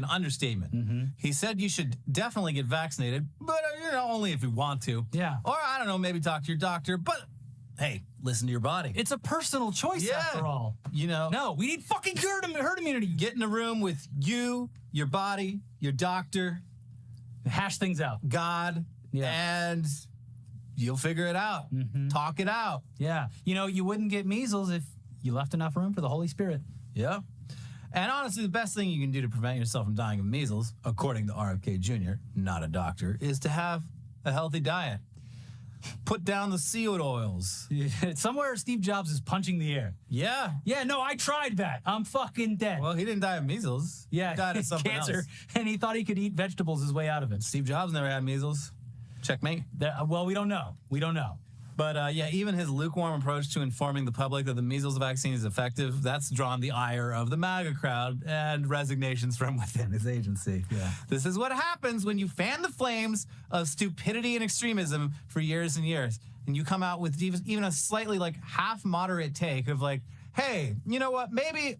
understatement. He said you should definitely get vaccinated, but only if you want to. Yeah. Or, I don't know, maybe talk to your doctor, but hey, listen to your body. It's a personal choice after all. No, we need fucking herd immunity. Get in a room with you, your body, your doctor. Hash things out. God. And you'll figure it out. Talk it out. Yeah. You wouldn't get measles if you left enough room for the Holy Spirit. Yeah. And honestly, the best thing you can do to prevent yourself from dying of measles, according to RFK Jr., not a doctor, is to have a healthy diet. Put down the seed oils. Somewhere Steve Jobs is punching the air. Yeah. Yeah, no, I tried that. I'm fucking dead. Well, he didn't die of measles. Yeah, he died of something cancer, else. And he thought he could eat vegetables his way out of it. Steve Jobs never had measles. Checkmate. Well, we don't know. But even his lukewarm approach to informing the public that the measles vaccine is effective, that's drawn the ire of the MAGA crowd and resignations from within his agency. Yeah. This is what happens when you fan the flames of stupidity and extremism for years and years. And you come out with even a slightly half moderate take of hey, you know what? Maybe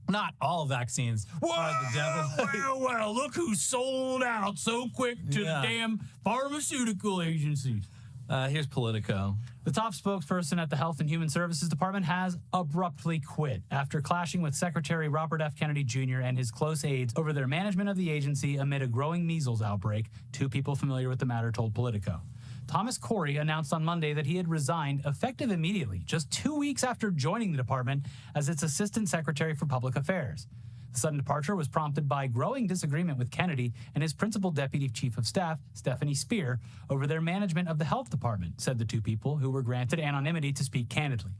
not all vaccines are the devil. Well, look who sold out so quick to the damn pharmaceutical agencies. Here's Politico. The top spokesperson at the Health and Human Services Department has abruptly quit after clashing with Secretary Robert F. Kennedy Jr. and his close aides over their management of the agency amid a growing measles outbreak, two people familiar with the matter told Politico. Thomas Corey announced on Monday that he had resigned effective immediately, just 2 weeks after joining the department as its Assistant Secretary for Public Affairs. The sudden departure was prompted by growing disagreement with Kennedy and his principal deputy chief of staff, Stephanie Spear, over their management of the health department, said the two people, who were granted anonymity to speak candidly.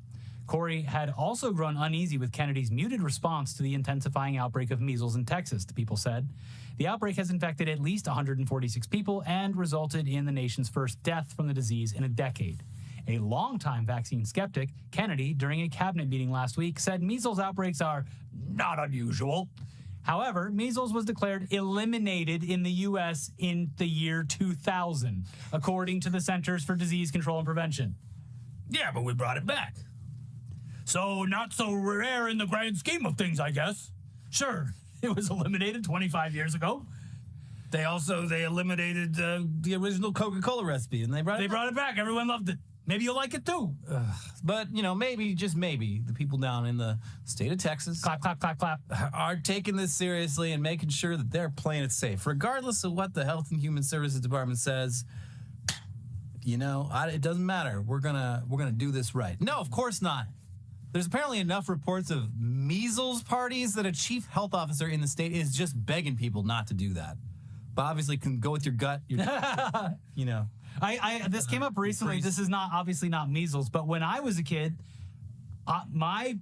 Corey had also grown uneasy with Kennedy's muted response to the intensifying outbreak of measles in Texas, the people said. The outbreak has infected at least 146 people and resulted in the nation's first death from the disease in a decade. A longtime vaccine skeptic, Kennedy, during a cabinet meeting last week, said measles outbreaks are not unusual. However, measles was declared eliminated in the U.S. in the year 2000, according to the Centers for Disease Control and Prevention. Yeah, but we brought it back. So not so rare in the grand scheme of things, I guess. Sure, it was eliminated 25 years ago. They eliminated the original Coca-Cola recipe, and they brought it back. Everyone loved it. Maybe you'll like it too. But, maybe, just maybe, the people down in the state of Texas clap, clap, clap, clap, are taking this seriously and making sure that they're playing it safe. Regardless of what the Health and Human Services Department says, it doesn't matter. We're gonna do this right. No, of course not. There's apparently enough reports of measles parties that a chief health officer in the state is just begging people not to do that. But obviously can go with your gut. This came up recently. This is obviously not measles, but when I was a kid, my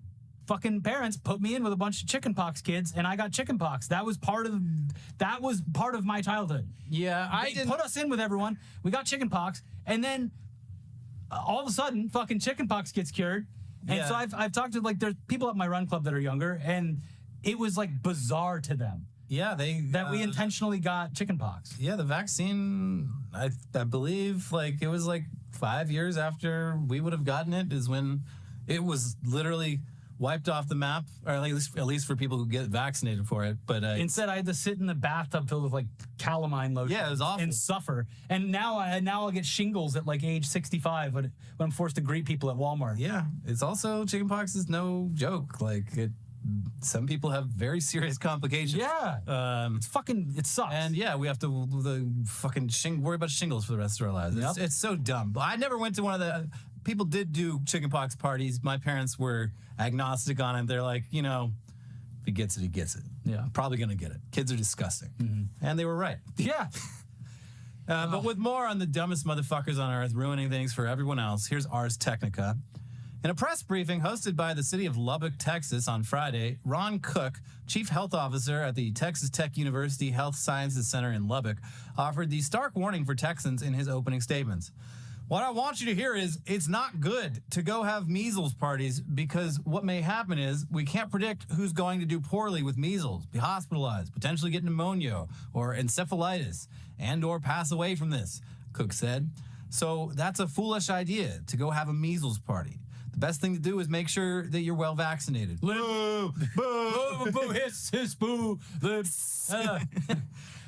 fucking parents put me in with a bunch of chickenpox kids, and I got chickenpox. That was part of my childhood. Yeah, They put us in with everyone. We got chickenpox, and then all of a sudden, fucking chickenpox gets cured. And so I've talked to there's people at my run club that are younger, and it was bizarre to them. Yeah, we intentionally got chickenpox. Yeah, the vaccine, I believe, it was 5 years after we would have gotten it is when it was literally wiped off the map, or at least for people who get vaccinated for it. But instead, I had to sit in the bathtub filled with calamine lotion. Yeah, it was awful. And suffer. And now I'll get shingles at age 65 when I'm forced to greet people at Walmart. Yeah, it's also chickenpox is no joke. Some people have very serious complications. Yeah. It sucks. And yeah, we have to worry about shingles for the rest of our lives. Yep. It's so dumb. I never went to one of the, people did do chickenpox parties. My parents were agnostic on it. They're like, if he gets it, he gets it. Yeah. Probably going to get it. Kids are disgusting. Mm-hmm. And they were right. Yeah. But with more on the dumbest motherfuckers on earth ruining things for everyone else, here's Ars Technica. In a press briefing hosted by the city of Lubbock, Texas on Friday, Ron Cook, chief health officer at the Texas Tech University Health Sciences Center in Lubbock, offered the stark warning for Texans in his opening statements. What I want you to hear is it's not good to go have measles parties, because what may happen is we can't predict who's going to do poorly with measles, be hospitalized, potentially get pneumonia or encephalitis, and or pass away from this, Cook said. So that's a foolish idea to go have a measles party. The best thing to do is make sure that you're well vaccinated. Boo, boo, boo, hiss, boo.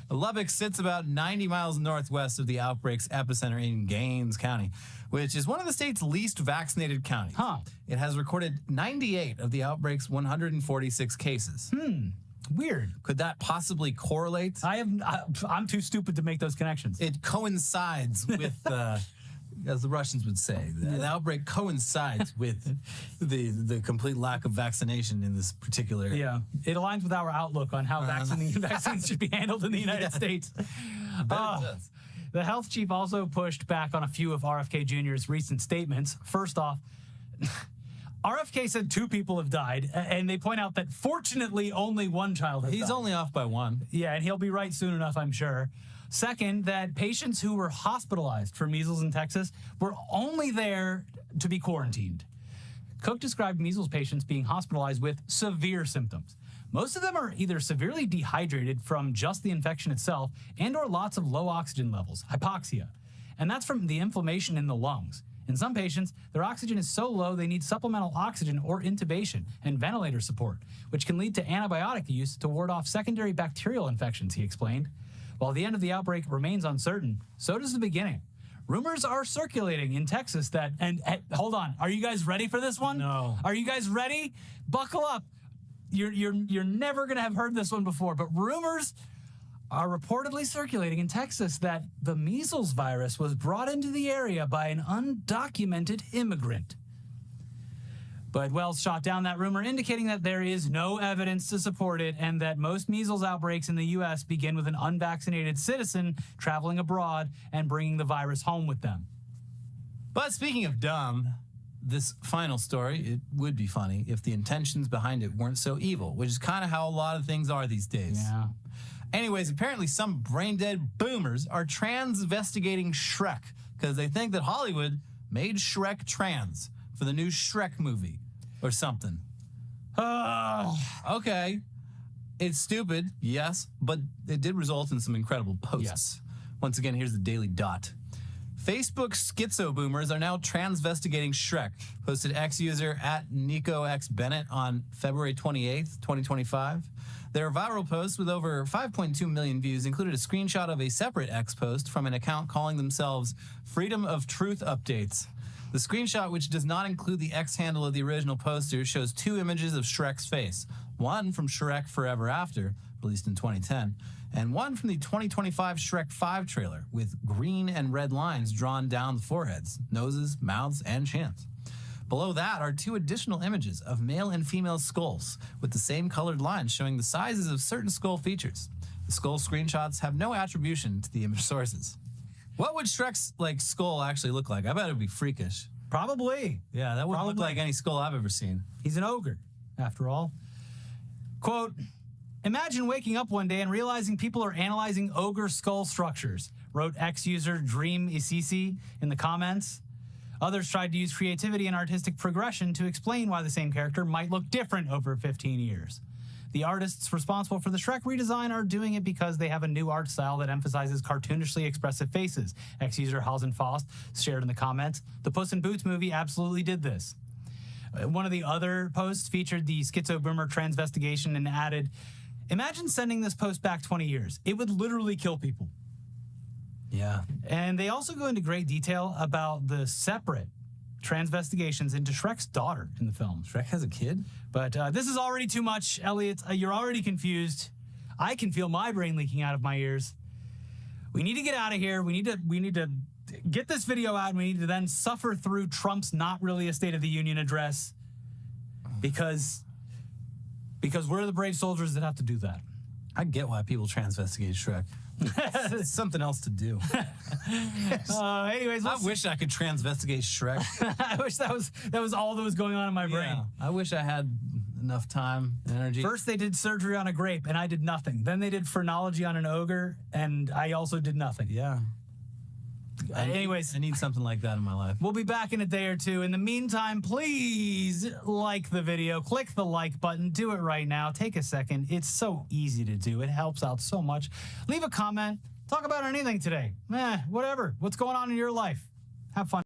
Lubbock sits about 90 miles northwest of the outbreak's epicenter in Gaines County, which is one of the state's least vaccinated counties. Huh. It has recorded 98 of the outbreak's 146 cases. Weird. Could that possibly correlate? I'm too stupid to make those connections. It coincides with, as the Russians would say, the outbreak coincides with the complete lack of vaccination in this particular area. Yeah, it aligns with our outlook on how vaccines should be handled in the United States. It does. The health chief also pushed back on a few of RFK Jr.'s recent statements. First off, RFK said 2 people have died, and they point out that fortunately only 1 child has died. He's only off by 1. Yeah, and he'll be right soon enough, I'm sure. Second, that patients who were hospitalized for measles in Texas were only there to be quarantined. Cook described measles patients being hospitalized with severe symptoms. Most of them are either severely dehydrated from just the infection itself and/or lots of low oxygen levels, hypoxia. And that's from the inflammation in the lungs. In some patients, their oxygen is so low they need supplemental oxygen or intubation and ventilator support, which can lead to antibiotic use to ward off secondary bacterial infections, he explained. While the end of the outbreak remains uncertain, so does the beginning. Rumors are circulating in Texas that, and hold on, are you guys ready for this one? No. Are you guys ready? Buckle up. You're never gonna have heard this one before, but rumors are reportedly circulating in Texas that the measles virus was brought into the area by an undocumented immigrant. But Wells shot down that rumor, indicating that there is no evidence to support it and that most measles outbreaks in the U.S. begin with an unvaccinated citizen traveling abroad and bringing the virus home with them. But speaking of dumb, this final story, it would be funny if the intentions behind it weren't so evil, which is kind of how a lot of things are these days. Yeah. Anyways, apparently some brain-dead boomers are trans-investigating Shrek because they think that Hollywood made Shrek trans for the new Shrek movie or something. Okay. It's stupid, yes, but it did result in some incredible posts. Yes. Once again, here's the Daily Dot. Facebook schizo boomers are now transvestigating Shrek, posted ex-user at NicoXBennett on February 28th, 2025. Their viral post with over 5.2 million views included a screenshot of a separate X post from an account calling themselves Freedom of Truth Updates. The screenshot, which does not include the X handle of the original poster, shows 2 images of Shrek's face. One from Shrek Forever After, released in 2010, and one from the 2025 Shrek 5 trailer with green and red lines drawn down the foreheads, noses, mouths, and chins. Below that are 2 additional images of male and female skulls with the same colored lines showing the sizes of certain skull features. The skull screenshots have no attribution to the image sources. What would Shrek's skull actually look like? I bet it would be freakish. Probably. Yeah, that wouldn't look Probably. like any skull I've ever seen. He's an ogre, after all. Quote, imagine waking up one day and realizing people are analyzing ogre skull structures, wrote ex-user Dream Isisi in the comments. Others tried to use creativity and artistic progression to explain why the same character might look different over 15 years. The artists responsible for the Shrek redesign are doing it because they have a new art style that emphasizes cartoonishly expressive faces. Ex-user Halsen Faust shared in the comments. The Puss in Boots movie absolutely did this. One of the other posts featured the schizo boomer transvestigation and added, imagine sending this post back 20 years. It would literally kill people. Yeah. And they also go into great detail about the separate transvestigations into Shrek's daughter in the film. Shrek has a kid? But this is already too much, Elliot. You're already confused. I can feel my brain leaking out of my ears. We need to get out of here. We need to get this video out, and we need to then suffer through Trump's not really a State of the Union address because we're the brave soldiers that have to do that. I get why people transvestigate Shrek. It's something else to do. Anyways, I wish I could transvestigate Shrek. I wish that was all that was going on in my brain. Yeah, I wish I had enough time and energy. First, they did surgery on a grape, and I did nothing. Then they did phrenology on an ogre, and I also did nothing. Yeah. Anyways, I need something like that in my life. we'll be back in a day or two. In the meantime, please like the video. Click the like button. Do it right now. Take a second. It's so easy to do. It helps out so much. Leave a comment. Talk about anything today. Whatever. What's going on in your life? Have fun.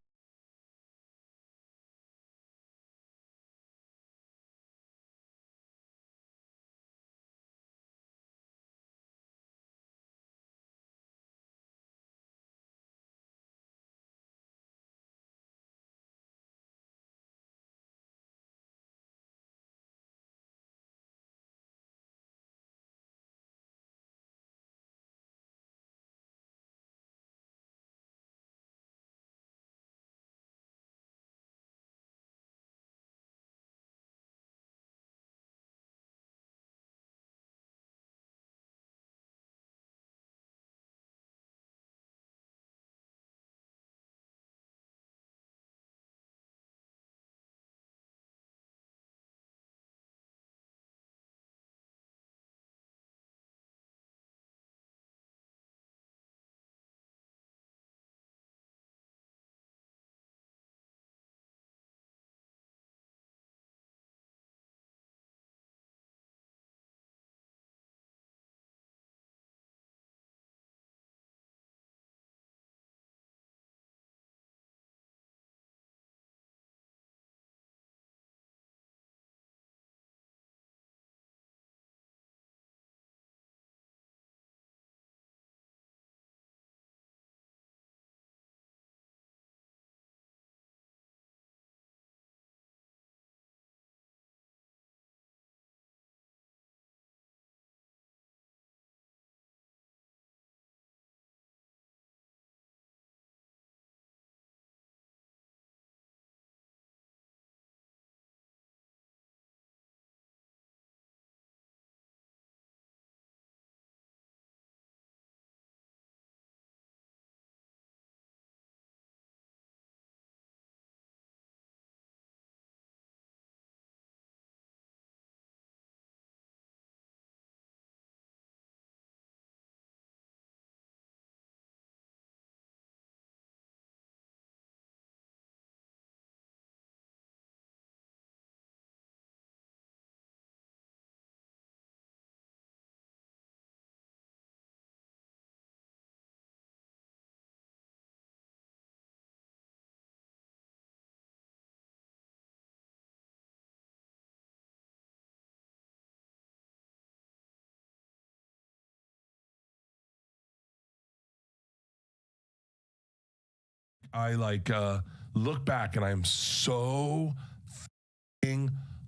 look back and I am so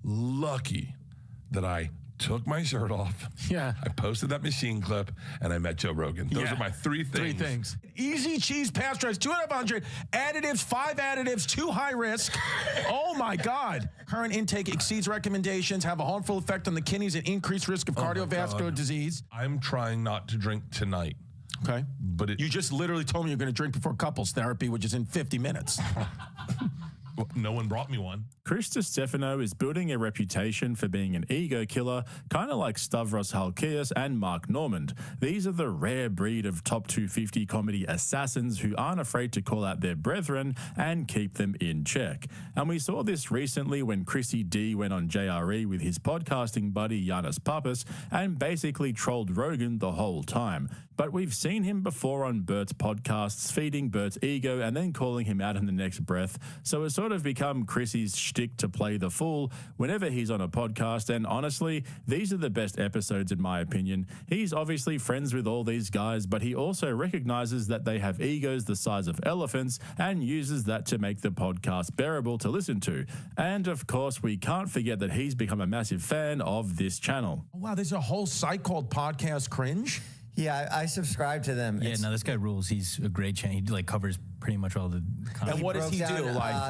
lucky that I took my shirt off. Yeah. I posted that machine clip and I met Joe Rogan. Those are my three things. Easy cheese pasteurized, 2 out of 100. Additives, 5 additives, too high risk. Oh my God. Current intake exceeds recommendations, have a harmful effect on the kidneys and increased risk of cardiovascular disease. I'm trying not to drink tonight. Okay. But you just literally told me you're going to drink before couples therapy, which is in 50 minutes. No one brought me one. Chris Stefano is building a reputation for being an ego killer, kind of like Stavros Halkias and Mark Normand. These are the rare breed of top 250 comedy assassins who aren't afraid to call out their brethren and keep them in check. And we saw this recently when Chrissy D went on JRE with his podcasting buddy Giannis Papas and basically trolled Rogan the whole time. But we've seen him before on Bert's podcasts, feeding Bert's ego and then calling him out in the next breath. So it's sort of become Chrissy's shtick to play the fool whenever he's on a podcast. And honestly, these are the best episodes in my opinion. He's obviously friends with all these guys, but he also recognizes that they have egos the size of elephants and uses that to make the podcast bearable to listen to. And of course, we can't forget that he's become a massive fan of this channel. Oh, wow, there's a whole site called Podcast Cringe? Yeah, I subscribe to them. Yeah, no, this guy rules. He's a great channel. He covers pretty much all the content. And what does he do?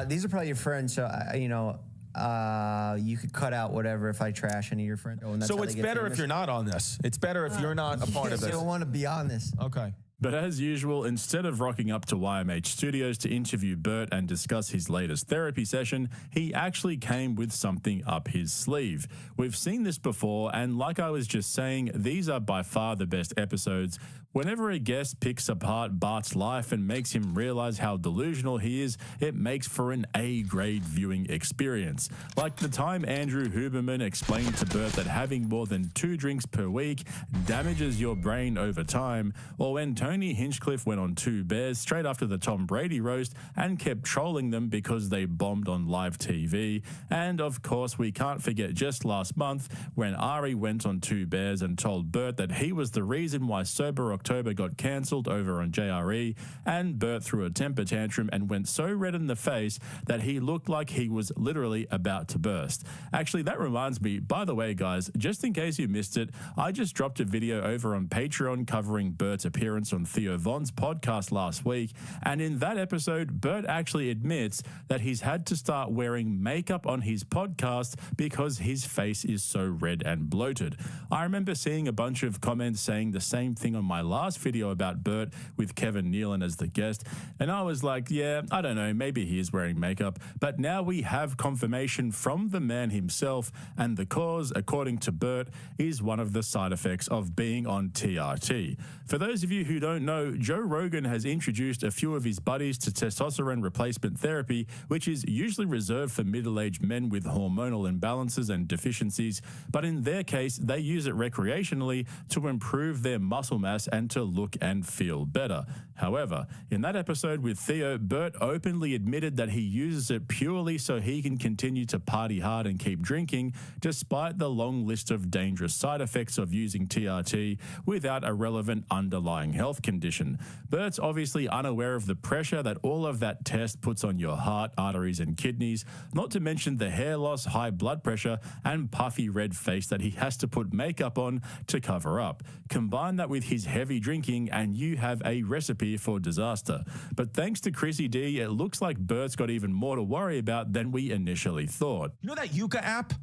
These are probably your friends, so you could cut out whatever if I trash any of your friends. So it's better if you're not on this. It's better if you're not a part of this. You don't want to be on this. Okay. But as usual, instead of rocking up to YMH Studios to interview Bert and discuss his latest therapy session, he actually came with something up his sleeve. We've seen this before, and like I was just saying, these are by far the best episodes. Whenever a guest picks apart Bart's life and makes him realize how delusional he is, it makes for an A-grade viewing experience. Like the time Andrew Huberman explained to Bert that having more than 2 drinks per week damages your brain over time, or when Tony Hinchcliffe went on 2 Bears straight after the Tom Brady roast and kept trolling them because they bombed on live TV. And of course, we can't forget just last month when Ari went on 2 Bears and told Bert that he was the reason why Sober October got cancelled over on JRE, and Bert threw a temper tantrum and went so red in the face that he looked like he was literally about to burst. Actually, that reminds me, by the way, guys, just in case you missed it, I just dropped a video over on Patreon covering Bert's appearance on Theo Von's podcast last week, and in that episode, Bert actually admits that he's had to start wearing makeup on his podcast because his face is so red and bloated. I remember seeing a bunch of comments saying the same thing on my last video about Bert with Kevin Nealon as the guest, and I was like, yeah, I don't know, maybe he is wearing makeup, but now we have confirmation from the man himself, and the cause, according to Bert, is one of the side effects of being on TRT. For those of you who don't know, Joe Rogan has introduced a few of his buddies to testosterone replacement therapy, which is usually reserved for middle-aged men with hormonal imbalances and deficiencies, but in their case, they use it recreationally to improve their muscle mass and to look and feel better. However, in that episode with Theo, Bert openly admitted that he uses it purely so he can continue to party hard and keep drinking, despite the long list of dangerous side effects of using TRT without a relevant underlying health condition. Bert's obviously unaware of the pressure that all of that test puts on your heart, arteries, and kidneys, not to mention the hair loss, high blood pressure, and puffy red face that he has to put makeup on to cover up. Combine that with his heavy drinking and you have a recipe for disaster. But thanks to Chrissy D, it looks like Bert's got even more to worry about than we initially thought. You know that Yuka app?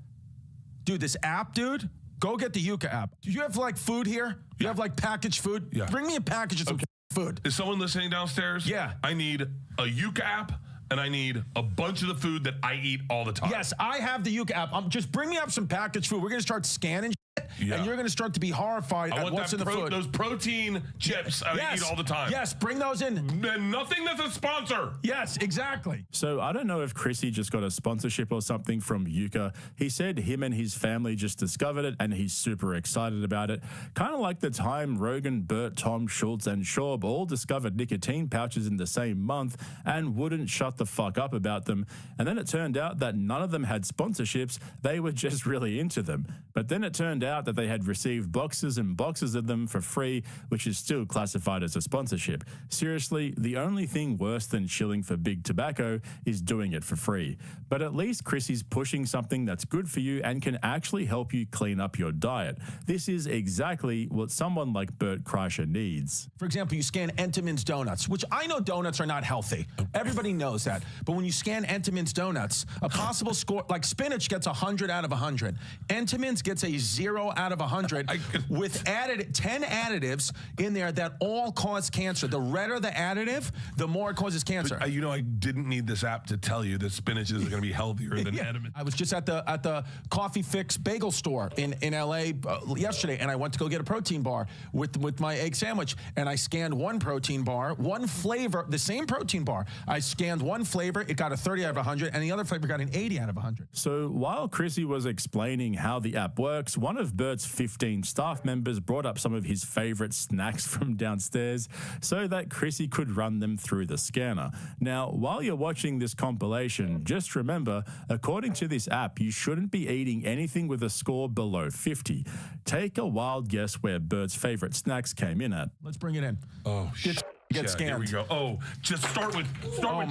Dude, this app, dude? Go get the Yuka app. Do you have like food here? You have like packaged food? Yeah. Bring me a package of some food. Is someone listening downstairs? Yeah. I need a Yuka app, and I need a bunch of the food that I eat all the time. Yes, I have the Yuka app. Just bring me up some packaged food. We're going to start scanning shit, and you're going to start to be horrified at what's in the food. Those protein chips I eat all the time. Yes, bring those in. And nothing that's a sponsor. Yes, exactly. So I don't know if Chrissy just got a sponsorship or something from Yuka. He said him and his family just discovered it and he's super excited about it. Kind of like the time Rogan, Bert, Tom, Schultz, and Schwab all discovered nicotine pouches in the same month and wouldn't shut the fuck up about them. And then it turned out that none of them had sponsorships. They were just really into them. But then it turned found out that they had received boxes and boxes of them for free, which is still classified as a sponsorship. Seriously, the only thing worse than chilling for big tobacco is doing it for free. But at least Chrissy's pushing something that's good for you and can actually help you clean up your diet. This is exactly what someone like Bert Kreischer needs. For example, you scan Entenmann's donuts, which I know donuts are not healthy. Everybody knows that. But when you scan Entenmann's donuts, a possible score, like spinach gets 100 out of 100. Entenmann's gets a 0 out of 100 with 10 additives in there that all cause cancer. The redder the additive, the more it causes cancer. But, I didn't need this app to tell you that spinach is going to be healthier than Entenmann. I was just at the Coffee Fix bagel store in LA yesterday, and I went to go get a protein bar with my egg sandwich, and I scanned one protein bar, one flavor, the same protein bar. I scanned one flavor, it got a 30 out of 100, and the other flavor got an 80 out of 100. So while Chrissy was explaining how the app works, one of Bert's 15 staff members brought up some of his favorite snacks from downstairs so that Chrissy could run them through the scanner. Now, while you're watching this compilation, just remember, according to this app, you shouldn't be eating anything with a score below 50. Take a wild guess where Bert's favorite snacks came in at. Let's bring it in. Oh, shit. Get scanned. Here we go. Oh, just start with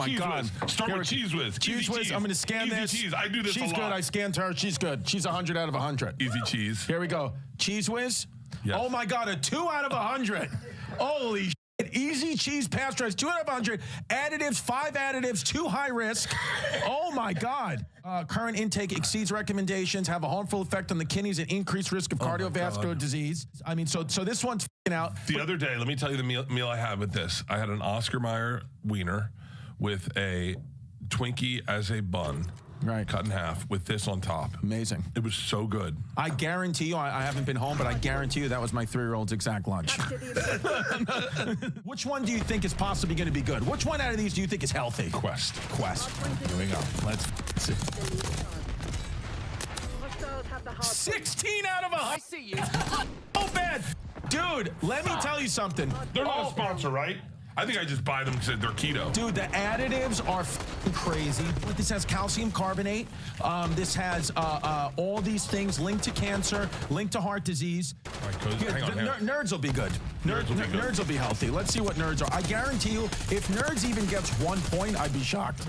Cheese Whiz. Start with Cheese Whiz. Cheese Whiz. I'm going to scan Easy this. cheese. I do this a She's lot. good. I scanned her. She's good. She's 100 out of 100. Easy cheese. Here we go. Cheese Whiz. Yes. Oh my God, a 2 out of 100. Holy shit. Easy cheese pasteurized, 2 out of 100. Additives, 5 additives, 2 high risk. Oh my God. Current intake exceeds recommendations, have a harmful effect on the kidneys and increased risk of cardiovascular disease. I mean, so this one's f***ing out. The other day, let me tell you the meal I had with this. I had an Oscar Mayer wiener with a Twinkie as a bun. Right. Cut in half with this on top. Amazing. It was so good. I guarantee you, I haven't been home, but I guarantee you that was my 3-year-old's exact lunch. Which one do you think is possibly going to be good? Which one out of these do you think is healthy? Quest. Here we go. Let's see. 16 out of 100. I see you. Oh, bad. Dude, let me tell you something. They're not a sponsor, right? I think I just buy them because they're keto. Dude, the additives are crazy. This has calcium carbonate. This has all these things linked to cancer, linked to heart disease. All right, hang on. Nerds will be good. Nerds will be healthy. Let's see what nerds are. I guarantee you, if nerds even gets 1 point, I'd be shocked.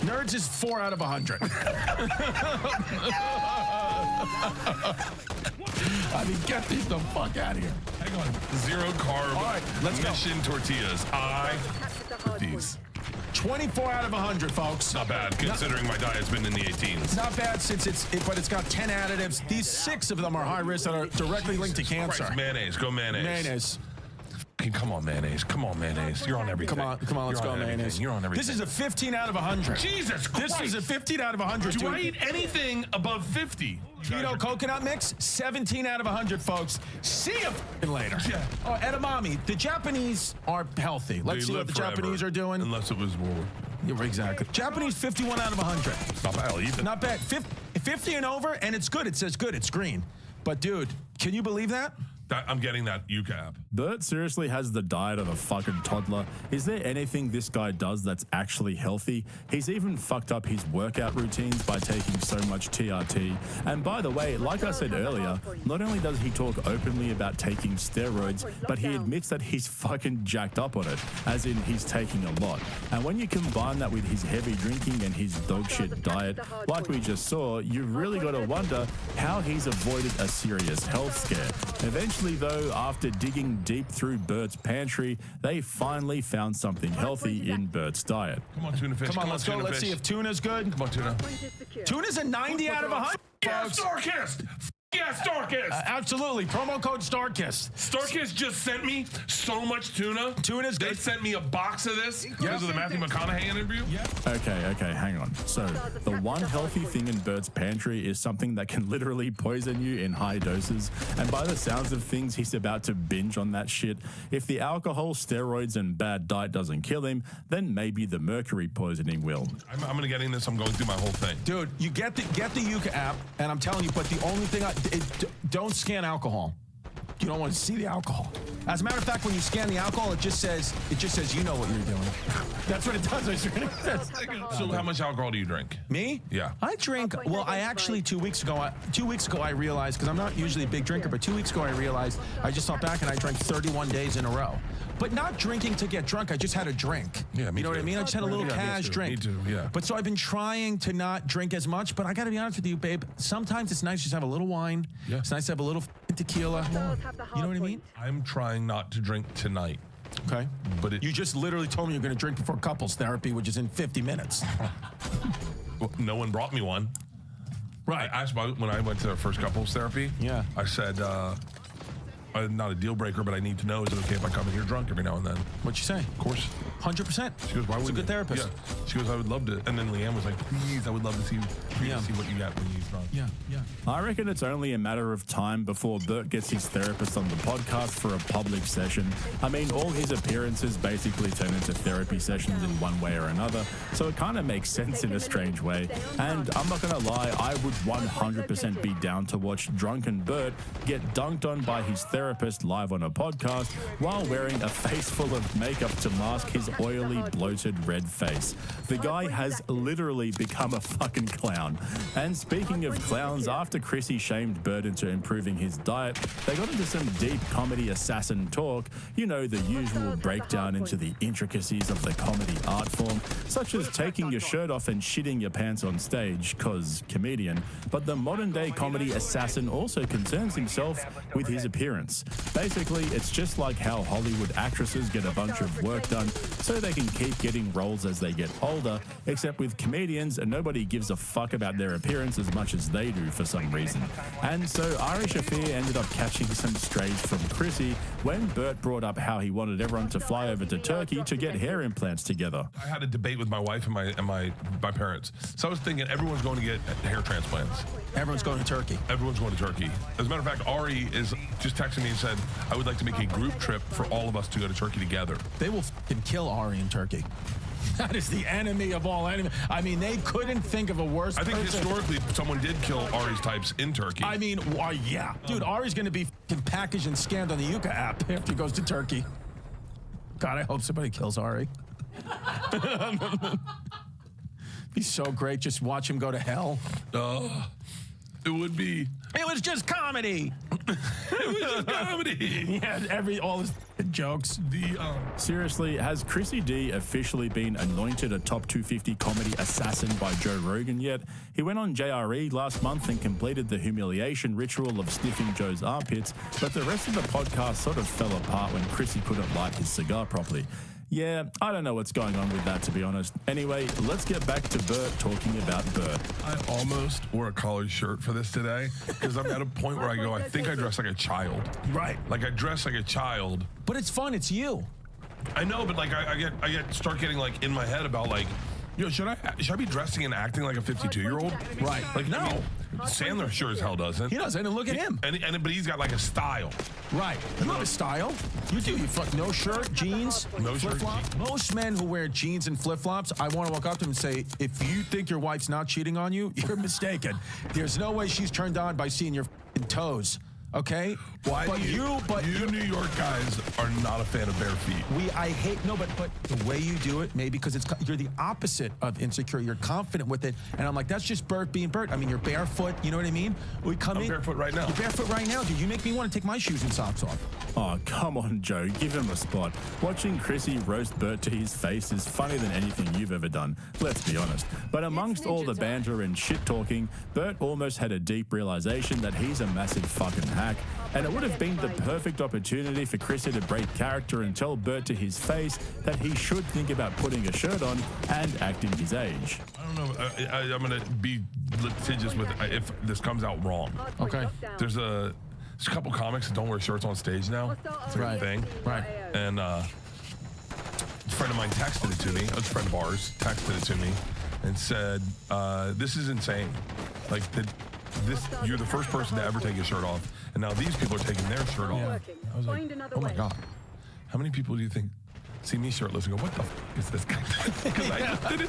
Nerds is 4 out of 100. I mean, get these the fuck out of here. Hang on. 0 carb. All right, let's go. Mission tortillas. With these. 24 out of 100, folks. Not bad, considering my diet's been in the 18s. Not bad since but it's got 10 additives. These 6 of them are high risk that are directly linked to cancer. Christ, mayonnaise. Go mayonnaise. Mayonnaise. Come on, mayonnaise. Come on, mayonnaise. You're on everything. Come on, let's go, mayonnaise. You're on everything. This is a 15 out of 100. Jesus Christ. This is a 15 out of 100, Do dude. I eat anything above 50? Keto coconut mix, 17 out of 100, folks. See you later. Yeah. Oh, edamame. The Japanese are healthy. Let's see what the Japanese are doing. Unless it was war. Yeah, exactly. Japanese, 51 out of 100. Not bad. I'll eat it. Not bad. 50 and over, and it's good. It says good. It's green. But, dude, can you believe that? I'm getting that Yuka app. Bert seriously has the diet of a fucking toddler. Is there anything this guy does that's actually healthy? He's even fucked up his workout routines by taking so much TRT. And by the way, like I said earlier, not only does he talk openly about taking steroids, but he admits that he's fucking jacked up on it, as in he's taking a lot. And when you combine that with his heavy drinking and his dogshit diet, like we just saw, you've really got to wonder how he's avoided a serious health scare. Eventually, though, after digging deep through Bert's pantry, they finally found something healthy in Bert's diet. Come on, tuna fish. Come on, let's go. Let's see if tuna's good. Come on, tuna. Tuna's a 90 out of 100. Yeah, Starkist! Yeah, Starkist! Absolutely. Promo code StarKist. Starkist just sent me so much tuna. Tuna's They good. sent me a box of this because of the Matthew McConaughey interview. Okay, hang on. So, the one healthy thing in Bert's pantry is something that can literally poison you in high doses. And by the sounds of things, he's about to binge on that shit. If the alcohol, steroids, and bad diet doesn't kill him, then maybe the mercury poisoning will. I'm going to get in this. I'm going through my whole thing. Dude, you get the Yuka app, and I'm telling you, but the only thing don't scan alcohol. You don't want to see the alcohol. As a matter of fact, when you scan the alcohol, it just says you know what you're doing. That's what it does. So how much alcohol do you drink? Me? Yeah. I drink. Well, I actually 2 weeks ago I realized, because I'm not usually a big drinker, but 2 weeks ago I realized I just thought back and I drank 31 days in a row. But not drinking to get drunk. I just had a drink. Yeah, me You know too. what I mean? I just had a little cash drink. Me too, yeah. But so I've been trying to not drink as much, but I got to be honest with you, babe. Sometimes it's nice just to have a little wine. Yeah. It's nice to have a little tequila. You know what I mean? I'm trying not to drink tonight. Okay. But you just literally told me you're going to drink before couples therapy, which is in 50 minutes. Well, no one brought me one. Right. I asked about when I went to first couples therapy. Yeah. I said, not a deal breaker, but I need to know, is it okay if I come in here drunk every now and then? What'd you say? Of course. 100%. She goes, why would a good therapist. Yeah. She goes, I would love to. And then Leanne was like, please, I would love to see what you got when you drunk. Yeah, yeah. I reckon it's only a matter of time before Bert gets his therapist on the podcast for a public session. I mean, all his appearances basically turn into therapy sessions in one way or another, so it kind of makes sense in a strange way. And I'm not going to lie, I would 100% be down to watch drunken Bert get dunked on by his therapist live on a podcast while wearing a face full of makeup to mask his oily, bloated red face. The guy has literally become a fucking clown. And speaking of clowns, after Chrissy shamed Bert into improving his diet, they got into some deep comedy assassin talk, you know, the usual breakdown into the intricacies of the comedy art form, such as taking your shirt off and shitting your pants on stage, cause comedian. But the modern day comedy assassin also concerns himself with his appearance. Basically, it's just like how Hollywood actresses get a bunch of work done so they can keep getting roles as they get older, except with comedians, nobody gives a fuck about their appearance as much as they do for some reason. And so Ari Shafir ended up catching some strays from Chrissy when Bert brought up how he wanted everyone to fly over to Turkey to get hair implants together. I had a debate with my wife and my parents. So I was thinking everyone's going to get hair transplants. Everyone's going to Turkey. Everyone's going to Turkey. As a matter of fact, Ari is just texting me and said, I would like to make a group trip for all of us to go to Turkey together. They will fucking kill Ari in Turkey. That is the enemy of all enemies. I mean, they couldn't think of a worse I think person. historically someone did kill Ari's types in Turkey. I mean, yeah. Dude, Ari's going to be fucking packaged and scanned on the Yuka app after he goes to Turkey. God, I hope somebody kills Ari. Be so great. Just watch him go to hell. It would be. It was just comedy. It was just comedy. Yeah, all his jokes. Seriously, has Chrissy D officially been anointed a top 250 comedy assassin by Joe Rogan yet? He went on JRE last month and completed the humiliation ritual of sniffing Joe's armpits, but the rest of the podcast sort of fell apart when Chrissy couldn't light his cigar properly. Yeah, I don't know what's going on with that, to be honest. Anyway, let's get back to Bert talking about Bert. I almost wore a collared shirt for this today because I'm at a point where I go, I think I dress like a child. Right. Like I dress like a child. But it's fun. It's you. I know, but like I start getting like in my head about like, you know, should I be dressing and acting like a 52-year-old? Right. Like No. I mean, Sandler sure as hell doesn't. He doesn't. And look at him. But he's got like a style. Right. You have a style. You do. You fuck no shirt, jeans, No shirt, flip-flop. jeans. Most men who wear jeans and flip-flops, I want to walk up to them and say, if you think your wife's not cheating on you, you're mistaken. There's no way she's turned on by seeing your toes. Okay? Why? But you New York guys are not a fan of bare feet. But the way you do it, maybe because you're the opposite of insecure. You're confident with it, and I'm like, that's just Bert being Bert. I mean, you're barefoot. You know what I mean? We come I'm in. barefoot right now. You're barefoot right now, dude. You make me want to take my shoes and socks off. Oh, come on, Joe. Give him a spot. Watching Chrissy roast Bert to his face is funnier than anything you've ever done. Let's be honest. But amongst all the banter and shit-talking, Bert almost had a deep realization that he's a massive fucking hack. And it would have been the perfect opportunity for Chrissy to break character and tell Bert to his face that he should think about putting a shirt on and acting his age. I don't know. I'm going to be litigious with if this comes out wrong. Okay. There's a couple comics that don't wear shirts on stage now. It's a Right. thing. Right. And a friend of mine texted it to me. A friend Bars texted it to me and said, "This is insane. Like you're the first person to ever take his shirt off, and now these people are taking their shirt off." I was like, "Oh my god, how many people do you think see me shirtless and go, what the f is this guy?" Because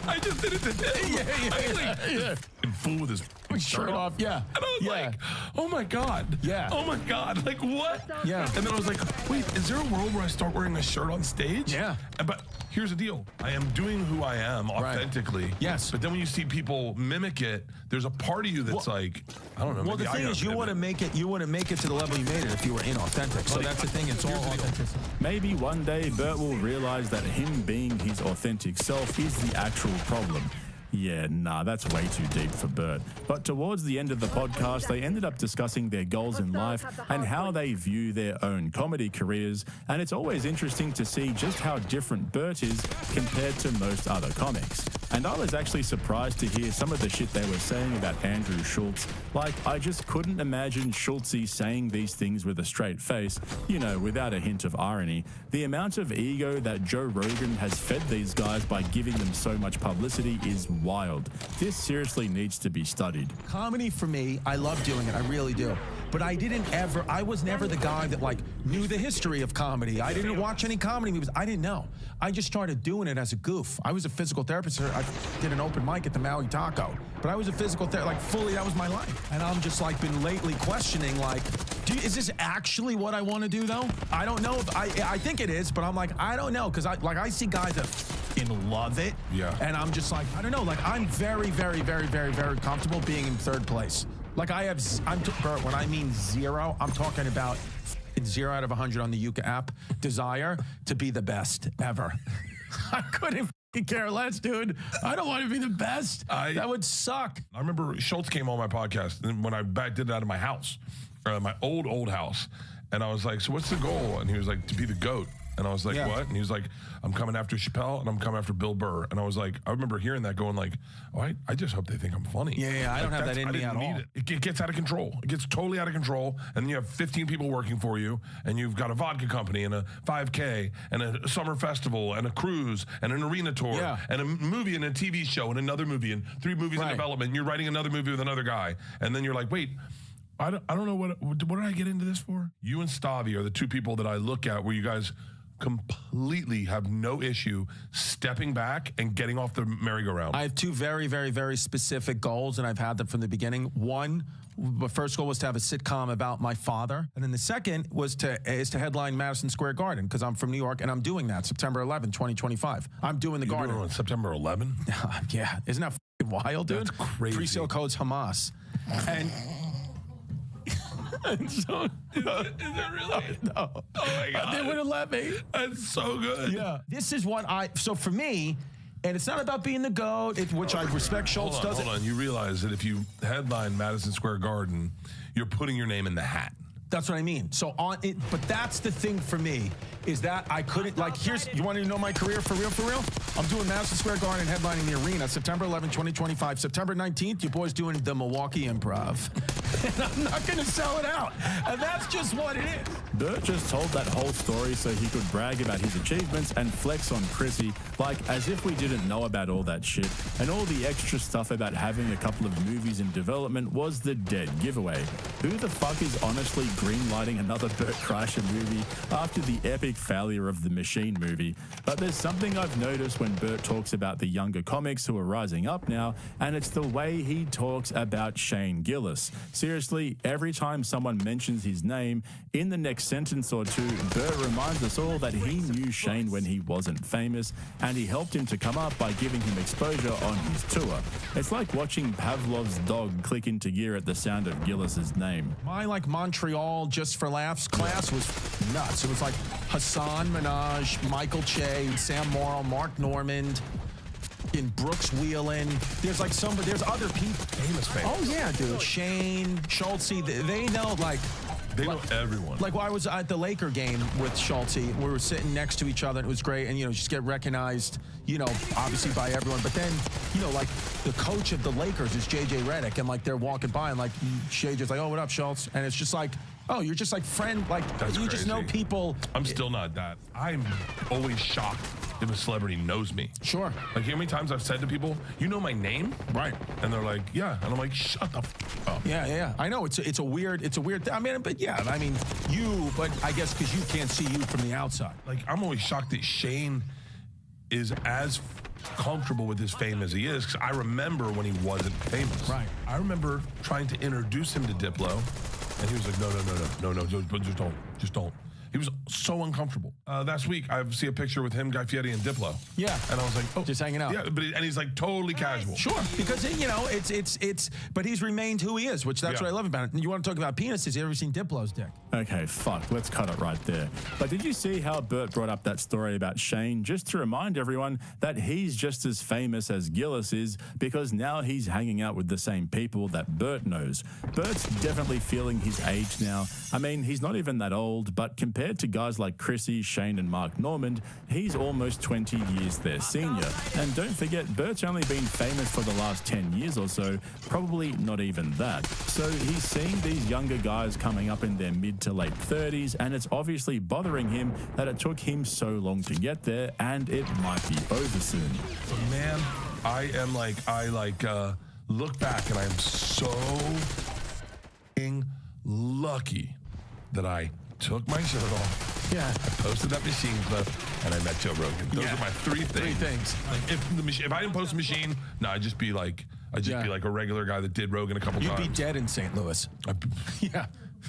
I just did it today. fool with his shirt off. Yeah. And I was like, oh my God. Yeah. Oh my God. Like, what? Yeah. And then I was like, wait, is there a world where I start wearing a shirt on stage? Yeah. But here's the deal. I am doing who I am authentically. Yes. But then when you see people mimic it, there's a part of you that's I don't know. Well, the thing is, you wouldn't make it to the level you made it if you were inauthentic. So that's the thing. It's all authenticity. Maybe one day Bert will realize that him being his authentic self is the actual problem. Yeah, nah, that's way too deep for Bert. But towards the end of the podcast, they ended up discussing their goals in life and how they view their own comedy careers. And it's always interesting to see just how different Bert is compared to most other comics. And I was actually surprised to hear some of the shit they were saying about Andrew Schultz. Like, I just couldn't imagine Schultzy saying these things with a straight face, you know, without a hint of irony. The amount of ego that Joe Rogan has fed these guys by giving them so much publicity is wild. This seriously needs to be studied. Comedy for me, I love doing it. I really do. But I was never the guy that like knew the history of comedy. I didn't watch any comedy movies. I didn't know. I just started doing it as a goof. I was a physical therapist. I did an open mic at the Maui Taco. But I was a physical therapist, like fully, that was my life. And I'm just like been lately questioning like, is this actually what I want to do though? I don't know. I think it is, but I'm like, I don't know. Because I see guys that love it. Yeah. And I'm just like, I don't know. Like I'm very, very, very, very, very comfortable being in third place. Like Bert, when I mean zero, I'm talking about 0 out of 100 on the Yuka app. Desire to be the best ever. I couldn't care less, dude. I don't want to be the best. That would suck. I remember Schultz came on my podcast and when I did it out of my house, my old house. And I was like, so what's the goal? And he was like, to be the GOAT. And I was like, what? And he was like, I'm coming after Chappelle and I'm coming after Bill Burr. And I was like, I remember hearing that going like, oh, I just hope they think I'm funny. Yeah, I don't have that in me at all. It gets out of control. It gets totally out of control. And then you have 15 people working for you and you've got a vodka company and a 5K and a summer festival and a cruise and an arena tour and a movie and a TV show and another movie and 3 movies in development. And you're writing another movie with another guy. And then you're like, wait, I don't know what did I get into this for? You and Stavi are the 2 people that I look at where you guys completely have no issue stepping back and getting off the merry-go-round. I have 2 very, very, very specific goals, and I've had them from the beginning. One, the first goal was to have a sitcom about my father, and then the second is to headline Madison Square Garden because I'm from New York, and I'm doing that September 11, 2025. I'm doing the Garden on September 11. Yeah, isn't that f***ing wild, dude? That's crazy. Pre-sale code's Hamas, and. So, is it really? No. Oh my God. They wouldn't let me. That's so good. Yeah. This is what so for me, and it's not about being the GOAT, which I respect. Schultz does it. Hold on. You realize that if you headline Madison Square Garden, you're putting your name in the hat. That's what I mean. So but that's the thing for me, is that I couldn't, like, you want to know my career for real? I'm doing Madison Square Garden headlining the arena September 11, 2025. September 19th, your boy's doing the Milwaukee Improv. And I'm not going to sell it out. And that's just what it is. Bert just told that whole story so he could brag about his achievements and flex on Chrissy, like as if we didn't know about all that shit. And all the extra stuff about having a couple of movies in development was the dead giveaway. Who the fuck is honestly greenlighting another Bert Kreischer movie after the epic failure of the Machine movie? But there's something I've noticed when Bert talks about the younger comics who are rising up now, and it's the way he talks about Shane Gillis. Seriously, every time someone mentions his name, in the next sentence or 2, Bert reminds us all that he knew Shane when he wasn't famous, and he helped him to come up by giving him exposure on his tour. It's like watching Pavlov's dog click into gear at the sound of Gillis's name. My, like, Montreal Just for Laughs class was nuts. It was like Hassan Minaj, Michael Che, Sam Morrill, Mark Normand, in Brooks Wheelan. There's like there's other people. Famous. Oh yeah, dude. Shane, Schultzy, they know, like. They know everyone. Like, I was at the Laker game with Schultzy. We were sitting next to each other, and it was great. And, just get recognized, obviously by everyone. But then, like, the coach of the Lakers is J.J. Redick, and, like, they're walking by, and, like, JJ's like, oh, what up, Schultz? And it's just like, oh, you're just, like, friend. Like, that's you crazy. Just know people. I'm still not that. I'm always shocked if a celebrity knows me. Sure. Like, how many times I've said to people, you know my name? Right. And they're like, yeah. And I'm like, shut the f up. Yeah. I know it's a weird thing. I mean, but I guess because you can't see you from the outside. Like, I'm always shocked that Shane is as comfortable with his fame as he is, because I remember when he wasn't famous. Right. I remember trying to introduce him to Diplo, and he was like, no, just don't. He was so uncomfortable. Last week, I see a picture with him, Guy Fieri, and Diplo. Yeah. And I was like, oh. Just hanging out. Yeah, and he's like totally casual. Sure, because it's but he's remained who he is, which that's what I love about it. And you want to talk about penises? You ever seen Diplo's dick? Okay, fuck, let's cut it right there. But did you see how Bert brought up that story about Shane just to remind everyone that he's just as famous as Gillis is, because now he's hanging out with the same people that Bert knows. Bert's definitely feeling his age now. I mean, he's not even that old, but compared to guys like Chrissy, Shane, and Mark Normand, he's almost 20 years their senior. And don't forget, Bert's only been famous for the last 10 years or so, probably not even that. So he's seeing these younger guys coming up in their mid to late 30s, and it's obviously bothering him that it took him so long to get there, and it might be over soon. But man, I look back and I am so lucky that I took my shirt off. Yeah. I posted that machine clip, and I met Joe Rogan. Those are my three things. Like if I didn't post a machine, no, I'd just be like a regular guy that did Rogan a couple times. You'd be dead in St. Louis. Yeah.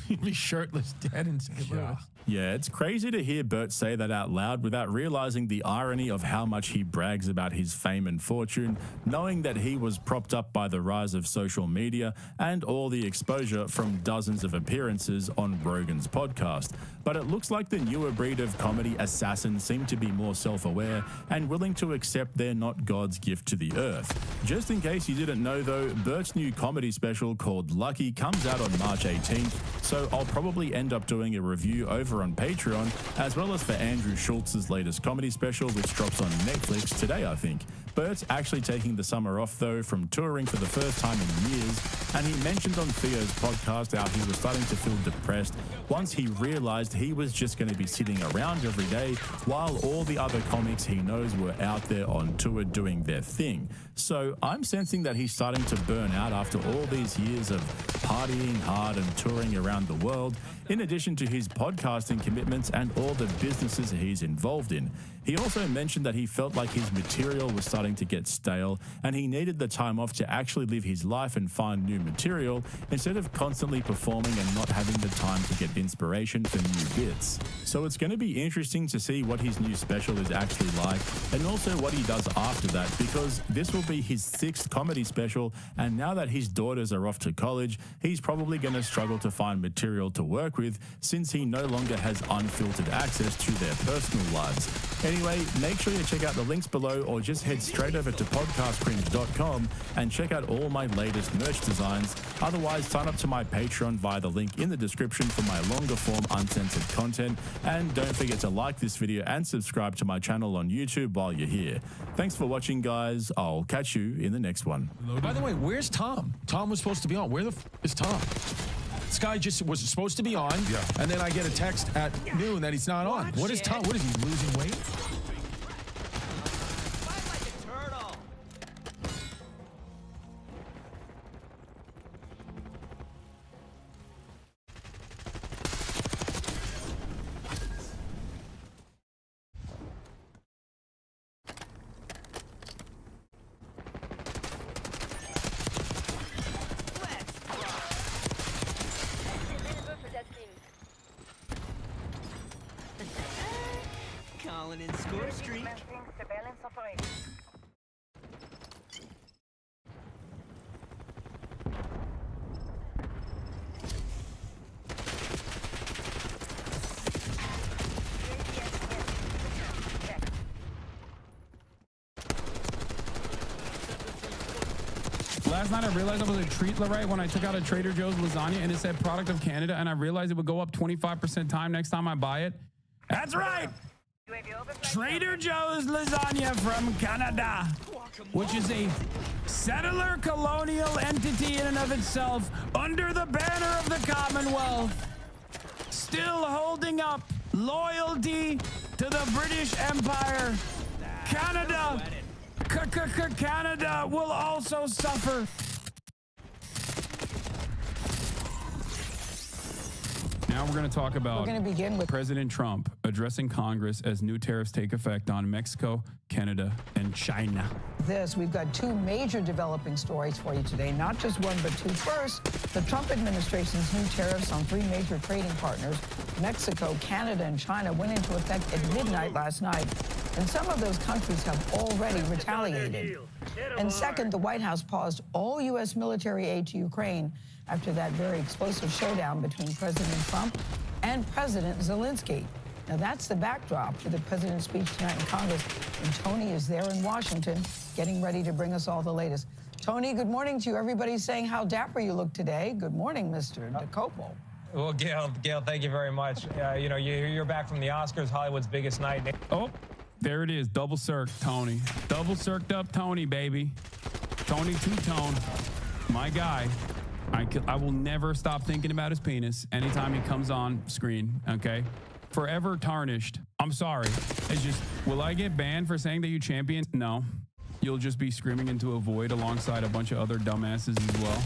You'd be shirtless, dead in St. Louis. Yeah, it's crazy to hear Bert say that out loud without realizing the irony of how much he brags about his fame and fortune, knowing that he was propped up by the rise of social media and all the exposure from dozens of appearances on Rogan's podcast. But it looks like the newer breed of comedy assassins seem to be more self-aware and willing to accept they're not God's gift to the earth. Just in case you didn't know though, Bert's new comedy special called Lucky comes out on March 18th, so I'll probably end up doing a review over on Patreon, as well as for Andrew Schultz's latest comedy special, which drops on Netflix today, I think. Bert's actually taking the summer off, though, from touring for the first time in years, and he mentioned on Theo's podcast how he was starting to feel depressed once he realized he was just going to be sitting around every day while all the other comics he knows were out there on tour doing their thing. So I'm sensing that he's starting to burn out after all these years of partying hard and touring around the world, in addition to his podcasting commitments and all the businesses he's involved in. He also mentioned that he felt like his material was starting to get stale and he needed the time off to actually live his life and find new material instead of constantly performing and not having the time to get inspiration for new bits. So it's going to be interesting to see what his new special is actually like and also what he does after that, because this will be his 6th comedy special, and now that his daughters are off to college, he's probably going to struggle to find material to work with since he no longer has unfiltered access to their personal lives. Anyway, make sure you check out the links below or just head straight over to podcastcringe.com and check out all my latest merch designs. Otherwise, sign up to my Patreon via the link in the description for my longer form uncensored content. And don't forget to like this video and subscribe to my channel on YouTube while you're here. Thanks for watching, guys. I'll catch you in the next one. By the way, where's Tom? Tom was supposed to be on. Where the is Tom? This guy just was supposed to be on, and then I get a text at noon that he's not on. What is Tom? What is he, losing weight? Calling in score streak. Surveillance operation. Last night I realized I was a treat, right, when I took out a Trader Joe's lasagna and it said product of Canada, and I realized it would go up 25% time next time I buy it. That's right. Trader Joe's lasagna from Canada, which is a settler colonial entity in and of itself under the banner of the Commonwealth, still holding up loyalty to the British Empire. Canada, Canada will also suffer. Now we're going to talk about We're going to begin with President Trump addressing Congress as new tariffs take effect on Mexico, Canada, and China. this. We've got two major developing stories for you today, not just one, but two. First, the Trump administration's new tariffs on three major trading partners, Mexico, Canada, and China, went into effect at midnight last night. And some of those countries have already retaliated. And second, the White House paused all U.S. military aid to Ukraine after that very explosive showdown between President Trump and President Zelensky. Now, that's the backdrop to the president's speech tonight in Congress. And Tony is there in Washington, getting ready to bring us all the latest. Tony, good morning to you. Everybody's saying how dapper you look today. Good morning, Mr. DeCopo. Well, Gail, thank you very much. You know, you're back from the Oscars, Hollywood's biggest night. Oh, there it is. Double circ, Tony. Double circed up Tony, baby. Tony Two-Tone, my guy. I will never stop thinking about his penis anytime he comes on screen, okay? Forever tarnished. I'm sorry. It's just, will I get banned for saying that you champion? No. You'll just be screaming into a void alongside a bunch of other dumbasses as well.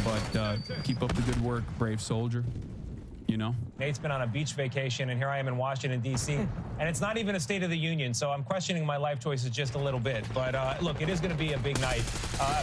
But keep up the good work, brave soldier. You know? Nate's been on a beach vacation, and here I am in Washington, D.C., and it's not even a State of the Union, so I'm questioning my life choices just a little bit. But look, it is going to be a big night,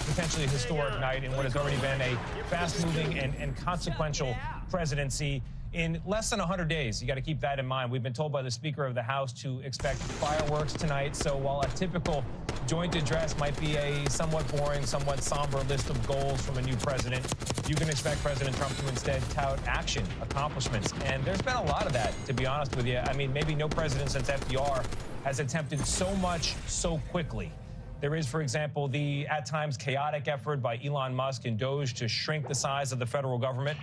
potentially a historic night in what has already been a fast-moving and consequential presidency. In less than 100 days, you got to keep that in mind. We've been told by the Speaker of the House to expect fireworks tonight. So while a typical joint address might be a somewhat boring, somewhat somber list of goals from a new president, you can expect President Trump to instead tout action, accomplishments. And there's been a lot of that, to be honest with you. I mean, maybe no president since FDR has attempted so much so quickly. There is, for example, the at times chaotic effort by Elon Musk and Doge to shrink the size of the federal government.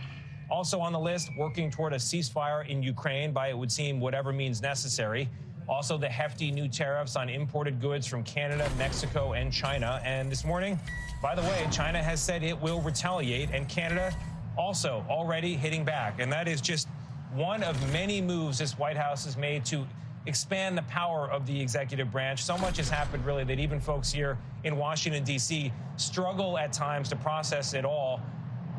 Also on the list, working toward a ceasefire in Ukraine by, it would seem, whatever means necessary. Also, the hefty new tariffs on imported goods from Canada, Mexico, and China. And this morning, by the way, China has said it will retaliate, and Canada also already hitting back. And that is just one of many moves this White House has made to expand the power of the executive branch. So much has happened, really, that even folks here in Washington, D.C. struggle at times to process it all.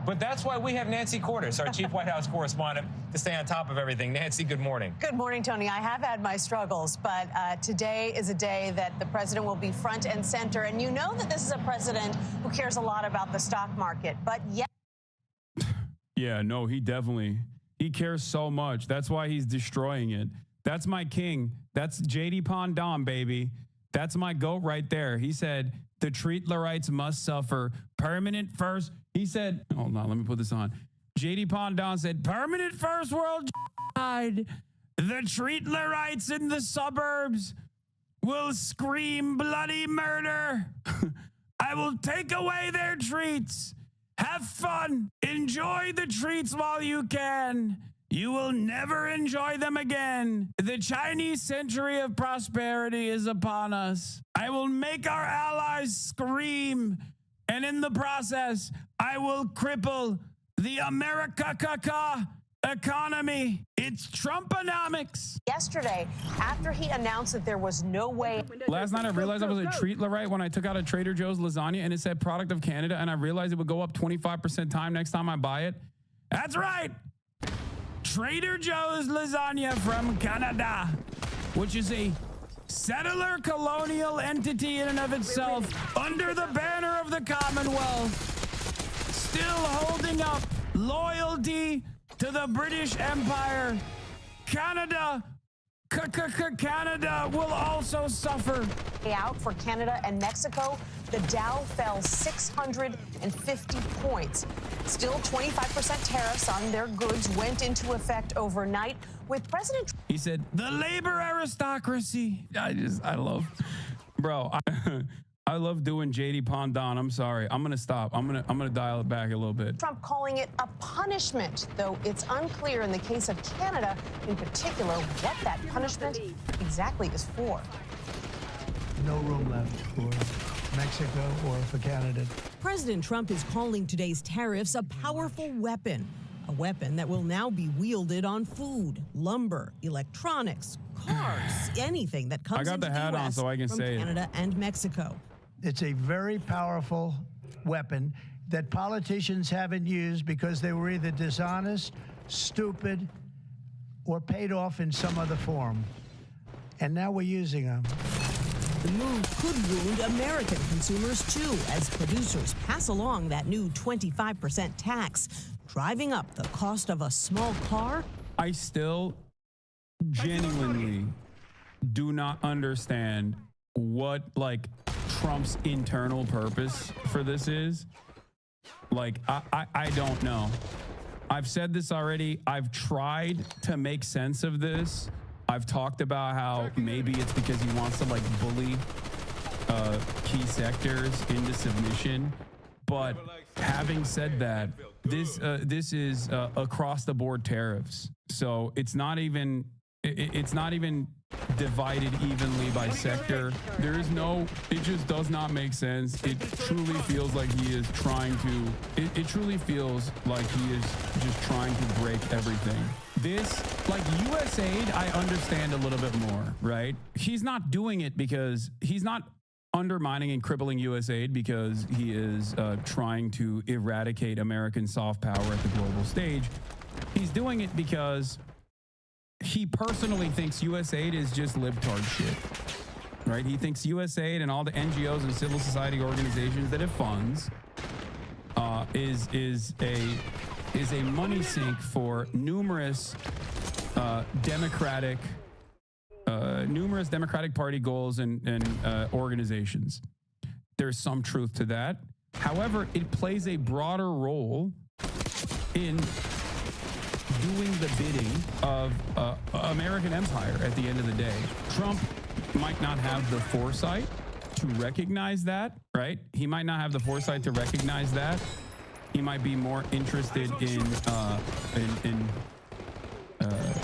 But that's why we have Nancy Cordes, our chief White House correspondent, to stay on top of everything. Nancy, good morning. Good morning, Tony. I have had my struggles, but today is a day that the president will be front and center. And you know that this is a president who cares a lot about the stock market, but yet. Yeah, no, he cares so much. That's why he's destroying it. That's my king. That's J.D. Pondon, baby. That's my GOAT right there. He said, the Treatlerites must suffer. Permanent first. He said, hold on, let me put this on. J.D. Pondon said, permanent first world genocide. The Treatlerites in the suburbs will scream bloody murder. I will take away their treats. Have fun. Enjoy the treats while you can. You will never enjoy them again. The Chinese century of prosperity is upon us. I will make our allies scream, and in the process, I will cripple the America economy. It's Trumponomics. Yesterday, after he announced that there was no way. Last night, I realized I was a Treatlerite when I took out a Trader Joe's lasagna, and it said product of Canada, and I realized it would go up 25% time next time I buy it. That's right. Trader Joe's lasagna from Canada, which is a settler colonial entity in and of itself, under the banner of the Commonwealth, still holding up loyalty to the British Empire. Canada will also suffer. Out for Canada and Mexico, the Dow fell 650 points. Still, 25% tariffs on their goods went into effect overnight with President. He said, the labor aristocracy. I love, bro. I love doing JD Pondon. I'm sorry. I'm going to stop. I'm going to dial it back a little bit. Trump calling it a punishment, though it's unclear in the case of Canada in particular what that punishment exactly is for. No room left for Mexico or for Canada. President Trump is calling today's tariffs a powerful weapon, a weapon that will now be wielded on food, lumber, electronics, cars, anything that comes into the hat US on so I can from say Canada and Mexico. It's a very powerful weapon that politicians haven't used because they were either dishonest stupid, or paid off in some other form. And now we're using them. The move could wound American consumers, too, as producers pass along that new 25% tax, driving up the cost of a small car. I still genuinely do not understand what, like, Trump's internal purpose for this is. Like, I don't know. I've said this already. I've tried to make sense of this. I've talked about how maybe it's because he wants to, like, bully key sectors into submission. But having said that, this is across the board tariffs. So it's not even divided evenly by sector. There is no, it just does not make sense. It truly feels like he is trying to, it truly feels like he is just trying to break everything. This, like USAID, I understand a little bit more, right? He's not doing it because he's not undermining and crippling USAID because he is trying to eradicate American soft power at the global stage. He's doing it because he personally thinks USAID is just libtard shit, right? He thinks USAID and all the NGOs and civil society organizations that it funds is a money sink for numerous Democratic Party goals and organizations. There's some truth to that. However, it plays a broader role in doing the bidding of American empire at the end of the day. Trump might not have the foresight to recognize that, right? He might not have the foresight to recognize that. He might be more interested in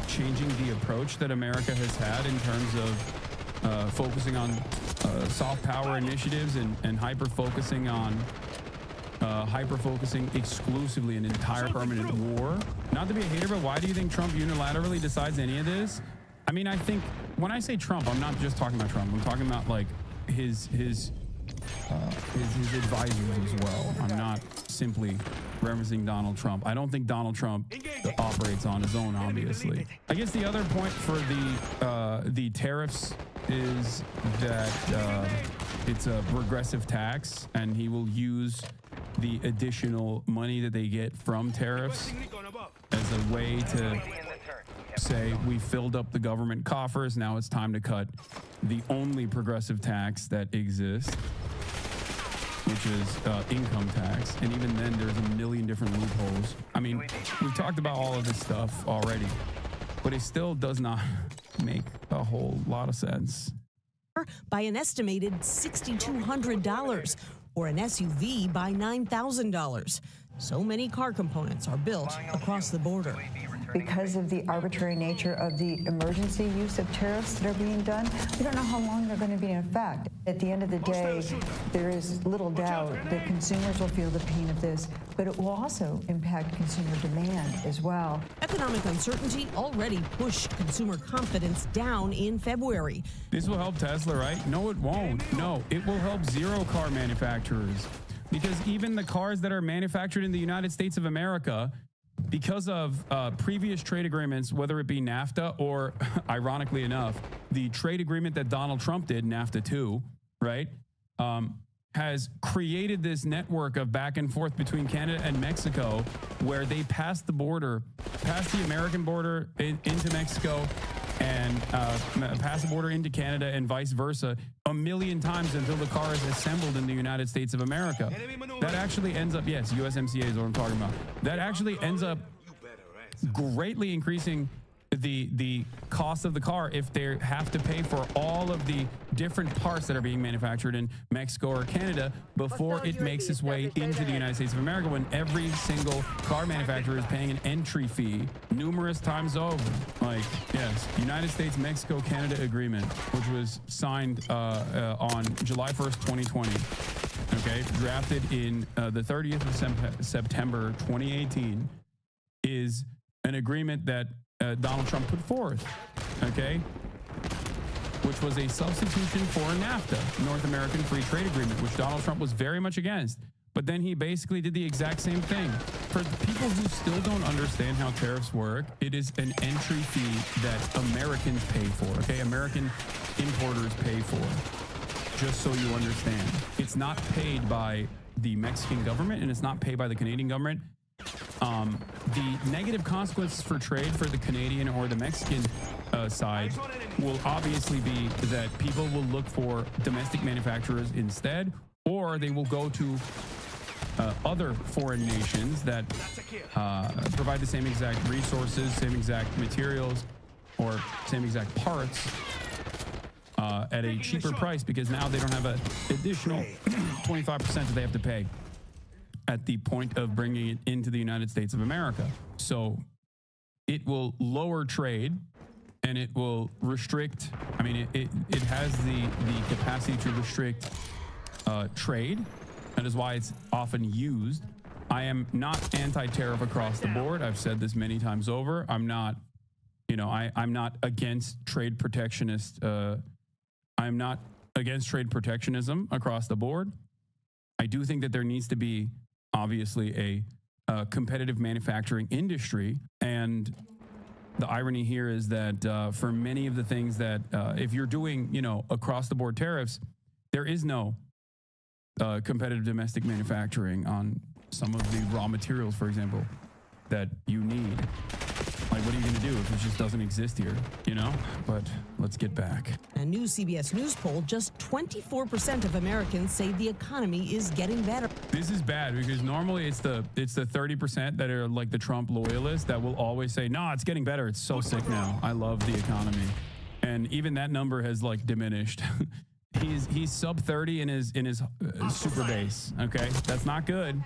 changing the approach that America has had in terms of focusing on soft power initiatives and hyper-focusing exclusively an entire permanent war. Not to be a hater, but why do you think Trump unilaterally decides any of this? I mean, I think when I say Trump, I'm not just talking about Trump. I'm talking about like his advisors as well. I'm not simply referencing Donald Trump. I don't think Donald Trump operates on his own, obviously. I guess the other point for the tariffs is that it's a regressive tax, and he will use the additional money that they get from tariffs as a way to say, we filled up the government coffers, now it's time to cut the only progressive tax that exists, which is income tax. And even then, there's a million different loopholes. I mean, we've talked about all of this stuff already, but it still does not make a whole lot of sense. By an estimated $6,200, or an SUV by $9,000. So many car components are built across the border. Because of the arbitrary nature of the emergency use of tariffs that are being done, we don't know how long they're going to be in effect. At the end of the day, there is little doubt that consumers will feel the pain of this, but it will also impact consumer demand as well. Economic uncertainty already pushed consumer confidence down in February. This will help Tesla, right? No, it won't. No, it will help zero car manufacturers, because even the cars that are manufactured in the United States of America, because of previous trade agreements, whether it be NAFTA or, ironically enough, the trade agreement that Donald Trump did, NAFTA 2, right, has created this network of back and forth between Canada and Mexico, where they pass the border, pass the American border into Mexico, and pass the border into Canada and vice versa a million times until the car is assembled in the United States of America. That actually ends up, yes, USMCA is what I'm talking about. That actually ends up greatly increasing the cost of the car if they have to pay for all of the different parts that are being manufactured in Mexico or Canada before it makes its way into the United States of America, when every single car manufacturer is paying an entry fee numerous times over. Like, yes, United States, Mexico, Canada agreement, which was signed on July 1st, 2020. Okay, drafted in the 30th of September 2018, is an agreement that Donald Trump put forth, okay, which was a substitution for NAFTA, North American Free Trade Agreement, which Donald Trump was very much against. But then he basically did the exact same thing, for the people who still don't understand how tariffs work, it is an entry fee that Americans pay for, okay? American importers pay for, just so you understand. It's not paid by the Mexican government, and it's not paid by the Canadian government. The negative consequences for trade for the Canadian or the Mexican side will obviously be that people will look for domestic manufacturers instead, or they will go to other foreign nations that provide the same exact resources, same exact materials, or same exact parts at a cheaper price, because now they don't have an additional 25% that they have to pay at the point of bringing it into the United States of America. So it will lower trade, and it will restrict, I mean, it has the capacity to restrict trade. That is why it's often used. I am not anti-tariff across the board. I've said this many times over. I'm not, I'm not against trade protectionist. I'm not against trade protectionism across the board. I do think that there needs to be obviously a competitive manufacturing industry. And the irony here is that for many of the things that if you're doing, across the board tariffs, there is no competitive domestic manufacturing on some of the raw materials, for example, that you need. Like, what are you going to do if it just doesn't exist here, But let's get back. A new CBS News poll, just 24% of Americans say the economy is getting better. This is bad because normally it's the 30% that are like the Trump loyalists that will always say, no, it's getting better. It's so sick now. I love the economy. And even that number has diminished. He's sub 30 in his super base. Okay, that's not good.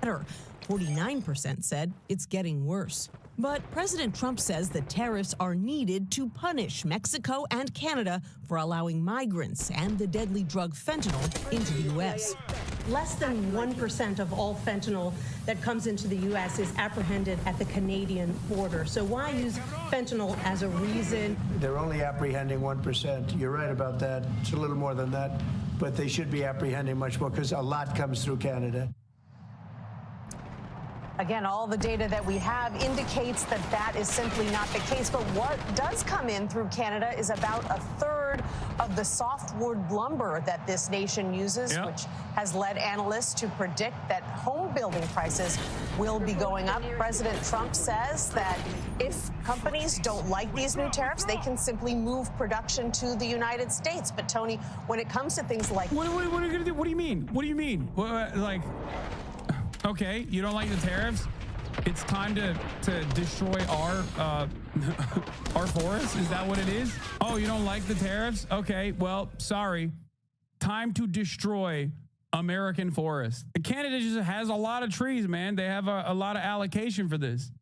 49% said it's getting worse. But President Trump says the tariffs are needed to punish Mexico and Canada for allowing migrants and the deadly drug fentanyl into the U.S. Less than 1% of all fentanyl that comes into the U.S. is apprehended at the Canadian border. So why use fentanyl as a reason? They're only apprehending 1%. You're right about that. It's a little more than that. But they should be apprehending much more because a lot comes through Canada. Again, all the data that we have indicates that that is simply not the case. But what does come in through Canada is about a third of the softwood lumber that this nation uses, which has led analysts to predict that home building prices will be going up. President Trump says that if companies don't like these new tariffs, they can simply move production to the United States. But Tony, when it comes to things like... What are you going to do? What do you mean? What do you mean? Okay, you don't like the tariffs? It's time to destroy our our forests? Is that what it is? Oh, you don't like the tariffs? Okay, well, sorry. Time to destroy American forests. Canada just has a lot of trees, man. They have a lot of allocation for this.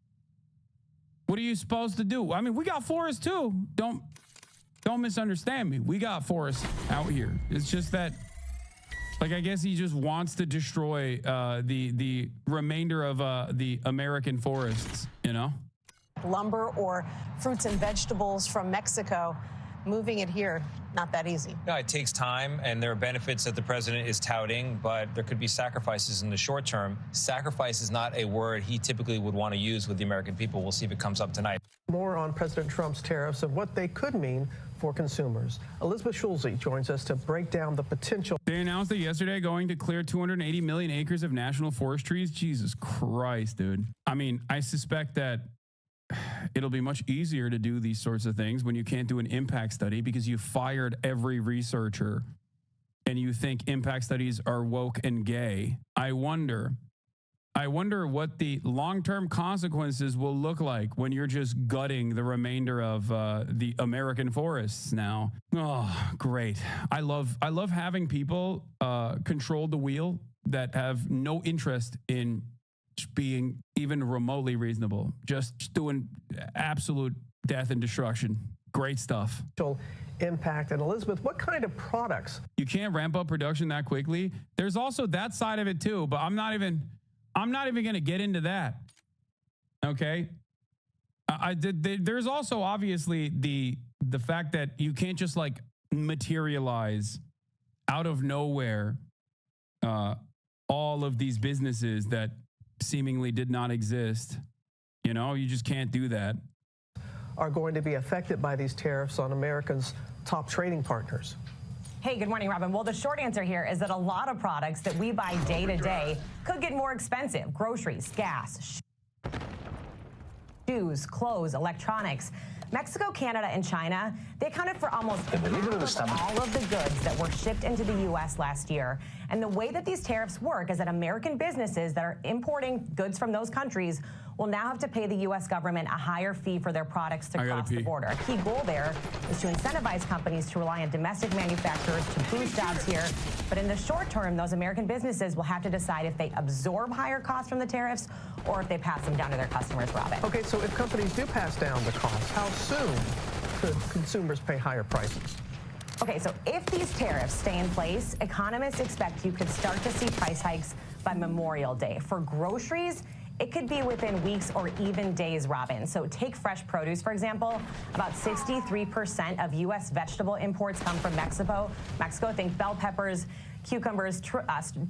What are you supposed to do? I mean, we got forests too. Don't misunderstand me. We got forests out here. It's just that, I guess he just wants to destroy the remainder of the American forests, lumber or fruits and vegetables from Mexico, moving it here, not that easy. No, it takes time, and there are benefits that the president is touting, but there could be sacrifices in the short term. Sacrifice is not a word he typically would want to use with the American people. We'll see if it comes up tonight. More on President Trump's tariffs and what they could mean for consumers. Elizabeth Schulze joins us to break down the potential. They announced it yesterday, going to clear 280 million acres of national forest trees. Jesus Christ, dude. I mean, I suspect that it'll be much easier to do these sorts of things when you can't do an impact study because you fired every researcher and you think impact studies are woke and gay. I wonder what the long-term consequences will look like when you're just gutting the remainder of the American forests now. Oh, great. I love having people control the wheel that have no interest in being even remotely reasonable, just doing absolute death and destruction. Great stuff. Impact. And Elizabeth, what kind of products? You can't ramp up production that quickly. There's also that side of it too, but I'm not even going to get into that. Okay. There's also obviously the fact that you can't just materialize out of nowhere all of these businesses that seemingly did not exist. You know, you just can't do that. Are going to be affected by these tariffs on America's top trading partners. Hey, good morning, Robin. Well, the short answer here is that a lot of products that we buy day to day could get more expensive. Groceries, gas, shoes, clothes, electronics. Mexico, Canada, and China, they accounted for almost half of all of the goods that were shipped into the U.S. last year. And the way that these tariffs work is that American businesses that are importing goods from those countries will now have to pay the U.S. government a higher fee for their products to cross the border. A key goal there is to incentivize companies to rely on domestic manufacturers to boost jobs here. But in the short term, those American businesses will have to decide if they absorb higher costs from the tariffs or if they pass them down to their customers, Robin. Okay, so if companies do pass down the costs, how soon could consumers pay higher prices? Okay, so if these tariffs stay in place, economists expect you could start to see price hikes by Memorial Day. For groceries, it could be within weeks or even days, Robin. So take fresh produce, for example. About 63% of U.S. vegetable imports come from Mexico. Think bell peppers, cucumbers,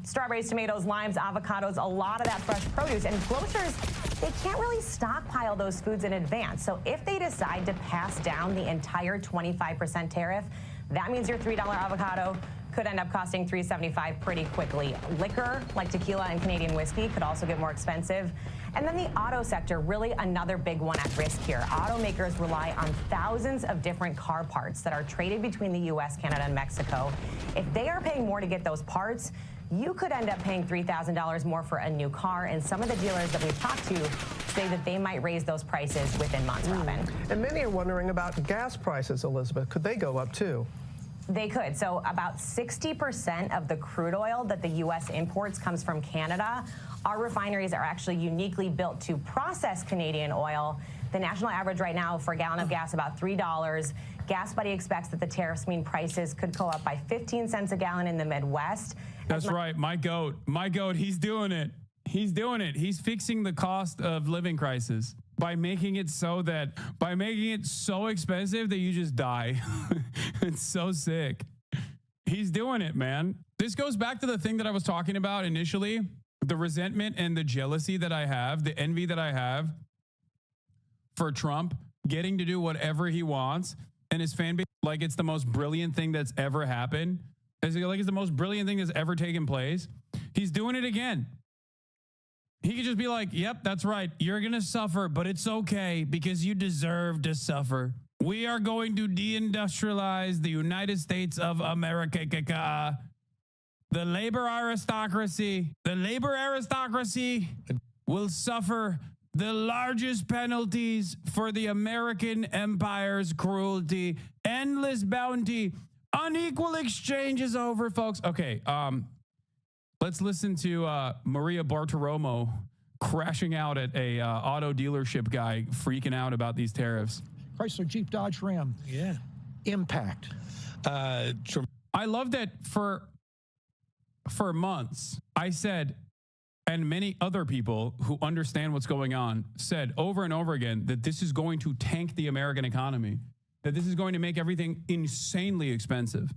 strawberries, tomatoes, limes, avocados, a lot of that fresh produce. And grocers, they can't really stockpile those foods in advance. So if they decide to pass down the entire 25% tariff, that means your $3 avocado could end up costing $3.75 pretty quickly. Liquor, like tequila and Canadian whiskey, could also get more expensive. And then the auto sector, really another big one at risk here. Automakers rely on thousands of different car parts that are traded between the U.S., Canada, and Mexico. If they are paying more to get those parts, you could end up paying $3,000 more for a new car. And some of the dealers that we've talked to say that they might raise those prices within months, Robin. And many are wondering about gas prices, Elizabeth. Could they go up too? They could. So about 60% of the crude oil that the U.S. imports comes from Canada. Our refineries are actually uniquely built to process Canadian oil. The national average right now for a gallon of gas about $3. GasBuddy expects that the tariffs mean prices could go up by 15 cents a gallon in the Midwest. That's right. My goat, he's doing it. He's doing it. He's fixing the cost of living crisis by making it so expensive that you just die. It's so sick. He's doing it, man. This goes back to the thing that I was talking about initially, the resentment and the jealousy that I have, the envy that I have for Trump getting to do whatever he wants and his fan base like it's the most brilliant thing that's ever happened. Like it's the most brilliant thing that's ever taken place. He's doing it again. He could just be like, yep, that's right. You're going to suffer, but it's okay because you deserve to suffer. We are going to deindustrialize the United States of America. The labor aristocracy will suffer the largest penalties for the American empire's cruelty. Endless bounty. Unequal exchange is over, folks. Okay, let's listen to Maria Bartiromo crashing out at a auto dealership guy freaking out about these tariffs. Chrysler, Jeep, Dodge, Ram. Yeah. Impact. I love that for months, I said, and many other people who understand what's going on said over and over again that this is going to tank the American economy, that this is going to make everything insanely expensive.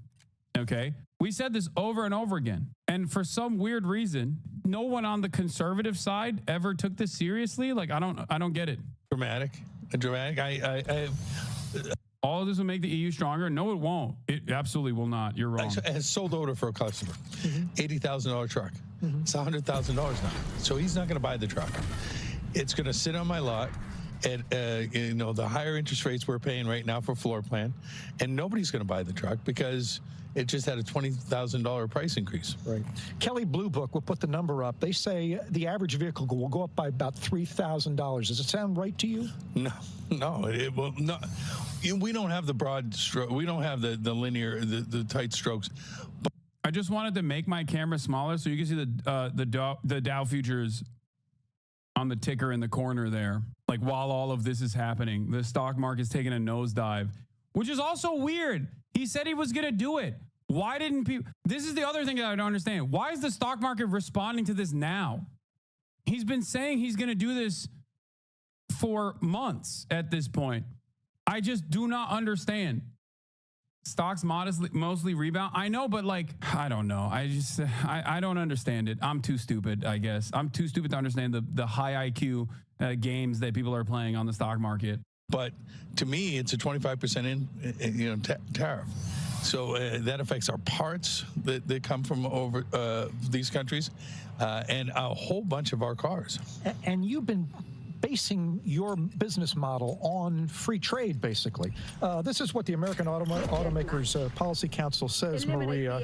Okay? We said this over and over again. And for some weird reason, no one on the conservative side ever took this seriously. Like, I don't get it. Dramatic. All of this will make the EU stronger? No, it won't. It absolutely will not. You're wrong. Has sold order for a customer. $80,000 truck. It's $100,000 now. So he's not going to buy the truck. It's going to sit on my lot at the higher interest rates we're paying right now for floor plan, and nobody's going to buy the truck because it just had a $20,000 price increase. Right. Kelley Blue Book will put the number up. They say the average vehicle will go up by about $3,000. Does it sound right to you? No, it will not. We don't have the broad stroke. We don't have the linear, the tight strokes. But I just wanted to make my camera smaller so you can see the Dow futures on the ticker in the corner there. Like while all of this is happening, the stock market's taking a nosedive, which is also weird. He said he was going to do it. Why didn't people? This is the other thing that I don't understand. Why is the stock market responding to this now? He's been saying he's going to do this for months at this point. I just do not understand. stocks mostly rebound. I know, but like, I don't know. I don't understand it. I'm too stupid, I guess. I'm too stupid to understand the high IQ games that people are playing on the stock market. But to me, it's a 25% tariff. So that affects our parts that come from over these countries and a whole bunch of our cars. And you've been basing your business model on free trade, basically. This is what the American Automakers Policy Council says, Maria,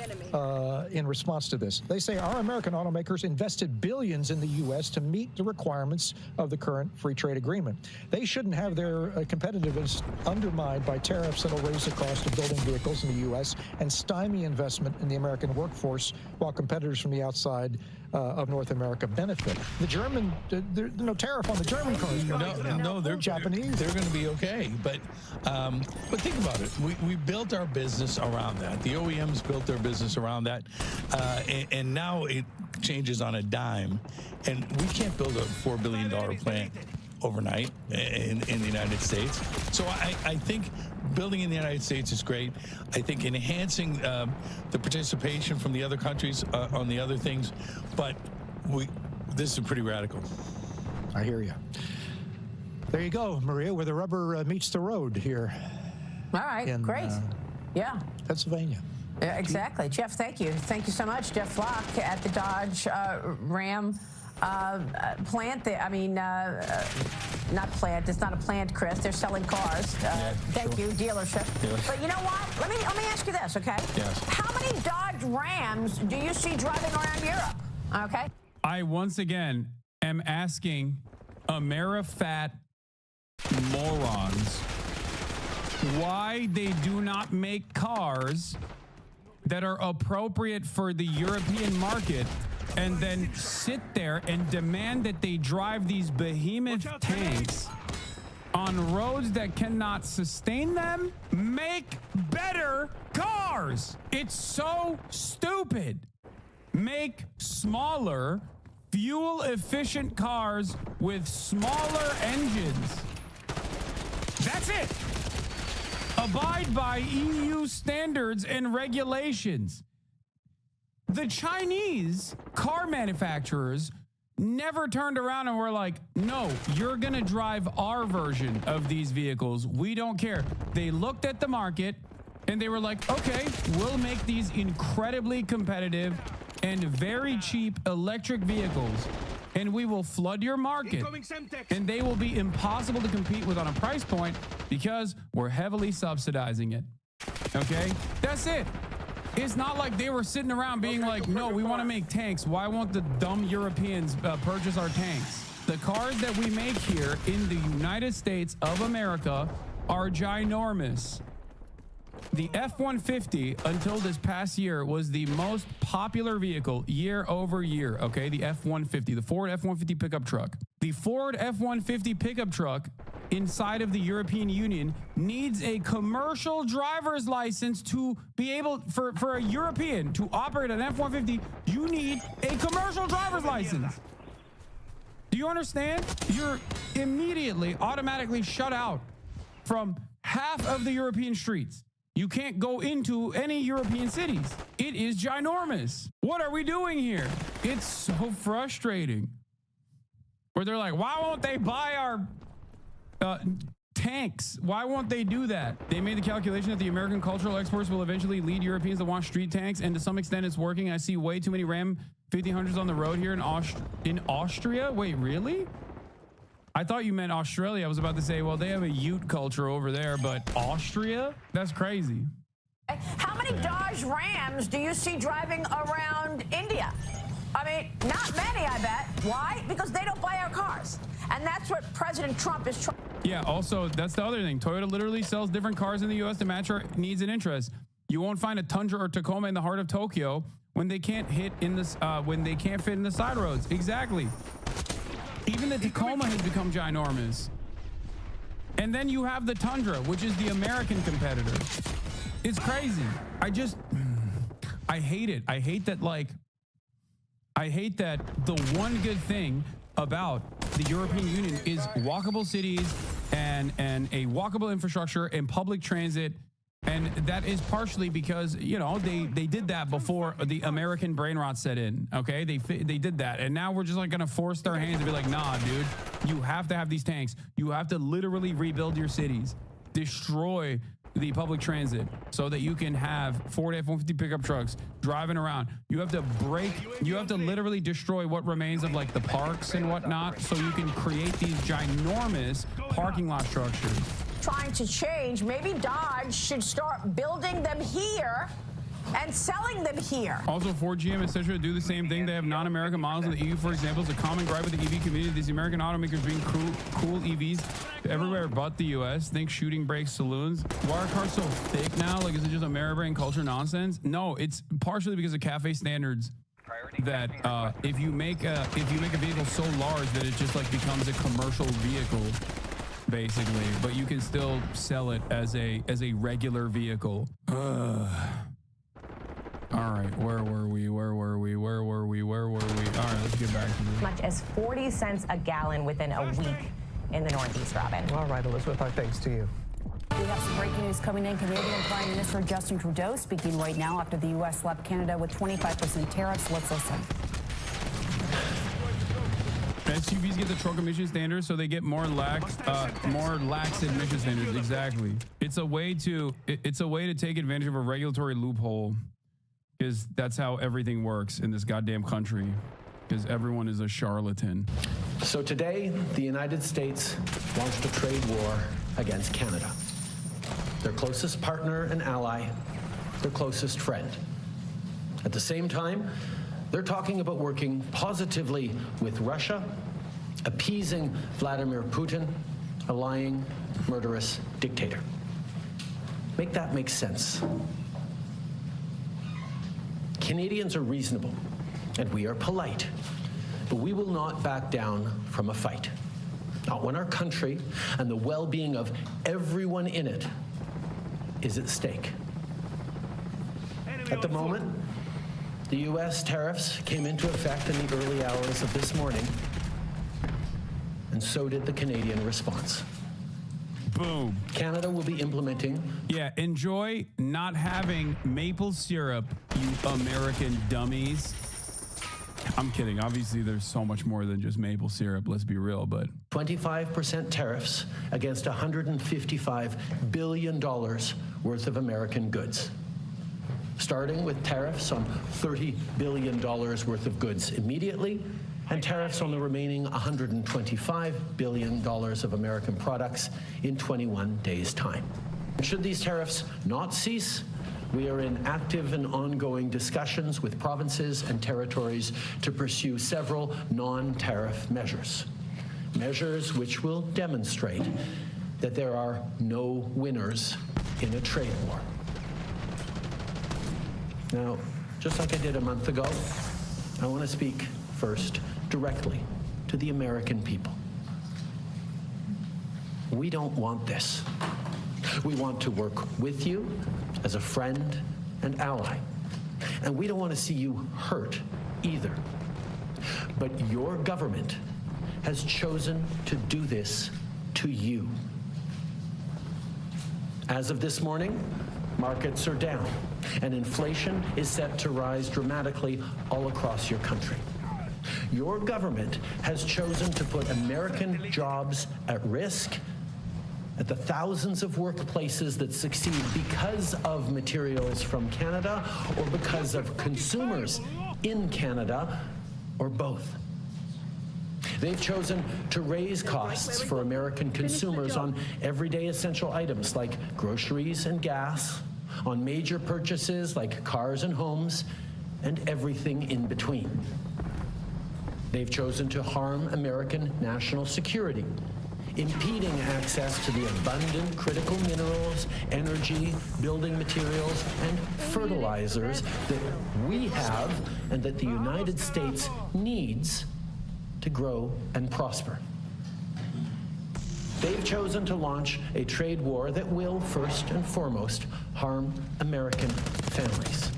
in response to this. They say our American automakers invested billions in the U.S. to meet the requirements of the current free trade agreement. They shouldn't have their competitiveness undermined by tariffs that will raise the cost of building vehicles in the U.S. and stymie investment in the American workforce while competitors from the outside of North America benefit. The German, there's no tariff on the German cars. No, they're Japanese. They're going to be okay. But think about it. We built our business around that. The OEMs built their business around that, and now it changes on a dime. And we can't build a $4 billion plant overnight in the United States. So I think building in the United States is great. I think enhancing the participation from the other countries on the other things, but this is pretty radical. I hear you. There you go, Maria, where the rubber meets the road here. All right, great. Yeah. Pennsylvania. Yeah, exactly. Jeff, thank you. Thank you so much. Jeff Flock at the Dodge Ram plant. Not plant. It's not a plant, Chris. They're selling cars. Thank you, dealership. But you know what? Let me ask you this, okay? Yes. How many Dodge Rams do you see driving around Europe? Okay. I once again am asking Amerifat morons why they do not make cars that are appropriate for the European market and then sit there and demand that they drive these behemoth tanks on roads that cannot sustain them. Make better cars. It's so stupid. Make smaller, fuel-efficient cars with smaller engines. That's it. Abide by EU standards and regulations. The Chinese car manufacturers never turned around and were like, no, you're going to drive our version of these vehicles. We don't care. They looked at the market and they were like, okay, we'll make these incredibly competitive and very cheap electric vehicles, and we will flood your market, and they will be impossible to compete with on a price point because we're heavily subsidizing it. Okay? That's it. It's not like they were sitting around being like, no, we want to make tanks. Why won't the dumb Europeans purchase our tanks? The cars that we make here in the United States of America are ginormous. The F-150 until this past year was the most popular vehicle year over year, okay? The F-150, the Ford F-150 pickup truck. The Ford F-150 pickup truck inside of the European Union needs a commercial driver's license to be able, for a European to operate an F-150, you need a commercial driver's license. Do you understand? You're immediately automatically shut out from half of the European streets. You can't go into any European cities. It is ginormous. What are we doing here? It's so frustrating. Where they're like, why won't they buy our tanks? Why won't they do that? They made the calculation that the American cultural exports will eventually lead Europeans to want street tanks, and to some extent it's working. I see way too many Ram 1500s on the road here in Austria. Wait, really? I thought you meant Australia. I was about to say, well, they have a Ute culture over there, but Austria? That's crazy. How many Dodge Rams do you see driving around India? I mean, not many, I bet. Why? Because they don't buy our cars. And that's what President Trump is trying. Yeah, also, that's the other thing. Toyota literally sells different cars in the U.S. to match our needs and interests. You won't find a Tundra or Tacoma in the heart of Tokyo when they can't fit in the side roads. Exactly. Even the Tacoma has become ginormous. And then you have the Tundra, which is the American competitor. It's crazy. I hate it. I hate that the one good thing about the European Union is walkable cities and a walkable infrastructure and public transit And that is partially because, you know, they did that before the American brain rot set in, okay? They did that. And now we're just like going to force their hands and be like, nah, dude, you have to have these tanks. You have to literally rebuild your cities, destroy the public transit so that you can have Ford F-150 pickup trucks driving around. You have to literally destroy what remains of like the parks and whatnot so you can create these ginormous parking lot structures. Trying to change, maybe Dodge should start building them here and selling them here. Also, Ford, GM, etc. do the same thing. They have non-American models in the EU, for example. It's a common gripe with the EV community. These American automakers bring cool EVs everywhere but the US. Think shooting brakes, saloons. Why are cars so thick now? Like, is it just American culture nonsense? No, it's partially because of CAFE standards. That if you make a vehicle so large that it just like becomes a commercial vehicle, basically, but you can still sell it as a regular vehicle. All right, where were we? All right, let's get back to this. As much as 40 cents a gallon within a week in the Northeast, Robin. All right, Elizabeth, our thanks to you. We have some breaking news coming in. Canadian Prime Minister Justin Trudeau speaking right now after the U.S. slapped Canada with 25% tariffs. Let's listen. SUVs get the truck emission standards, so they get more lax emission standards. Exactly. It's a way to take advantage of a regulatory loophole, because that's how everything works in this goddamn country. Because everyone is a charlatan. So today, the United States launched a trade war against Canada, their closest partner and ally, their closest friend. At the same time, they're talking about working positively with Russia, appeasing Vladimir Putin, a lying, murderous dictator. Make that make sense. Canadians are reasonable, and we are polite, but we will not back down from a fight. Not when our country and the well-being of everyone in it is at stake. At the moment, the U.S. tariffs came into effect in the early hours of this morning, and so did the Canadian response. Boom. Canada will be implementing. Yeah, enjoy not having maple syrup, you American dummies. I'm kidding. Obviously, there's so much more than just maple syrup. Let's be real, but 25% tariffs against $155 billion worth of American goods. Starting with tariffs on $30 billion worth of goods immediately, and tariffs on the remaining $125 billion of American products in 21 days' time. Should these tariffs not cease, we are in active and ongoing discussions with provinces and territories to pursue several non-tariff measures. Measures which will demonstrate that there are no winners in a trade war. Now, just like I did a month ago, I want to speak first directly to the American people. We don't want this. We want to work with you as a friend and ally. And we don't want to see you hurt either. But your government has chosen to do this to you. As of this morning, markets are down, and inflation is set to rise dramatically all across your country. Your government has chosen to put American jobs at risk, at the thousands of workplaces that succeed because of materials from Canada or because of consumers in Canada, or both. They've chosen to raise costs for American consumers on everyday essential items like groceries and gas, on major purchases like cars and homes, and everything in between. They've chosen to harm American national security, impeding access to the abundant critical minerals, energy, building materials, and fertilizers that we have and that the United States needs to grow and prosper. They've chosen to launch a trade war that will, first and foremost, harm American families.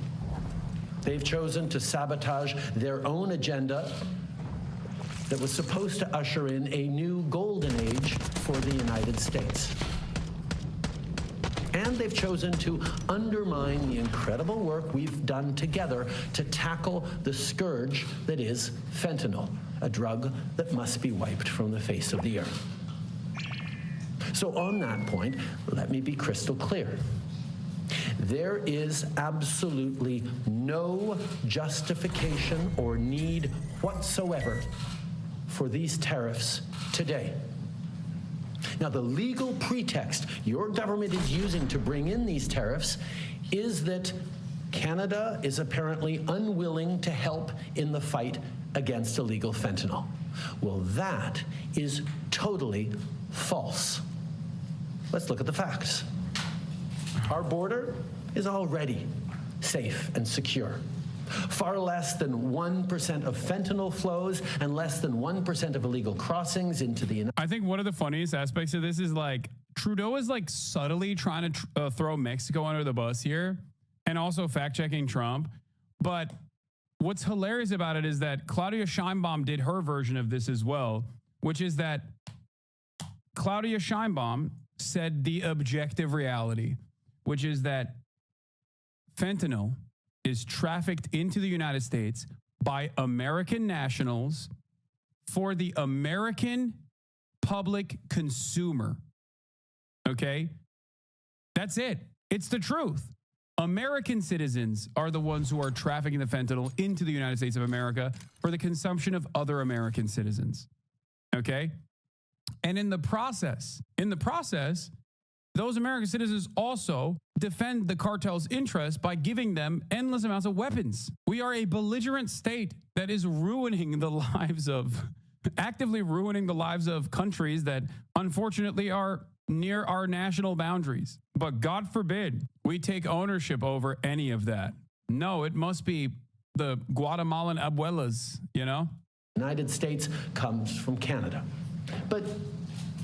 They've chosen to sabotage their own agenda that was supposed to usher in a new golden age for the United States. And they've chosen to undermine the incredible work we've done together to tackle the scourge that is fentanyl, a drug that must be wiped from the face of the earth. So on that point, let me be crystal clear. There is absolutely no justification or need whatsoever for these tariffs today. Now, the legal pretext your government is using to bring in these tariffs is that Canada is apparently unwilling to help in the fight against illegal fentanyl. Well, that is totally false. Let's look at the facts. Our border is already safe and secure. Far less than 1% of fentanyl flows and less than 1% of illegal crossings into the United States. I think one of the funniest aspects of this is like Trudeau is like subtly trying to throw Mexico under the bus here and also fact checking Trump. But what's hilarious about it is that Claudia Sheinbaum did her version of this as well, which is that Claudia Sheinbaum said the objective reality, which is that fentanyl is trafficked into the United States by American nationals for the American public consumer. Okay? That's it. It's the truth. American citizens are the ones who are trafficking the fentanyl into the United States of America for the consumption of other American citizens. Okay? And in the process, those American citizens also defend the cartel's interests by giving them endless amounts of weapons. We are a belligerent state that is actively ruining the lives of countries that unfortunately are near our national boundaries. But God forbid we take ownership over any of that. No, it must be the Guatemalan abuelas, you know? The United States comes from Canada. But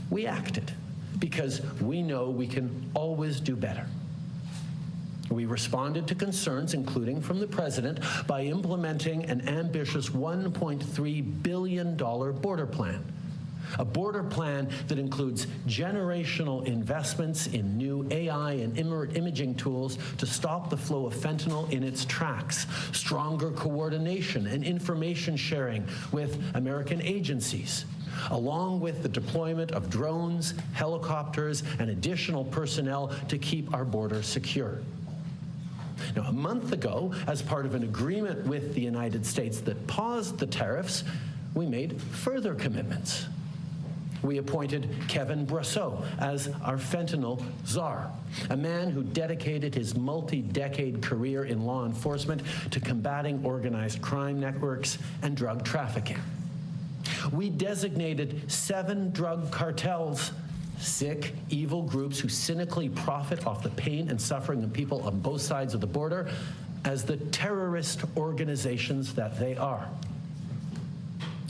we acted because we know we can always do better. We responded to concerns, including from the president, by implementing an ambitious $1.3 billion border plan. A border plan that includes generational investments in new AI and imaging tools to stop the flow of fentanyl in its tracks, stronger coordination and information sharing with American agencies, along with the deployment of drones, helicopters, and additional personnel to keep our border secure. Now, a month ago, as part of an agreement with the United States that paused the tariffs, we made further commitments. We appointed Kevin Brasseau as our fentanyl czar, a man who dedicated his multi-decade career in law enforcement to combating organized crime networks and drug trafficking. We designated 7 drug cartels, sick, evil groups who cynically profit off the pain and suffering of people on both sides of the border, as the terrorist organizations that they are.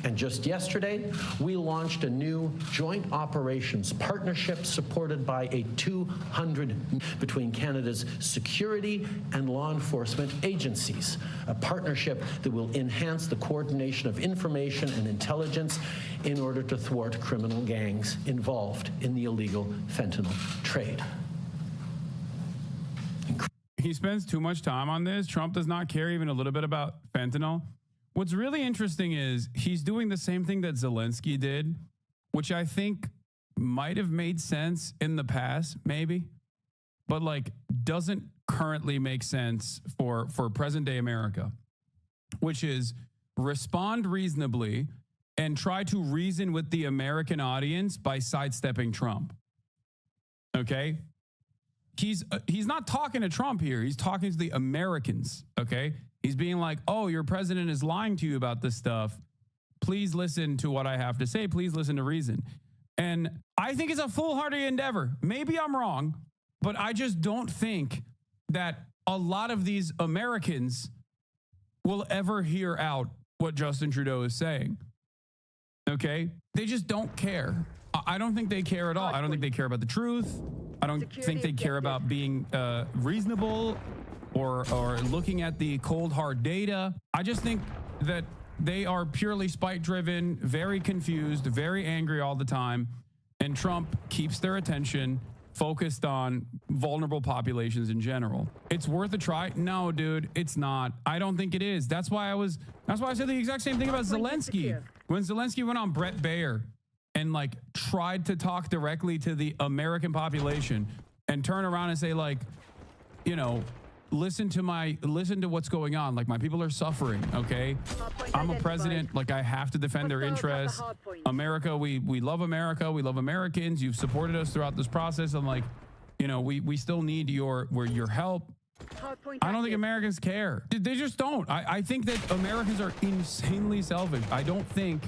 And just yesterday, we launched a new joint operations partnership supported by a $200 between Canada's security and law enforcement agencies, a partnership that will enhance the coordination of information and intelligence in order to thwart criminal gangs involved in the illegal fentanyl trade. He spends too much time on this. Trump does not care even a little bit about fentanyl. What's really interesting is he's doing the same thing that Zelensky did, which I think might have made sense in the past, maybe, but like doesn't currently make sense for present day America, which is respond reasonably and try to reason with the American audience by sidestepping Trump. Okay? He's not talking to Trump here. He's talking to the Americans, okay? He's being like, oh, your president is lying to you about this stuff. Please listen to what I have to say. Please listen to reason. And I think it's a foolhardy endeavor. Maybe I'm wrong, but I just don't think that a lot of these Americans will ever hear out what Justin Trudeau is saying. Okay? They just don't care. I don't think they care at all. I don't think they care about the truth. I don't think they care about being reasonable or looking at the cold, hard data. I just think that they are purely spite-driven, very confused, very angry all the time, and Trump keeps their attention focused on vulnerable populations in general. It's worth a try. No, dude, it's not. I don't think it is. That's why I said the exact same thing about Zelensky. When Zelensky went on Brett Baer and like tried to talk directly to the American population and turn around and say like, you know, listen to what's going on. Like, my people are suffering, okay? I'm a president. Like, I have to defend their interests. America, we love America. We love Americans. You've supported us throughout this process. I'm like, you know, we still need your help. I don't think Americans care. They just don't. I think that Americans are insanely selfish. I don't think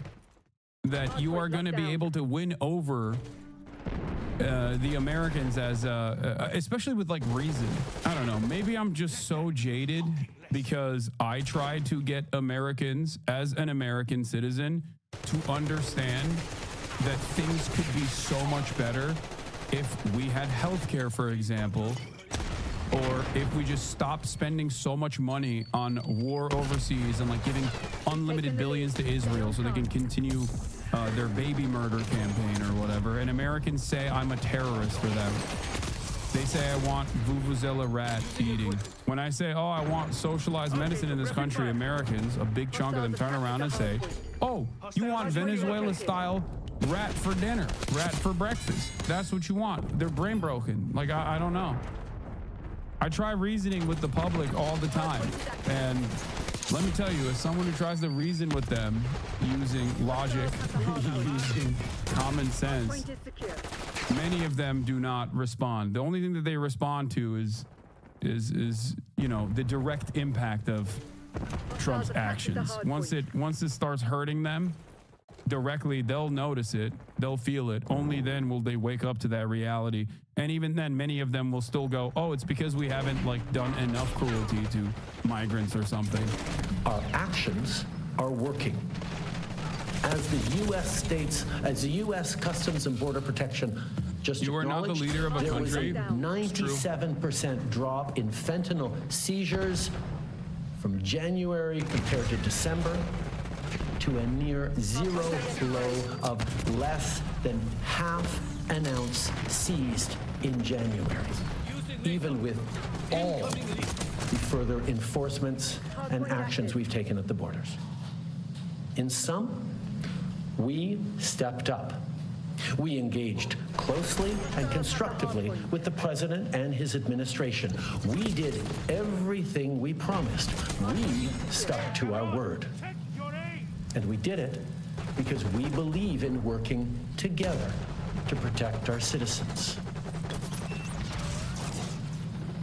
that you are going to be able to win over the Americans as especially with like reason. I don't know, maybe I'm just so jaded because I tried to get Americans as an American citizen to understand that things could be so much better if we had healthcare, for example, or if we just stopped spending so much money on war overseas and like giving unlimited billions to Israel so they can continue their baby murder campaign or whatever. And Americans say I'm a terrorist for them. They say I want Vuvuzela rat eating. When I say, oh, I want socialized medicine in this country, Americans, a big chunk of them turn around and say, oh, you want Venezuela-style rat for dinner, rat for breakfast. That's what you want. They're brain broken. Like, I don't know. I try reasoning with the public all the time. And let me tell you, as someone who tries to reason with them using logic, using common sense, many of them do not respond. The only thing that they respond to is you know, the direct impact of Trump's actions. Once it starts hurting them directly, they'll notice it, they'll feel it. Only then will they wake up to that reality. And even then, many of them will still go, oh, it's because we haven't like done enough cruelty to migrants or something. Our actions are working. As the U.S. Customs and Border Protection just you are not the leader of a country. There was a 97% drop in fentanyl seizures from January compared to December, to a near zero low of less than half an ounce seized in January, even with all the further enforcements and actions we've taken at the borders. In sum, we stepped up. We engaged closely and constructively with the president and his administration. We did everything we promised. We stuck to our word. And we did it because we believe in working together to protect our citizens.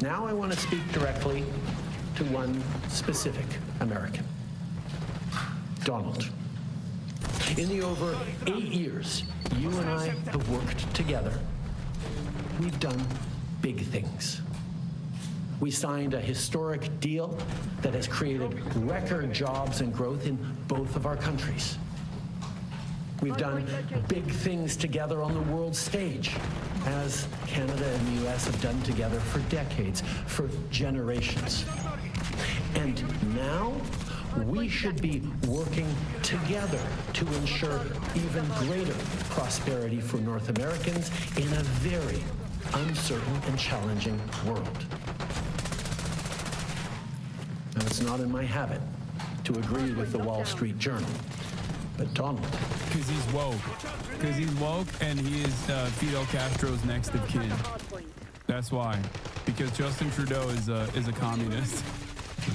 Now I want to speak directly to one specific American, Donald. In the over 8 years you and I have worked together, we've done big things. We signed a historic deal that has created record jobs and growth in both of our countries. We've done big things together on the world stage, as Canada and the U.S. have done together for decades, for generations. And now we should be working together to ensure even greater prosperity for North Americans in a very uncertain and challenging world. Now, it's not in my habit to agree with the Wall Street Journal, but Donald. Because he's woke. Because he's woke and he is Fidel Castro's next of kin. That's why. Because Justin Trudeau is a communist.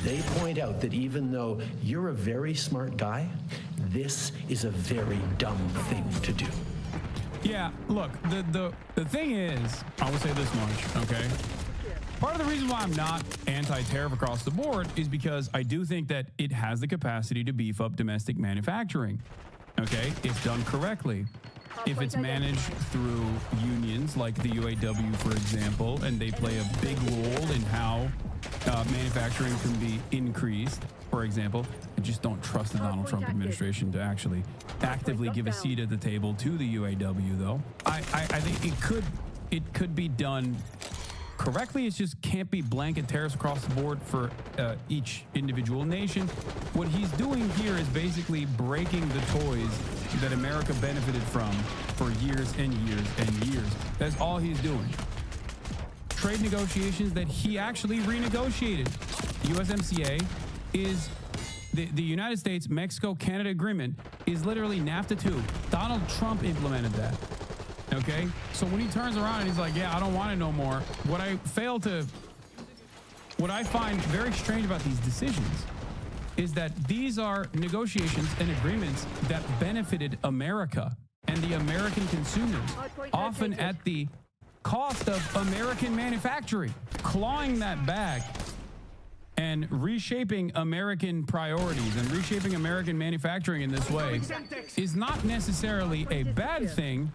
They point out that even though you're a very smart guy, this is a very dumb thing to do. Yeah, look, the thing is, I will say this much, okay? Part of the reason why I'm not anti-tariff across the board is because I do think that it has the capacity to beef up domestic manufacturing, okay, if done correctly. If it's managed through unions like the UAW, for example, and they play a big role in how manufacturing can be increased, for example. I just don't trust the Donald Trump administration to actually actively give a seat at the table to the UAW, though. I think it could be done correctly. It just can't be blanket tariffs across the board for each individual nation. What he's doing here is basically breaking the toys that America benefited from for years and years and years. That's all he's doing. trade negotiations that he actually renegotiated. USMCA is the United States, Mexico, Canada agreement is literally NAFTA 2. Donald Trump implemented that. Okay? So when he turns around and he's like, yeah, I don't want it no more. What I find very strange about these decisions is that these are negotiations and agreements that benefited America and the American consumers, often at the cost of American manufacturing. Clawing that back and reshaping American priorities and reshaping American manufacturing in this way is not necessarily a bad thing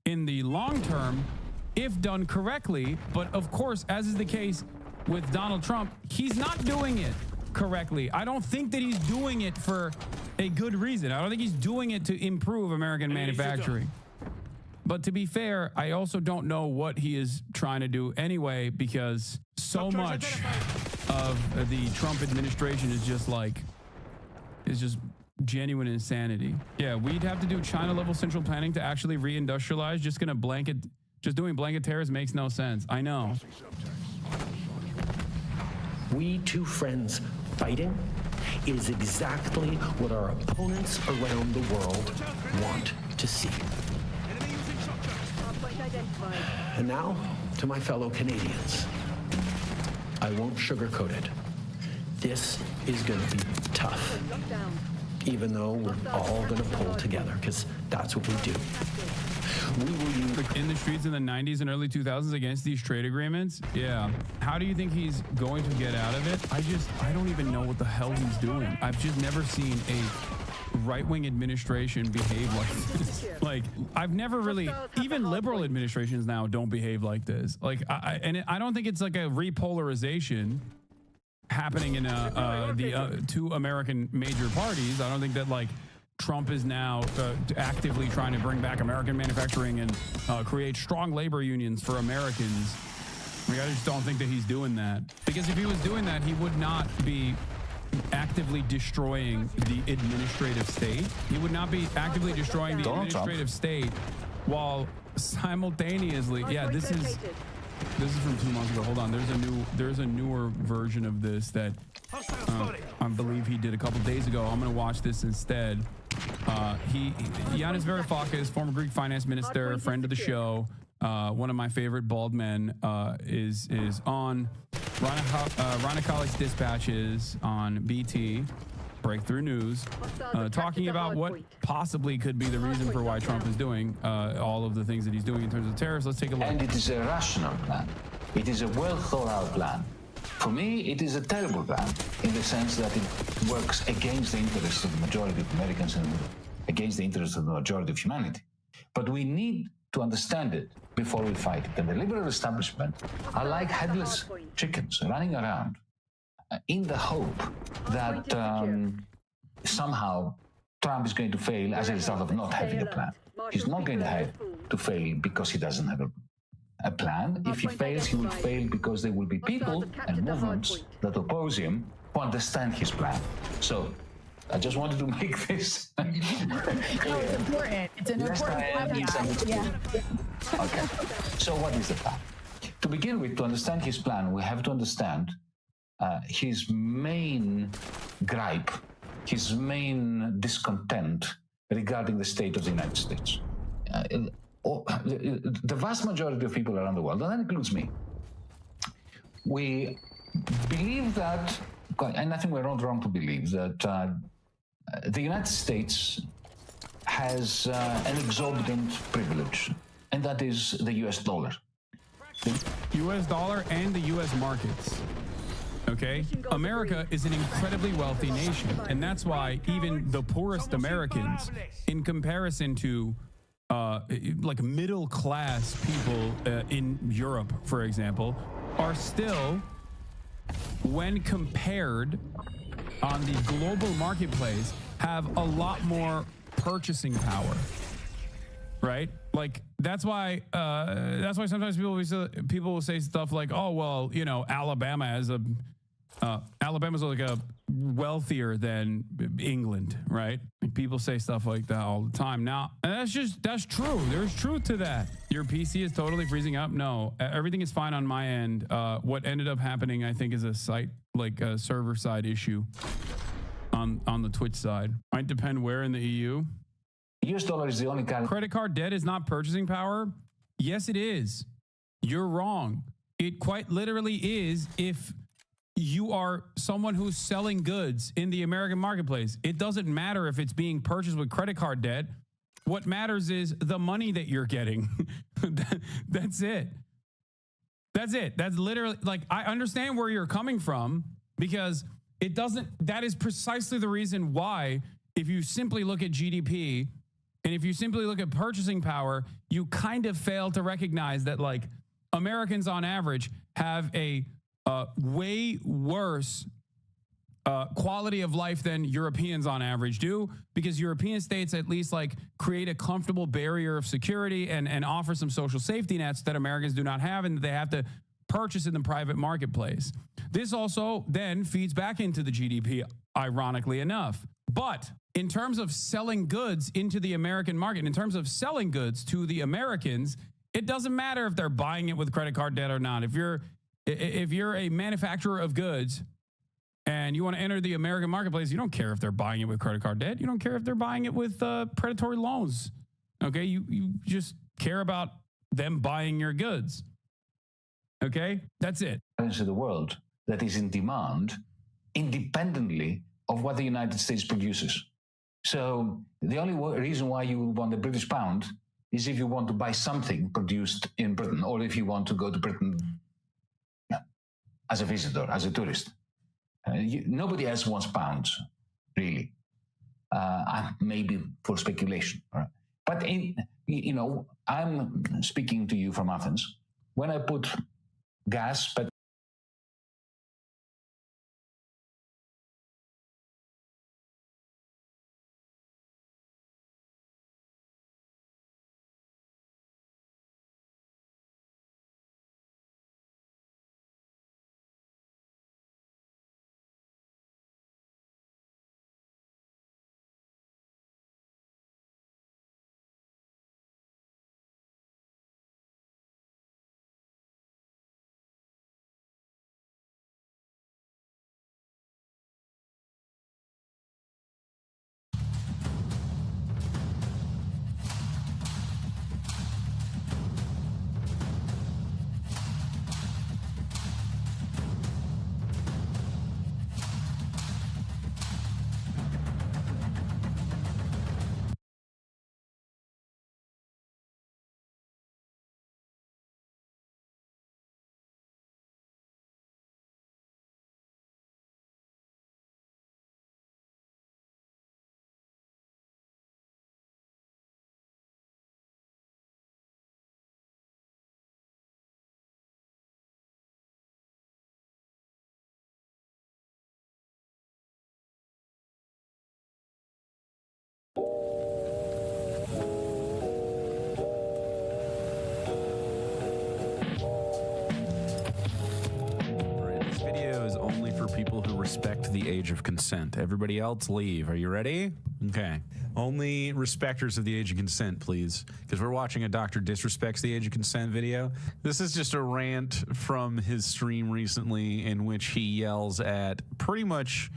in the long term if done correctly. But of course, as is the case with Donald Trump, he's not doing it correctly. I don't think that he's doing it for a good reason. I don't think he's doing it to improve American manufacturing. But to be fair, I also don't know what he is trying to do anyway, because so much of the Trump administration is just genuine insanity. Yeah, we'd have to do China-level central planning to actually reindustrialize. Just doing blanket tariffs makes no sense. I know. We two friends fighting is exactly what our opponents around the world want to see. And now, to my fellow Canadians, I won't sugarcoat it. This is going to be tough, even though we're all going to pull together, because that's what we do. We will use in the streets in the 90s and early 2000s against these trade agreements. Yeah. How do you think he's going to get out of it? I don't even know what the hell he's doing. I've just never seen a right-wing administration behave like this. Like, I've never really, even liberal administrations now don't behave like this. Like, I don't think it's like a repolarization happening in the two American major parties. I don't think that like Trump is now actively trying to bring back American manufacturing and create strong labor unions for Americans. I just don't think that he's doing that. Because if he was doing that, he would not be actively destroying the administrative state. He would not be actively destroying the administrative state while simultaneously, this is from 2 months ago. Hold on, there's a newer version of this that I believe he did a couple days ago. I'm gonna watch this instead. Yanis Varoufakis, former Greek finance minister, friend of the show, one of my favorite bald men, is on Ranakalek's Dispatches on BT, Breakthrough News, talking about what possibly could be the reason for why Trump is doing all of the things that he's doing in terms of tariffs. Let's take a look. And it is a rational plan. It is a well thought out plan. For me, it is a terrible plan in the sense that it works against the interests of the majority of Americans and against the interests of the majority of humanity. But we need to understand it before we fight it. And the liberal establishment are like headless chickens running around in the hope that somehow Trump is going to fail as a result of not having a plan. He's not going to fail because he doesn't have a plan. If he fails, he will fail because there will be people and movements that oppose him who understand his plan. So I just wanted to make this clear. No, it's important. It's an important caveat. Yeah. Okay. So what is the plan? To begin with, to understand his plan, we have to understand his main gripe, his main discontent regarding the state of the United States. The vast majority of people around the world, and that includes me, we believe that, and I think we're not wrong to believe, that the United States has an exorbitant privilege, and that is the US dollar. The US dollar and the US markets. Okay? America is an incredibly wealthy nation, and that's why even the poorest Americans, in comparison to like middle-class people in Europe, for example, are still, when compared on the global marketplace, have a lot more purchasing power, right? Like that's why sometimes people will say stuff like, "Oh, well, you know, Alabama has Alabama's like a wealthier than England, right? Like people say stuff like that all the time. Now, and that's true. There's truth to that. Your PC is totally freezing up. No, everything is fine on my end. What ended up happening, I think, is a site, like a server side issue on the Twitch side. Might depend where in the EU. US dollar is the only kind. Credit card debt is not purchasing power. Yes, it is. You're wrong. It quite literally is if you are someone who's selling goods in the American marketplace. It doesn't matter if it's being purchased with credit card debt. What matters is the money that you're getting. That's it. That's it. That's literally, like, I understand where you're coming from, because it doesn't, that is precisely the reason why, if you simply look at GDP and if you simply look at purchasing power, you kind of fail to recognize that, like, Americans on average have a way worse quality of life than Europeans on average do, because European states at least like create a comfortable barrier of security and offer some social safety nets that Americans do not have, and they have to purchase in the private marketplace. This also then feeds back into the GDP, ironically enough. But in terms of selling goods into the American market, in terms of selling goods to the Americans, it doesn't matter if they're buying it with credit card debt or not. If you're a manufacturer of goods and you want to enter the American marketplace, you don't care if they're buying it with credit card debt. You don't care if they're buying it with predatory loans. Okay, you just care about them buying your goods. Okay, that's it. Of the world that is in demand independently of what the United States produces. So the only reason why you want the British pound is if you want to buy something produced in Britain, or if you want to go to Britain as a visitor, as a tourist. Nobody else wants pounds, really. Maybe for speculation. Right? But I'm speaking to you from Athens. When I put gas, but This video is only for people who respect the age of consent. Everybody else leave. Are you ready? Okay. Only respecters of the age of consent, please. Because we're watching a Doctor Disrespects the Age of Consent video. This is just a rant from his stream recently in which he yells at pretty much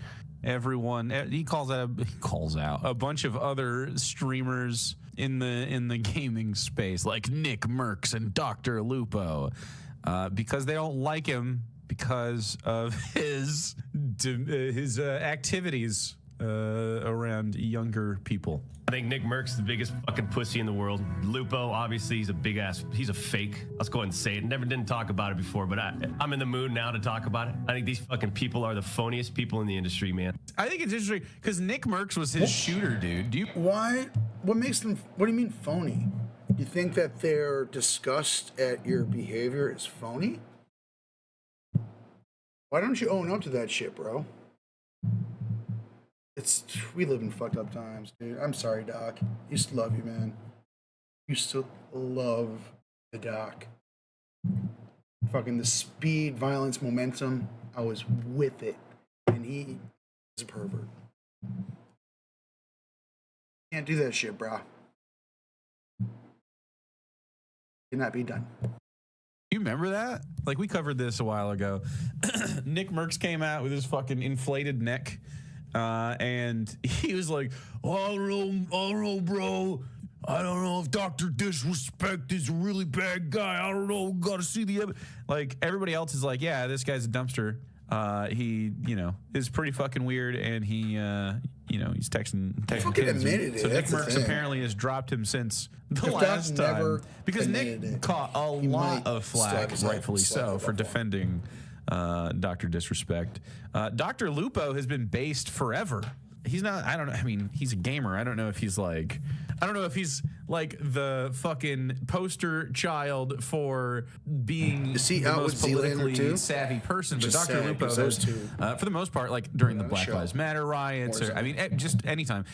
everyone. He calls out a bunch of other streamers in the gaming space, like Nick Merckx and Dr. Lupo, because they don't like him because of his activities around younger people. I think Nick Merckx is the biggest fucking pussy in the world. Lupo, obviously, he's a big ass. He's a fake. Let's go ahead and say it. Didn't talk about it before, but I'm in the mood now to talk about it. I think these fucking people are the phoniest people in the industry, man. I think it's interesting because Nick Merckx was his shooter, dude. Why? What makes them? What do you mean phony? You think that their disgust at your behavior is phony? Why don't you own up to that shit, bro? We live in fucked up times, dude. I'm sorry, Doc. Used to love you, man. Used to love the Doc. Fucking the speed, violence, momentum. I was with it, and he is a pervert. Can't do that shit, bro. Cannot be done. You remember that? Like, we covered this a while ago. Nick Merckx came out with his fucking inflated neck, and he was like, "Oh, I don't know, bro. I don't know if Dr. Disrespect is a really bad guy. I don't know. Gotta see the..." Like, everybody else is like, yeah, this guy's a dumpster. He, is pretty fucking weird, and he, he's texting fucking kids. admitted it. So Nick That's the Merckx thing. apparently has dropped him since the If last Doc time. never Because Nick admitted it, caught a he lot might of still flack, have his head rightfully slapped so, up for on. defending Dr. Disrespect. Dr. Lupo has been based forever. He's not, I don't know, I mean, he's a gamer. I don't know if he's like the fucking poster child for being Is he the out most with Zoolander politically too? savvy person. But Just Dr. sad, Lupo 'cause has, those two for the most part, like during the on the Black show. Lives Matter riots, or I mean, just anytime,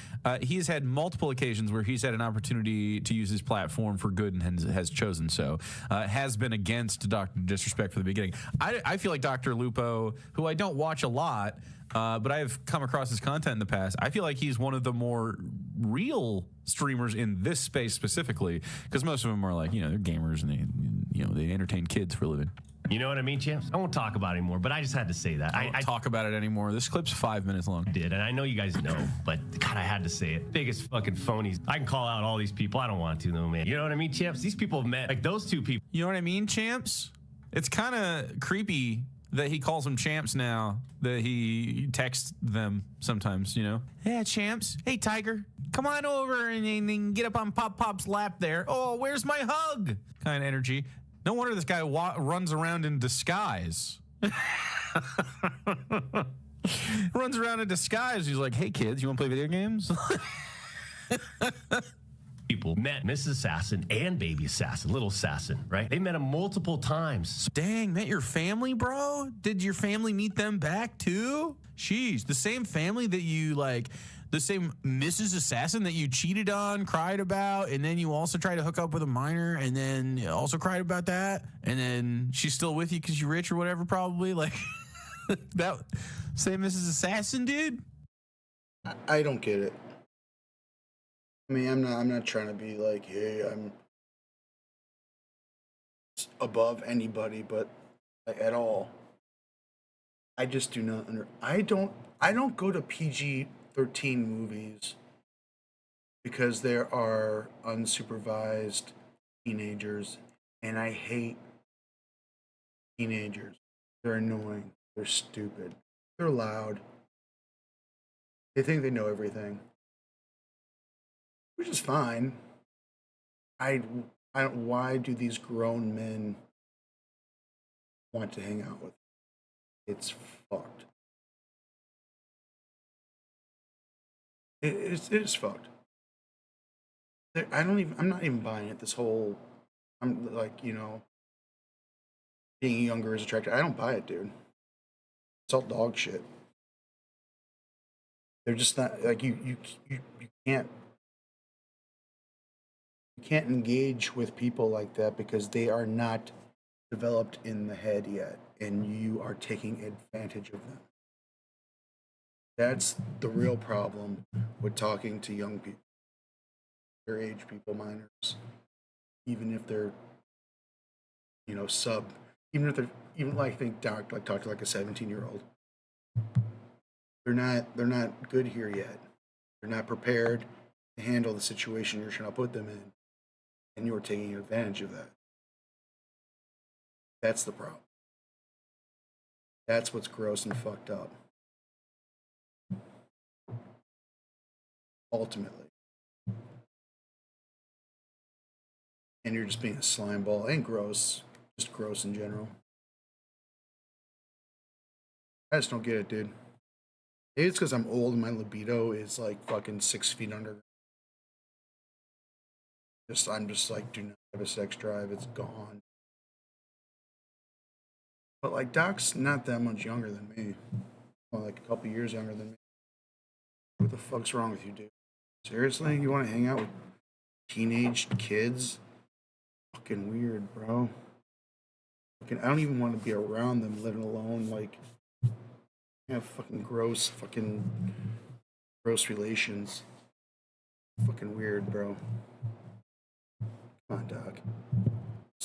he has had multiple occasions where he's had an opportunity to use his platform for good and has chosen so. Has been against Dr. Disrespect from the beginning. I feel like Dr. Lupo, who I don't watch a lot, but I've come across his content in the past. I feel like he's one of the more real streamers in this space specifically, because most of them are like, they're gamers and they entertain kids for a living. You know what I mean, champs? I won't talk about it anymore, but I just had to say that. I don't talk about it anymore. This clip's 5 minutes long. I did, and I know you guys know, but God, I had to say it. Biggest fucking phonies. I can call out all these people. I don't want to, though, man. You know what I mean, champs? These people have met, like those two people. You know what I mean, champs? It's kind of creepy that he calls them champs now, that he texts them sometimes, Yeah, champs. Hey, Tiger, come on over and get up on Pop's lap there. Oh, where's my hug? Kind of energy. No wonder this guy runs around in disguise. Runs around in disguise. He's like, hey, kids, you want to play video games? People met Mrs. Assassin and Baby Assassin, Little Assassin, right? They met him multiple times. Dang, met your family, bro? Did your family meet them back too? Sheesh, the same family that you the same Mrs. Assassin that you cheated on, cried about, and then you also tried to hook up with a minor, and then also cried about that, and then she's still with you because you're rich or whatever, probably. Like, that same Mrs. Assassin, dude? I don't get it. I mean, I'm not trying to be like, hey, I'm above anybody, but at all. I just do not I don't go to PG-13 movies because there are unsupervised teenagers, and I hate teenagers. They're annoying. They're stupid. They're loud. They think they know everything, which is fine. I don't. Why do these grown men want to hang out with? It's fucked. It is fucked. I'm not even buying it. This whole, I'm like, being younger is attractive. I don't buy it, dude. It's all dog shit. They're just not like you can't engage with people like that because they are not developed in the head yet, and you are taking advantage of them. That's the real problem with talking to young people, their age people, minors, even if they're, even if they're, I think talk to like a 17-year-old. They're not good here yet. They're not prepared to handle the situation you're trying to put them in, and you're taking advantage of that. That's the problem. That's what's gross and fucked up. Ultimately. And you're just being a slime ball and gross. Just gross in general. I just don't get it, dude. Maybe it's because I'm old and my libido is like fucking 6 feet under. I'm just like, do not have a sex drive. It's gone. But like, Doc's not that much younger than me. Well, like a couple years younger than me. What the fuck's wrong with you, dude? Seriously? You want to hang out with teenage kids? Fucking weird, bro. I don't even want to be around them, let alone like Yeah, fucking gross relations. Fucking weird, bro. Come on, Doc.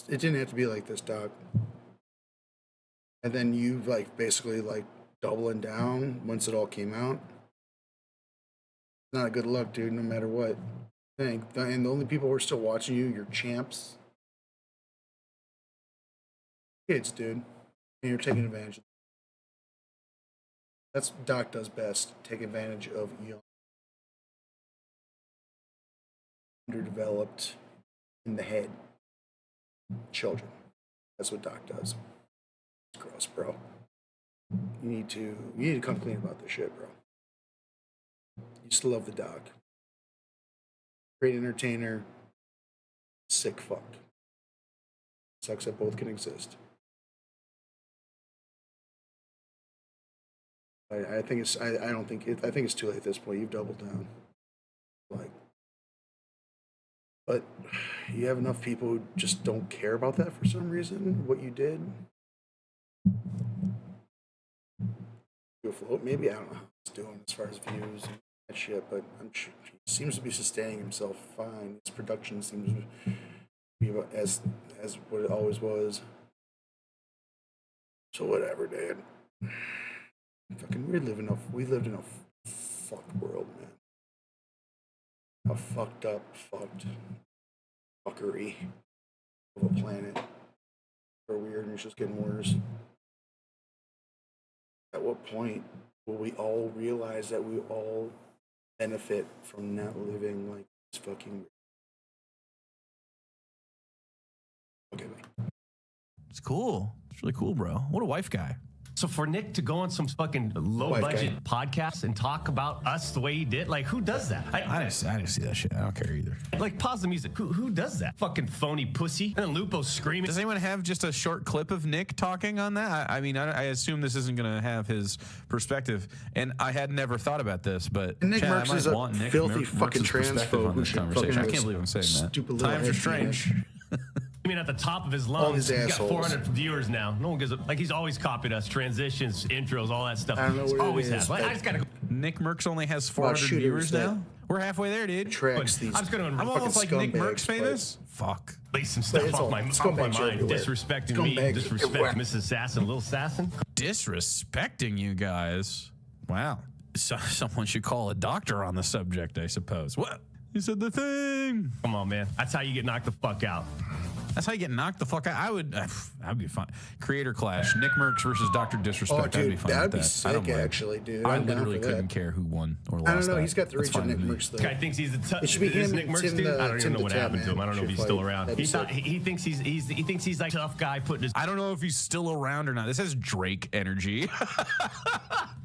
It didn't have to be like this, Doc. And then you like basically like doubling down once it all came out. Not a good look, dude, no matter what. And the only people who are still watching you, your champs. Kids, dude. And you're taking advantage of them. That's what Doc does best. Take advantage of young, underdeveloped, in the head children. That's what Doc does. It's gross, bro. You need to come clean about this shit, bro. You just love the Doc. Great entertainer, sick fuck. Sucks that both can exist. I think it's I think it's too late at this point. You've doubled down. But you have enough people who just don't care about that for some reason, what you did. You afloat, maybe, I don't know how he's doing as far as views and that shit, but I'm sure he seems to be sustaining himself fine. His production seems to be about as what it always was. So whatever, dude. Fucking we lived in a fuck world, man. A fucked up, fucked fuckery of a planet. We're weird and it's just getting worse. At what point will we all realize that we all benefit from not living like this fucking... Okay, bye. It's cool. It's really cool, bro. What a wife guy. So for Nick to go on some fucking low-budget podcast and talk about us the way he did, like, who does that? I didn't see that shit. I don't care either. Like, pause the music. Who does that? Fucking phony pussy. And then Lupo screaming. Does anyone have just a short clip of Nick talking on that? I mean, I assume this isn't going to have his perspective. And I had never thought about this, but Nick Chad, Merckx is a filthy fucking transphobe transphobe on this conversation. I can't believe I'm saying that. Times are strange. I mean, at the top of his lungs, he's got 400 viewers now. No one gives a, like, he's always copied us. Transitions, intros, all that stuff. I don't know what always it has. is, Like, I but- just gotta go. Nick Merckx only has 400 viewers now. We're halfway there, dude. Tracks these. I'm just gonna I'm almost like Nick scumbags, Merckx famous. Fuck. Lay some stuff It's off all- my scumbags mind. everywhere. Disrespecting me, Scumbags disrespect everywhere. Mrs. Assassin, Lil Assassin. Disrespecting you guys. Wow. So, someone should call a doctor on the subject, I suppose. What? He said the thing. Come on, man. That's how you get knocked the fuck out. That's how you get knocked the fuck out. I'd be fine. Creator clash. Nick Merckx versus Dr. Disrespect. Oh, I'd be dude, fine that'd with be that. I don't sick, mind. actually, dude. I I'm down literally for that. couldn't care who won or lost. I don't know. that. He's got the That's reach of fine Nick with me. Merckx, This guy thinks he's the It should be this him Nick and Merckx Tim dude. the- I don't even Tim know the what Tap happened to him. Man. I don't know if he's Should still fight. around. That'd be sick. He thinks he's like a tough guy putting his. I don't know if he's still around or not. This has Drake energy.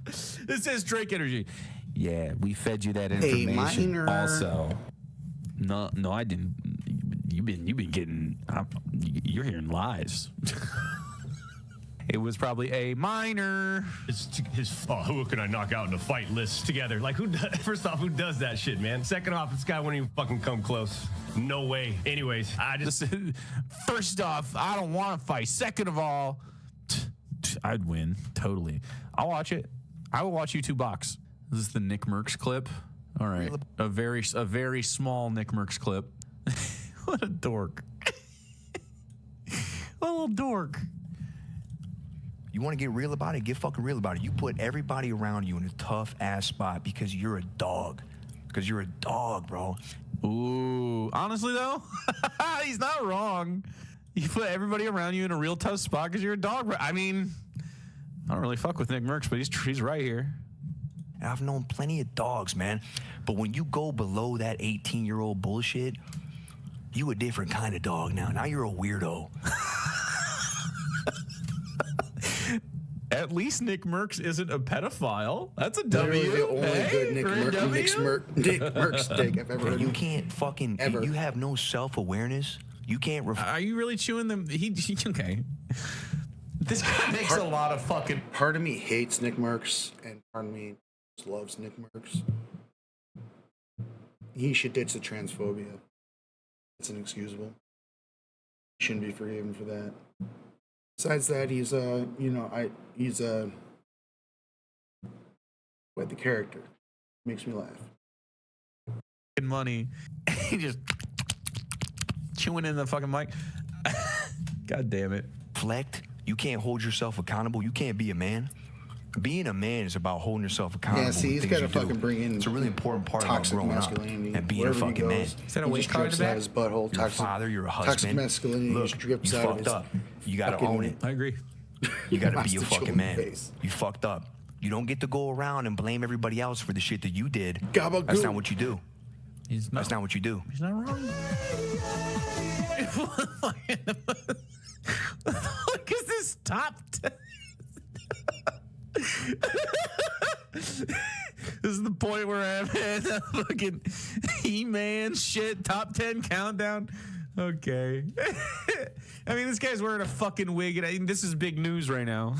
This says Drake energy. Yeah, we fed you that Hey, information. minor. Also, no, I didn't. You've been getting. You're hearing lies. It was probably a minor. Who can I knock out in a fight list together? Like, first off, who does that shit, man? Second off, this guy wouldn't even fucking come close. No way. Anyways, First off, I don't want to fight. Second of all, I'd win totally. I'll watch it. I will watch you two box. This is the Nick Merckx clip. All right, a very small Nick Merckx clip. What a dork. A little dork. You want to get real about it? Get fucking real about it. You put everybody around you in a tough ass spot because you're a dog. Because you're a dog, bro. Ooh, honestly though, he's not wrong. You put everybody around you in a real tough spot because you're a dog. I mean, I don't really fuck with Nick Merckx, but he's right here. I've known plenty of dogs, man. But when you go below that 18-year-old bullshit, you a different kind of dog now. Now you're a weirdo. At least Nick Merckx isn't a pedophile. That's a W. Literally the only Hey, good Nick for a Merckx dick I've ever heard. You can't fucking. Ever. You have no self-awareness. You can't. Are you really chewing them? He okay. This guy makes a lot of fucking. Part of me hates Nick Merckx, and part of me just loves Nick Merckx. He should ditch the transphobia. It's inexcusable. He shouldn't be forgiven for that. Besides that, he's But the character makes me laugh. Money. He just chewing in the fucking mic. God damn it. Reflect. You can't hold yourself accountable. You can't be a man. Being a man is about holding yourself accountable. Yeah, see, he's got to fucking bring in. It's a really important part of toxic growing up masculinity and being a fucking man. Is that a weight card? Out his butthole. You're a father. You're a husband. Toxic masculinity Look, just drips you out of fucked his up. You gotta own it. I agree. You gotta be a Master fucking Joe man. face. You fucked up. You don't get to go around and blame everybody else for the shit that you did. Gabagool. That's not what you do. That's not what you do. He's not wrong. What the fuck is this top 10? This is the point where I'm at the fucking He-Man shit top 10 countdown. Okay. I mean, this guy's wearing a fucking wig, and I mean, this is big news right now.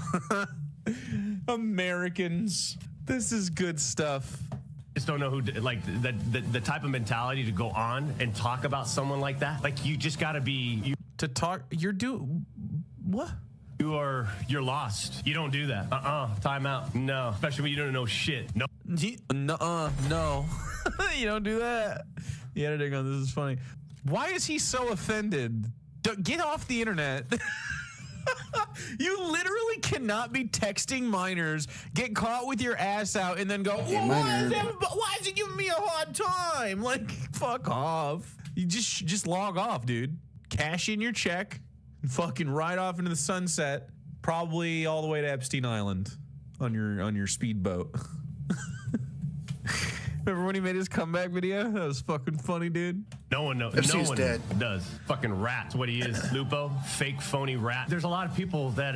Americans, this is good stuff. Just don't know who, like, the type of mentality to go on and talk about someone like that. Like, you just got to be. To talk, what? You're lost. You don't do that. Time out. No. Especially when you don't know shit. No. No. You don't do that. The editing on this is funny. Why is he so offended? Get off the internet. You literally cannot be texting minors, get caught with your ass out, and then go, why is he giving me a hard time? Like, fuck off. You just log off, dude. Cash in your check. Fucking ride off into the sunset, probably all the way to Epstein Island on your speedboat. Remember when he made his comeback video? That was fucking funny, dude. No one knows. No one does. Fucking rat. What he is, Lupo, fake, phony rat. There's a lot of people that,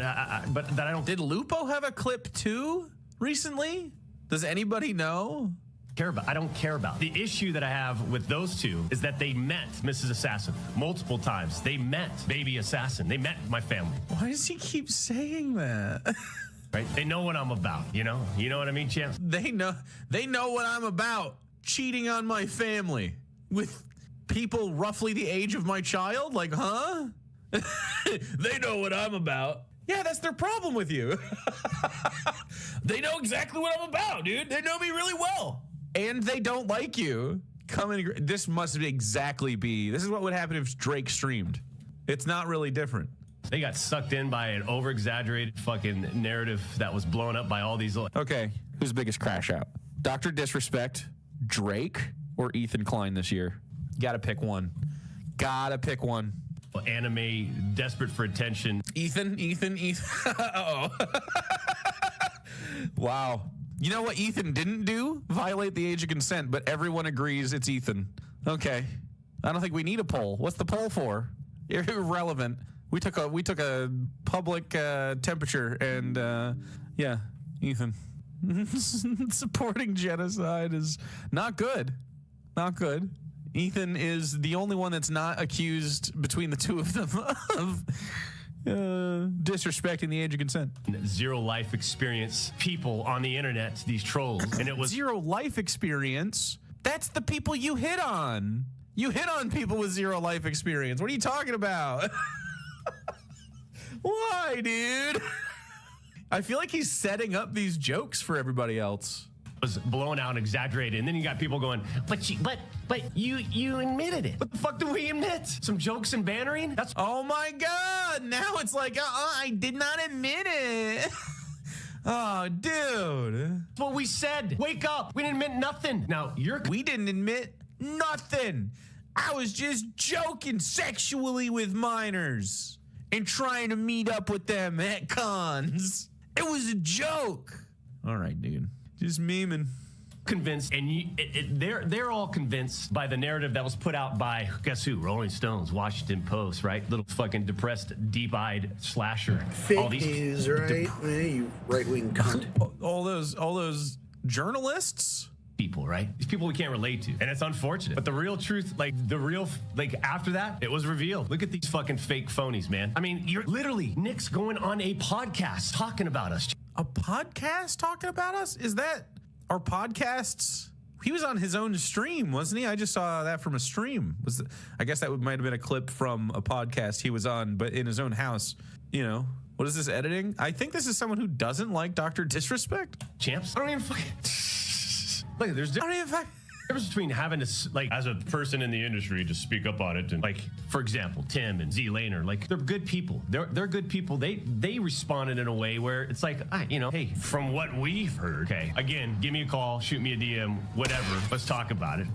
that I don't. Did Lupo have a clip too recently? Does anybody know? I don't care about. The issue that I have with those two is that they met Mrs. Assassin multiple times. They met Baby Assassin. They met my family. Why does he keep saying that? Right? They know what I'm about, you know? You know what I mean, Champ? They know what I'm about. Cheating on my family with people roughly the age of my child? Like, huh? They know what I'm about. Yeah, that's their problem with you. They know exactly what I'm about, dude. They know me really well. And they don't like you. This must exactly be. This is what would happen if Drake streamed. It's not really different. They got sucked in by an over-exaggerated fucking narrative that was blown up by all these. Okay, who's the biggest crash out? Dr. Disrespect, Drake, or Ethan Klein this year? Gotta pick one. Gotta pick one. Anime, desperate for attention. Ethan. Uh-oh. Wow. You know what Ethan didn't do? Violate the age of consent, but everyone agrees it's Ethan. Okay. I don't think we need a poll. What's the poll for? Irrelevant. We took a public temperature, and yeah, Ethan. Supporting genocide is not good. Not good. Ethan is the only one that's not accused between the two of them of disrespecting the age of consent. Zero life experience people on the internet, these trolls, and it was zero life experience. That's the people you hit on. You hit on people with zero life experience. What are you talking about? Why, dude? I feel like he's setting up these jokes for everybody else. Was blown out and exaggerated, and then you got people going, but you admitted it. What the fuck do we admit? Some jokes and bantering? That's oh my god! Now it's like, I did not admit it. Oh, dude. That's what we said. Wake up. We didn't admit nothing. Now we didn't admit nothing. I was just joking sexually with minors and trying to meet up with them at cons. It was a joke. All right, dude. Just memeing. Convinced, and they're all convinced by the narrative that was put out by, guess who? Rolling Stones, Washington Post, right? Little fucking depressed, deep-eyed slasher. Fake all these news, right? You right-wing cunt. All those journalists. People, right? These people we can't relate to, and it's unfortunate. But the real truth, after that, it was revealed. Look at these fucking fake phonies, man. I mean, you're literally Nick's going on a podcast talking about us. A podcast talking about us? Is that our podcasts? He was on his own stream, wasn't he? I just saw that from a stream. I guess that might have been a clip from a podcast he was on, but in his own house. You know, What is this editing? I think this is someone who doesn't like Dr. Disrespect. Champs, I don't even fucking. Look, there's difference between having to, like, as a person in the industry, to speak up on it, and, like, for example, Tim and Z Laner, like, they're good people. They're good people. They responded in a way where it's like, you know, hey, from what we've heard, okay, again, give me a call, shoot me a DM, whatever. Let's talk about it.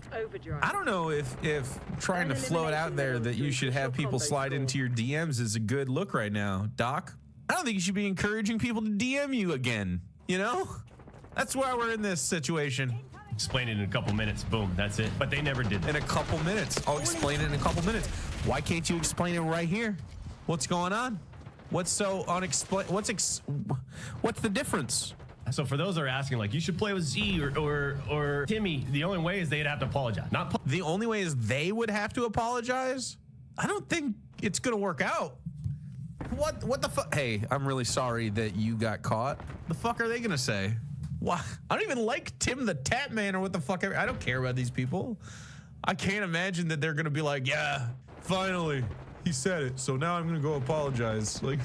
I don't know if trying to float out there that you should have people slide into your DMs is a good look right now, Doc. I don't think you should be encouraging people to DM you again. You know, that's why we're in this situation. Explain it in a couple minutes. Boom, that's it. But they never did. In a couple minutes. I'll explain it in a couple minutes. Why can't you explain it right here? What's going on? What's so unexplained? What's the difference? So for those that are asking, like, you should play with Z or Timmy, the only way is they'd have to apologize. The only way is they would have to apologize? I don't think it's gonna work out. What the fuck? Hey, I'm really sorry that you got caught. The fuck are they gonna say? Why? I don't even like Tim the Tap Man or what the fuck. I don't care about these people. I can't imagine that they're gonna be like, yeah, finally, he said it. So now I'm gonna go apologize. Like,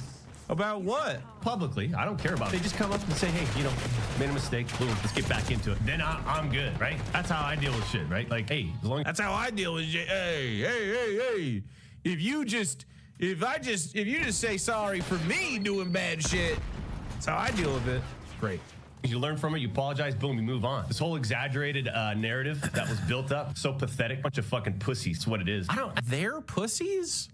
about what? Publicly, I don't care about it. They just come up and say, hey, you know, made a mistake. Boom, let's get back into it. Then I'm good, right? That's how I deal with shit, right? Like, hey, as long as that's how I deal with shit. Hey. If you just say sorry for me doing bad shit, that's how I deal with it. Great. You learn from it, you apologize, boom, you move on. This whole exaggerated narrative that was built up, so pathetic. Bunch of fucking pussies, it's what it is. They're pussies?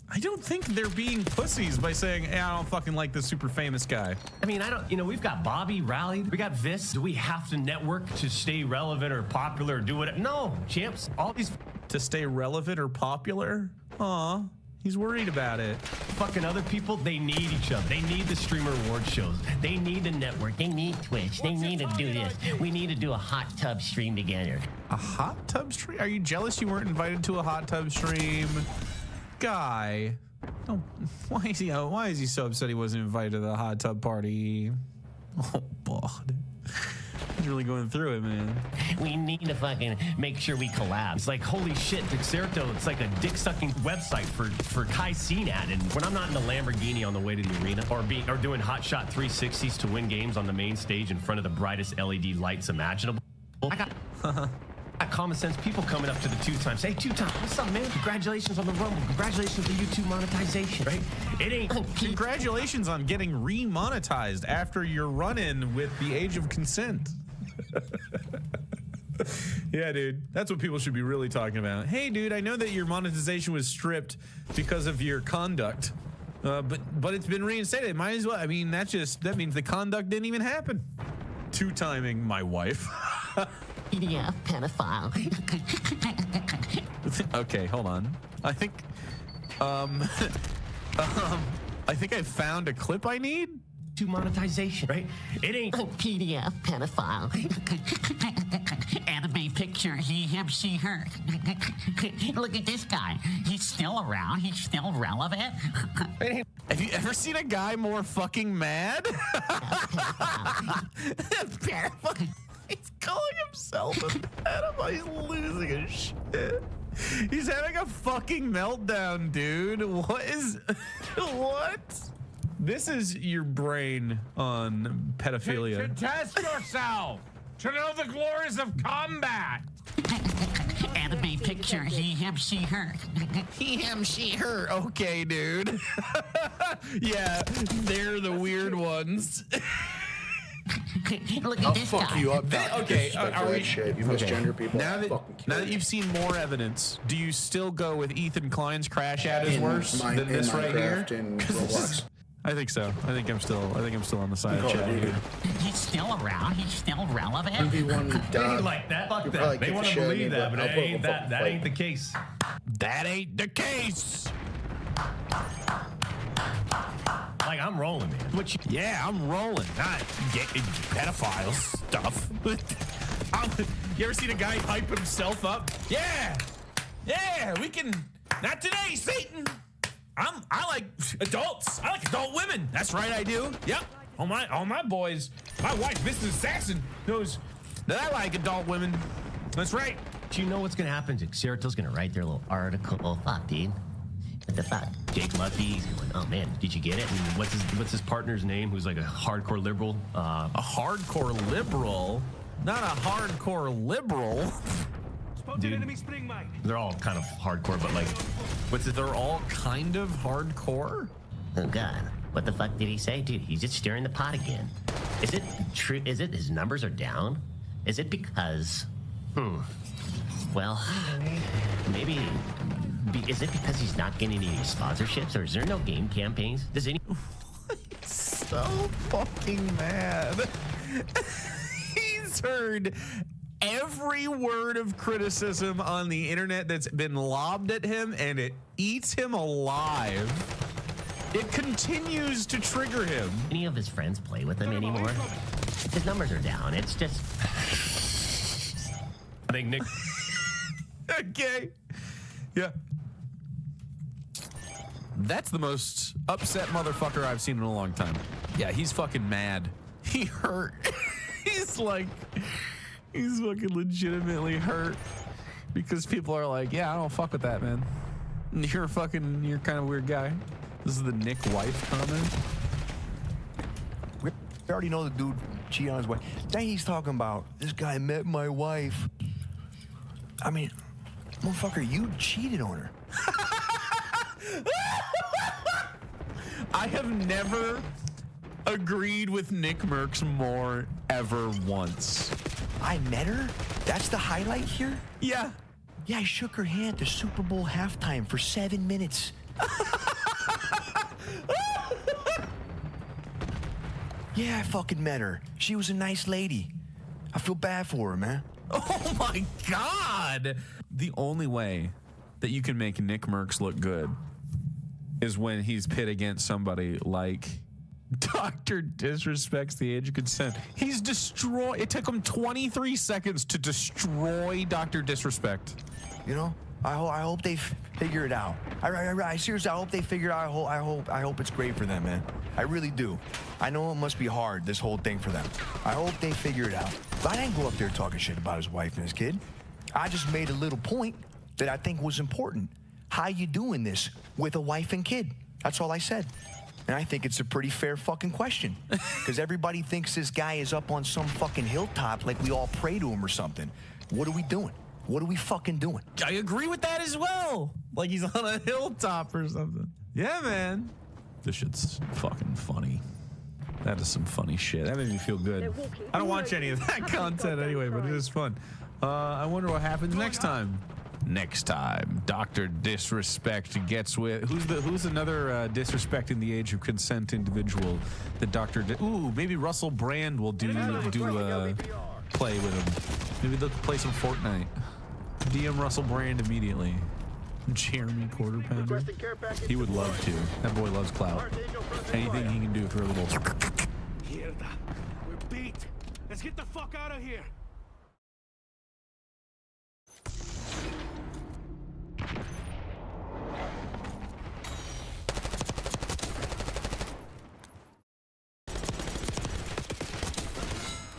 I don't think they're being pussies by saying, hey, I don't fucking like this super famous guy. I mean, we've got Bobby rallied. We got Vis. Do we have to network to stay relevant or popular or do whatever? No, champs. All these. To stay relevant or popular? Aw. He's worried about it. Fucking other people, they need each other. They need the streamer award shows. They need the network. They need Twitch. They need to do this. We need to do a hot tub stream together. A hot tub stream? Are you jealous you weren't invited to a hot tub stream? Guy. Don't, why is he so upset he wasn't invited to the hot tub party? Oh, God. He's really going through it, man. We need to fucking make sure we collab. It's like, holy shit, Dexerto, it's like a dick-sucking website for Kai Cenat. And when I'm not in the Lamborghini on the way to the arena or doing hot shot 360s to win games on the main stage in front of the brightest LED lights imaginable, I got common sense people coming up to the 2-time. Hey, 2-time, what's up, man? Congratulations on the Rumble. Congratulations on the YouTube monetization, right? It ain't. Congratulations on getting remonetized after your run-in with the age of consent. Yeah, dude, that's what people should be really talking about. Hey, dude, I know that your monetization was stripped because of your conduct, but it's been reinstated. Might as well. I mean, that means the conduct didn't even happen. 2-timing my wife. PDF pedophile. Okay, hold on. I think I found a clip I need. To monetization, right? It ain't PDF pedophile. Anime picture, he, him, she, her. Look at this guy. He's still around. He's still relevant. Have you ever seen a guy more fucking mad? He's calling himself a pedophile. He's losing his shit. He's having a fucking meltdown, dude. What? This is your brain on pedophilia. To test yourself, to know the glories of combat. Anime picture, he, him, she, her. He, him, she, her. Okay, dude. Yeah, they're the weird ones. Look at this guy. I'll fuck you up. Okay, are we? You misgender people. Now that you've seen more evidence, do you still go with Ethan Klein's crash ad is worse than this right here? I think so. I think I'm still on the side of Chad here. He's still around. He's still relevant. They ain't like that. Fuck that. They want to believe that, but that ain't the case. That ain't the case. Like, I'm rolling, man. Yeah, I'm rolling. Not getting pedophile stuff. You ever seen a guy hype himself up? Yeah, we can. Not today, Satan. I like adults. I like adult women. That's right, I do. Yep. All my boys. My wife, Mrs. Saxon, knows that I like adult women. That's right. Do you know what's gonna happen? Xerato's gonna write their little article. Oh, fuck, dude. What the fuck? Jake Lucky, he's going, oh man, did you get it? And what's his partner's name? Who's like a hardcore liberal? A hardcore liberal? Not a hardcore liberal. Dude, they're all kind of hardcore, but like, they're all kind of hardcore? Oh God, what the fuck did he say? Dude, he's just stirring the pot again. Is it true? Is it his numbers are down? Is it because, well, maybe, is it because he's not getting any sponsorships, or is there no game campaigns? Does any... So fucking mad. He's heard every word of criticism on the internet that's been lobbed at him, and it eats him alive. It continues to trigger him. Any of his friends play with him anymore? His numbers are down. It's just... I think Nick... Okay. Yeah. That's the most upset motherfucker I've seen in a long time. Yeah, he's fucking mad. He hurt. He's fucking legitimately hurt because people are like, yeah, I don't fuck with that, man. You're kind of a weird guy. This is the Nick wife comment. We already know the dude cheated on his wife. Then he's talking about, this guy met my wife. I mean, motherfucker, you cheated on her. I have never agreed with Nick Merckx more ever once. I met her? That's the highlight here? Yeah. Yeah, I shook her hand at the Super Bowl halftime for 7 minutes. Yeah, I fucking met her. She was a nice lady. I feel bad for her, man. Oh my God. The only way that you can make Nick Merckx look good is when he's pit against somebody like Dr. Disrespects the Age of Consent. He's destroyed. It took him 23 seconds to destroy Dr. Disrespect. You know, I hope they figure it out. I seriously, I hope they figure it out. I hope it's great for them, man. I really do. I know it must be hard, this whole thing for them. I hope they figure it out. But I didn't go up there talking shit about his wife and his kid. I just made a little point that I think was important. How you doing this with a wife and kid? That's all I said. And I think it's a pretty fair fucking question. Because everybody thinks this guy is up on some fucking hilltop like we all pray to him or something. What are we doing? What are we fucking doing? I agree with that as well. Like he's on a hilltop or something. Yeah, man. This shit's fucking funny. That is some funny shit. That made me feel good. I don't watch any of that content anyway, but it is fun. I wonder what happens next time. Next time, Dr. Disrespect gets with who's another disrespecting the age of consent individual that Dr. Ooh, maybe Russell Brand will do play with him. Maybe they'll play some Fortnite. DM Russell Brand immediately. Jeremy Quarter Pounder. He would love to. That boy loves clout. Anything he can do for a little. We're beat. Let's get the fuck out of here.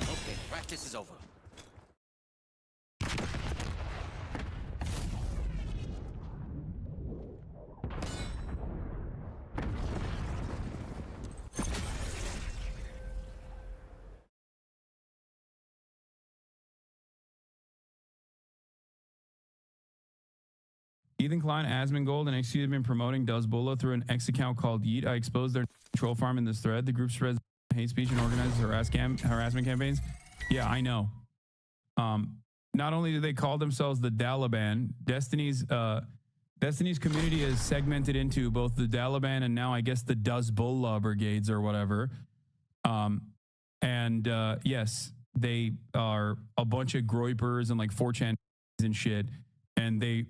Okay, practice is over. Ethan Klein, Asmongold, and XQ have been promoting Duzbulla through an X account called Yeet. I exposed their troll farm in this thread. The group spreads hate speech and organizes harassment campaigns. Yeah, I know. Not only do they call themselves the Daliban, Destiny's community is segmented into both the Daliban and now I guess the Duzbulla brigades or whatever. Yes, they are a bunch of groypers and like 4chan and shit. And they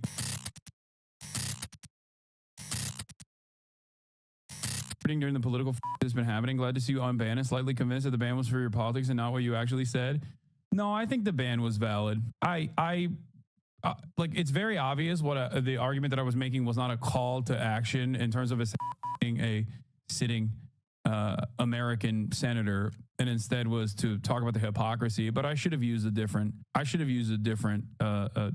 during the political that's been happening. Glad to see you unban and slightly convinced that the ban was for your politics and not what you actually said. No, I think the ban was valid. Like it's very obvious what the argument that I was making was not a call to action in terms of a sitting American senator, and instead was to talk about the hypocrisy. But I should have used a different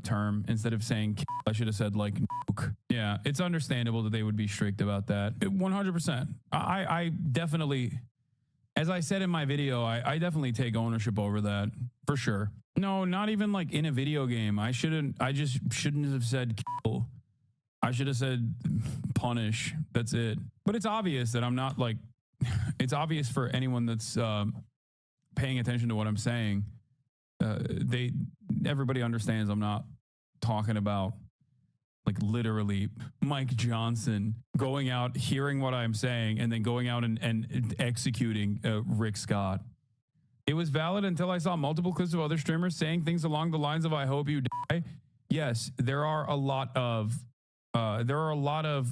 term. Instead of saying kill, I should have said like nuke. Yeah, it's understandable that they would be strict about that. 100%. I definitely, as I said in my video, I definitely take ownership over that for sure. No, not even like in a video game. I just shouldn't have said kill. I should have said punish. That's it. But it's obvious that I'm not like, it's obvious for anyone that's paying attention to what I'm saying. Everybody understands I'm not talking about like literally Mike Johnson going out, hearing what I'm saying, and then going out and executing Rick Scott. It was valid until I saw multiple clips of other streamers saying things along the lines of "I hope you die." Yes, there are a lot of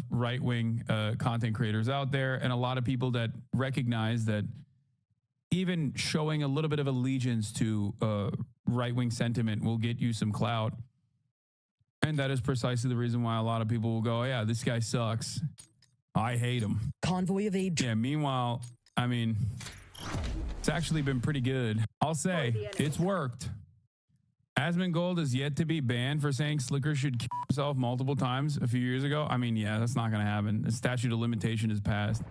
right-wing content creators out there, and a lot of people that recognize that even showing a little bit of allegiance to right-wing sentiment will get you some clout. And that is precisely the reason why a lot of people will go, oh, yeah, this guy sucks. I hate him. Convoy of aid. Yeah, meanwhile, I mean, it's actually been pretty good. I'll say it's worked. Asmongold is yet to be banned for saying Slicker should kill himself multiple times a few years ago. I mean, yeah, that's not going to happen. The statute of limitation is passed.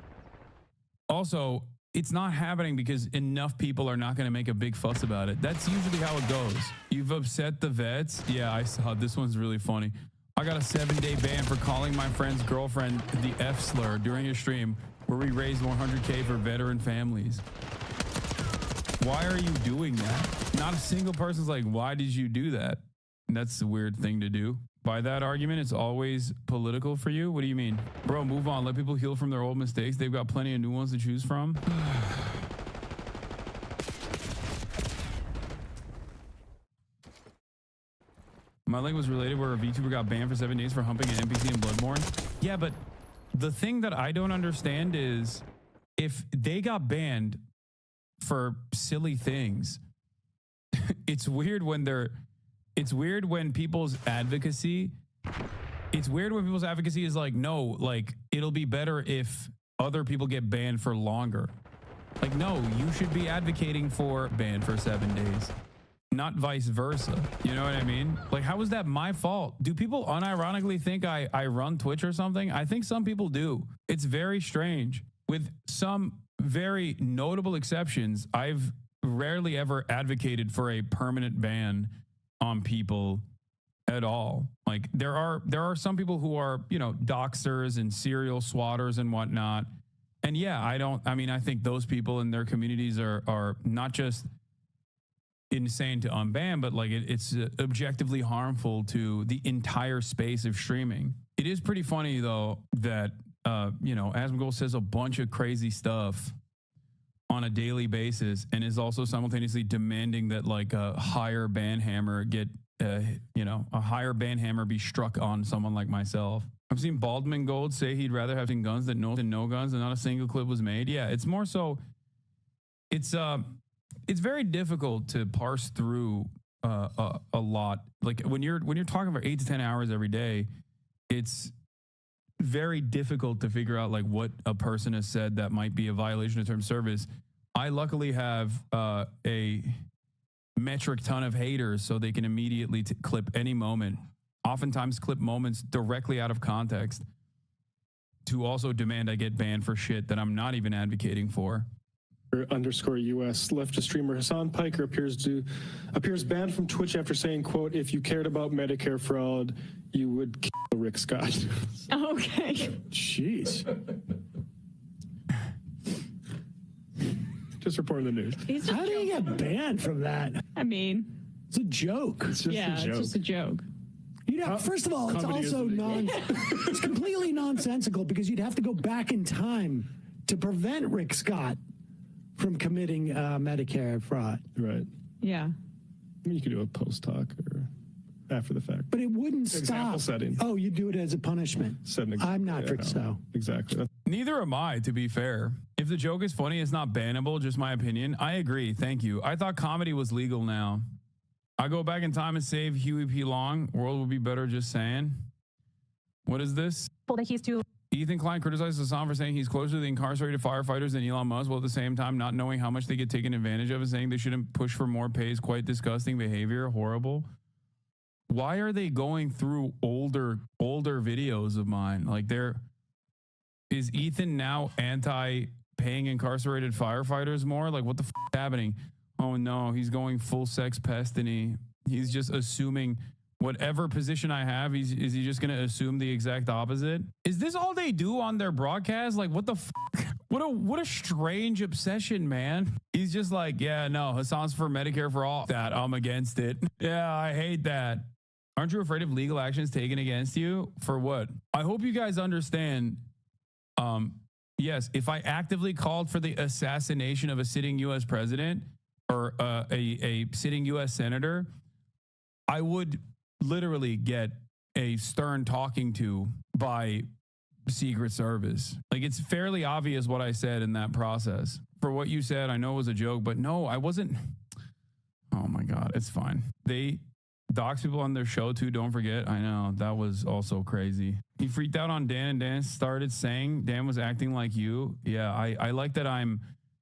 Also, it's not happening because enough people are not going to make a big fuss about it. That's usually how it goes. You've upset the vets. Yeah, I saw this one's really funny. I got a 7-day ban for calling my friend's girlfriend the F slur during a stream where we raised $100K for veteran families. Why are you doing that? Not a single person's like, why did you do that? And that's a weird thing to do. By that argument, it's always political for you? What do you mean? Bro, move on. Let people heal from their old mistakes. They've got plenty of new ones to choose from. My link was related where a VTuber got banned for 7 days for humping an NPC in Bloodborne. Yeah, but the thing that I don't understand is if they got banned for silly things, it's weird when people's advocacy is like, no, like it'll be better if other people get banned for longer. Like, no, you should be advocating for banned for 7 days, not vice versa. You know what I mean? Like, how is that my fault? Do people unironically think I run Twitch or something? I think some people do. It's very strange. With some very notable exceptions, I've rarely ever advocated for a permanent ban on people at all. Like there are some people who are, you know, doxers and serial swatters and whatnot. And yeah, I think those people in their communities are not just insane to unban, but like it's objectively harmful to the entire space of streaming. It is pretty funny though that Asmongold says a bunch of crazy stuff on a daily basis and is also simultaneously demanding that like a higher ban hammer be struck on someone like myself. I've seen Baldwin Gold say he'd rather have guns than no guns, and not a single clip was made. Yeah, it's more so. It's very difficult to parse through a lot. Like when you're talking for 8 to 10 hours every day, it's very difficult to figure out like what a person has said that might be a violation of term of service. I luckily have a metric ton of haters, so they can immediately clip any moment, oftentimes clip moments directly out of context to also demand I get banned for shit that I'm not even advocating for. _US leftist streamer Hassan Piker appears banned from Twitch after saying, quote, if you cared about Medicare fraud, you would kill Rick Scott. Okay. Jeez. Just reporting the news. How do you get banned from that? I mean, it's a joke. It's just a joke. It's just a joke. First of all, it's also it's completely nonsensical because you'd have to go back in time to prevent Rick Scott from committing Medicare fraud. Right. Yeah. I mean, you could do a post talk or after the fact. But it wouldn't Example stop. setting. Oh, you do it as a punishment. I'm not so. Exactly. Neither am I, to be fair. If the joke is funny, it's not bannable, just my opinion. I agree. Thank you. I thought comedy was legal now. I go back in time and save Huey P. Long. World would be better, just saying. What is this? That he's too. Ethan Klein criticized Hassan for saying he's closer to the incarcerated firefighters than Elon Musk, while at the same time not knowing how much they get taken advantage of and saying they shouldn't push for more pay is quite disgusting behavior, horrible. Why are they going through older videos of mine? Like, is Ethan now anti-paying incarcerated firefighters more? Like, what the f is happening? Oh no, he's going full sex pest, and he's just assuming whatever position I have, is he just going to assume the exact opposite? Is this all they do on their broadcast? Like, what the f? What a strange obsession, man. He's just like, yeah, no, Hassan's for Medicare for all. That I'm against it. Yeah, I hate that. Aren't you afraid of legal actions taken against you? For what? I hope you guys understand. Yes, if I actively called for the assassination of a sitting U.S. president or a sitting U.S. senator, I would literally get a stern talking to by Secret Service. Like, it's fairly obvious what I said in that process. For what you said, I know it was a joke, but no, I wasn't. Oh my God, it's fine. They dox people on their show too, don't forget. I know, that was also crazy. He freaked out on Dan, and Dan started saying Dan was acting like you. Yeah, I like that